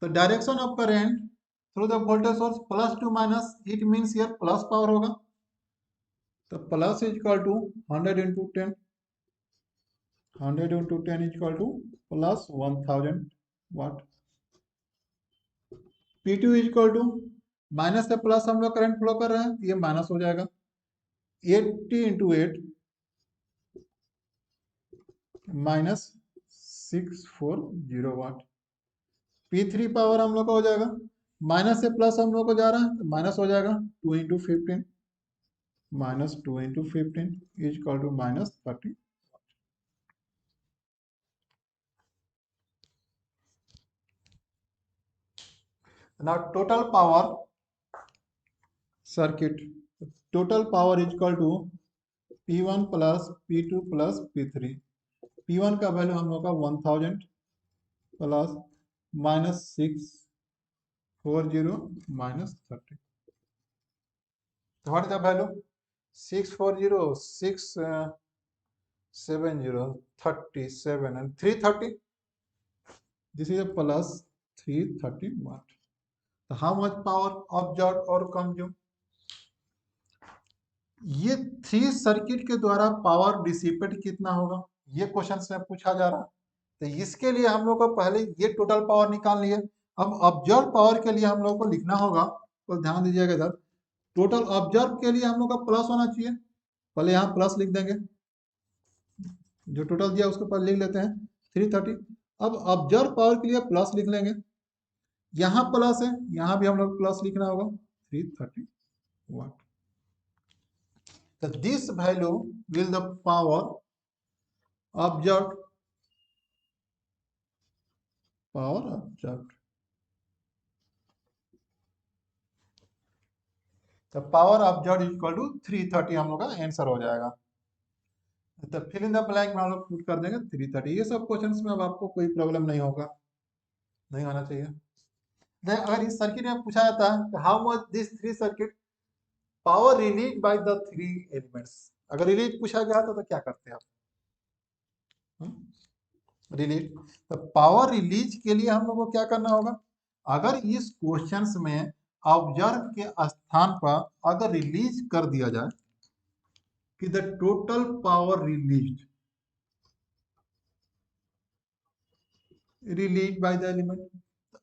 [SPEAKER 1] The direction of current through the voltage source plus to minus, it means here plus power होगा, तो plus is equal to 100 into 10, 100 into 10 is equal to plus 1000 watt. P2 is equal to minus से plus हम लोग current flow कर रहे हैं, ये minus हो जाएगा, 80 into 8 माइनस 640 वाट। P3 पावर हम लोग का हो जाएगा, माइनस से प्लस हम लोग को जा रहा है तो माइनस हो जाएगा, 2 into 15 minus 2 into 15 is equal to minus 30। Now total power circuit, total power is equal to P1 plus P2 plus P3। P1 का वैल्यू हम लोग का 1000 प्लस माइनस 640 माइनस 30। तो what is the value? 640 670 37 and 330, this is a plus 330 watt. So how much power absorbed or consumed? ये 3 circuit के द्वारा power dissipate कितना होगा, ये क्वेश्चन से पूछा जा रहा है। तो इसके लिए हम लोग को पहले ये टोटल पावर निकाल लिए। अब ऑब्जर्व पावर के लिए हम लोग को लिखना होगा, तो ध्यान दीजिएगा इधर, टोटल ऑब्जर्व के लिए हम लोग का प्लस होना चाहिए, पहले यहाँ प्लस लिख देंगे, जो टोटल दिया उसको पहले लिख लेते हैं 330। अब ऑब्जर्व पावर के लिए प्लस लिख लेंगे, यहाँ प्लस है, यहाँ भी हम लोग प्लस लिखना होगा 330 वाट। So this value will the power observed, power observed, तो power observe is equal to 330 हम लोग का आंसर हो जाएगा। तो फिल इन द ब्लैंक में हम लोग पुट कर देंगे 330। ये सब क्वेश्चंस में अब आपको कोई प्रॉब्लम नहीं होगा, नहीं होना चाहिए। अगर इस सर्किट में पूछा जाता है how much this three circuit power release by the three elements, अगर रिलीज पूछा गया तो क्या करते हैं आप? रिलीज, तो पावर रिलीज के लिए हम लोग को क्या करना होगा, अगर इस क्वेश्चंस में ऑब्जर्व के स्थान पर अगर रिलीज कर दिया जाए कि the total power release by the element,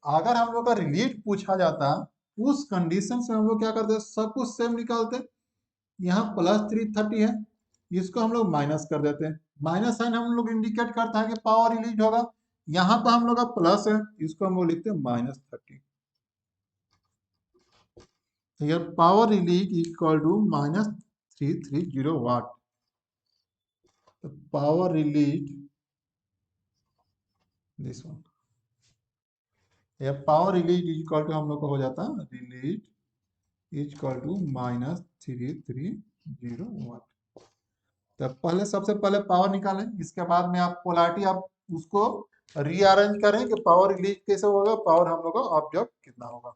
[SPEAKER 1] अगर हम लोग का रिलीज पूछा जाता उस कंडीशन से हम लोग क्या करते हैं, सब कुछ सेम निकालते हैं। यहाँ प्लस 330 है, इसको हम लोग माइनस कर देते हैं, माइनस साइन हम लोग इंडिकेट करता है कि पावर रिलीज होगा। यहाँ पर हम लोग का प्लस है, इसको हम लोग लिखते हैं minus 30। Here power release equal to minus 330 watt. The power release, this one. Here power release is equal to हम लोग को हो जाता है release is equal to minus 330 watt. तो पहले सबसे पहले पावर निकालें, इसके बाद में आप पोलैरिटी आप उसको रीअरेंज करें कि पावर रिलीज कैसे होगा, पावर हम लोग का ऑब्जर्व कितना होगा।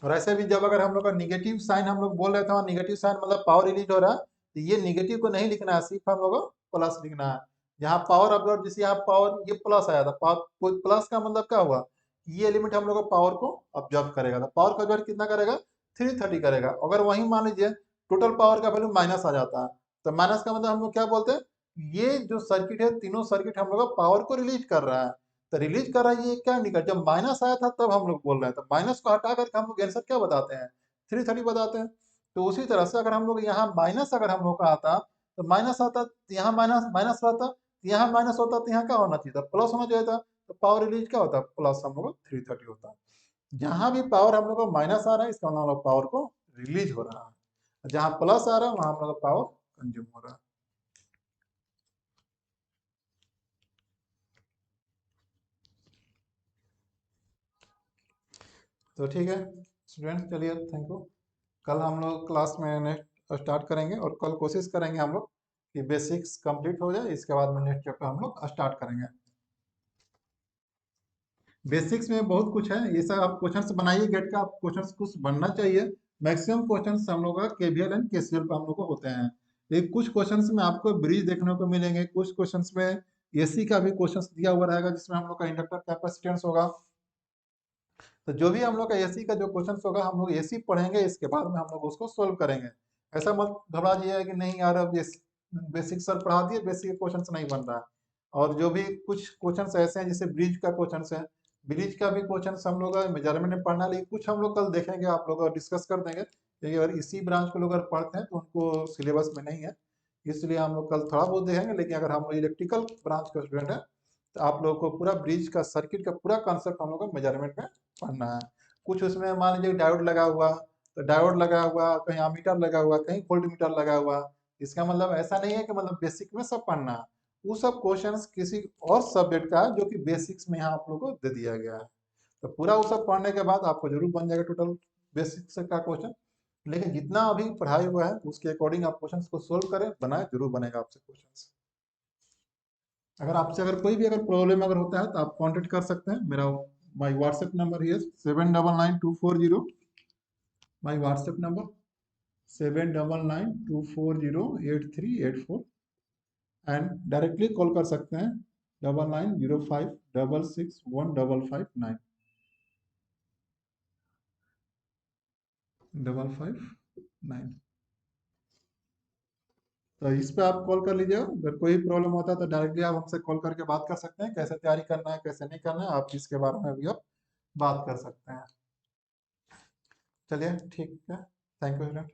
[SPEAKER 1] और ऐसे भी जब अगर हम लोग का निगेटिव साइन हम लोग बोल रहे थे, निगेटिव साइन मतलब पावर रिलीज हो रहा है, तो ये निगेटिव को नहीं लिखना है, सिर्फ हम लोग को प्लस लिखना है। यहाँ पावर ऑब्जर्व, जैसे यहाँ पावर ये प्लस आया था, पावर प्लस का मतलब क्या हुआ, ये एलिमेंट हम लोग को पावर को ऑब्जर्व करेगा, तो पावर का ऑब्जर्व कितना करेगा 330 करेगा। अगर वही मान लीजिए टोटल पावर का वैल्यू माइनस आ जाता है, तो माइनस का मतलब हम लोग क्या बोलते हैं, ये जो सर्किट है तीनों सर्किट हम लोग पावर को रिलीज कर रहा है। तो रिलीज कर रहा है, ये क्या निकल, जब माइनस आया था तब हम लोग बोल रहे हैं, तो माइनस को हटा करके हम लोग आंसर क्या बताते हैं 330 बताते हैं। तो उसी तरह से अगर हम लोग यहाँ माइनस अगर हम लोग का आता तो माइनस आता, यहाँ माइनस माइनस रहता, यहाँ माइनस होता, तो यहाँ क्या होना चाहिए था, प्लस होना चाहिए था। तो पावर रिलीज क्या होता है, प्लस हम लोग 330 होता है। जहां भी पावर हम लोग को माइनस आ रहा है, इसका मतलब हम लोग पावर को रिलीज हो रहा है, जहां प्लस आ रहा है वहां हम लोग पावर कंज्यूम हो रहा है। तो ठीक है स्टूडेंट, चलिए थैंक यू। कल हम लोग क्लास में नेक्स्ट स्टार्ट करेंगे और कल कोशिश करेंगे हम लोग कि बेसिक्स कंप्लीट हो जाए, इसके बाद में नेक्स्ट चैप्टर हम लोग स्टार्ट करेंगे। बेसिक्स में बहुत कुछ है, ये सब आप क्वेश्चंस बनाइए, गेट का आप क्वेश्चंस कुछ बनना चाहिए। मैक्सिमम क्वेश्चंस हम लोग का केवीएल एंड केसीएल पे हम लोग को होते हैं। लेकिन कुछ क्वेश्चंस में आपको ब्रिज देखने को मिलेंगे, कुछ क्वेश्चंस में एसी का भी क्वेश्चंस दिया हुआ रहेगा, जिसमें हम लोग का इंडक्टर कैपेसिटेंस होगा। तो जो भी हम लोग का एसी का जो क्वेश्चंस होगा, हम लोग एसी पढ़ेंगे, इसके बाद में हम लोग उसको सोल्व करेंगे। ऐसा मत घबरा जाइए कि नहीं यार अब बेसिक सर पढ़ा दिए, बेसिक क्वेश्चंस नहीं बन रहा है। और जो भी कुछ क्वेश्चंस ऐसे हैं जैसे ब्रिज का क्वेश्चंस है, ब्रिज का भी क्वेश्चंस हम लोग मेजरमेंट में पढ़ना, लेकिन कुछ हम लोग कल देखेंगे, आप लोग डिस्कस कर देंगे, क्योंकि अगर इसी ब्रांच को लोग अगर पढ़ते हैं तो उनको सिलेबस में नहीं है, इसलिए हम लोग कल थोड़ा बहुत देखेंगे। लेकिन अगर हम इलेक्ट्रिकल ब्रांच का स्टूडेंट है तो आप लोगों को पूरा ब्रिज का सर्किट का पूरा कॉन्सेप्ट हम लोग को मेजरमेंट में पढ़ना है। कुछ उसमें मान लीजिए डायोड लगा हुआ, तो डायोड लगा हुआ, कहीं आमीटर लगा हुआ, कहीं वोल्ट मीटर लगा हुआ, इसका मतलब ऐसा नहीं है कि मतलब बेसिक में सब पढ़ना है। वो सब क्वेश्चंस किसी और सब्जेक्ट का है जो कि बेसिक्स में यहाँ आप लोगों को दे दिया गया है। तो पूरा वो सब पढ़ने के बाद आपको जरूर बन जाएगा टोटल बेसिक्स का क्वेश्चन। लेकिन जितना अभी पढ़ाई हुआ है उसके अकॉर्डिंग आप क्वेश्चंस को सोल्व करें, बनाए, जरूर बनेगा आपसे क्वेश्चंस। अगर आपसे अगर कोई भी अगर प्रॉब्लम अगर होता है तो आप कांटेक्ट कर सकते हैं। मेरा माय व्हाट्सएप नंबर है 799240, my WhatsApp number 7992408384, and directly call कर सकते हैं 9905661559 559। तो इस पे आप कॉल कर लीजिए, अगर कोई प्रॉब्लम होता है तो डायरेक्टली आप हमसे कॉल करके बात कर सकते हैं, कैसे तैयारी करना है कैसे नहीं करना है, आप इसके बारे में भी आप बात कर सकते हैं। चलिए ठीक है, थैंक यू स्टूडेंट।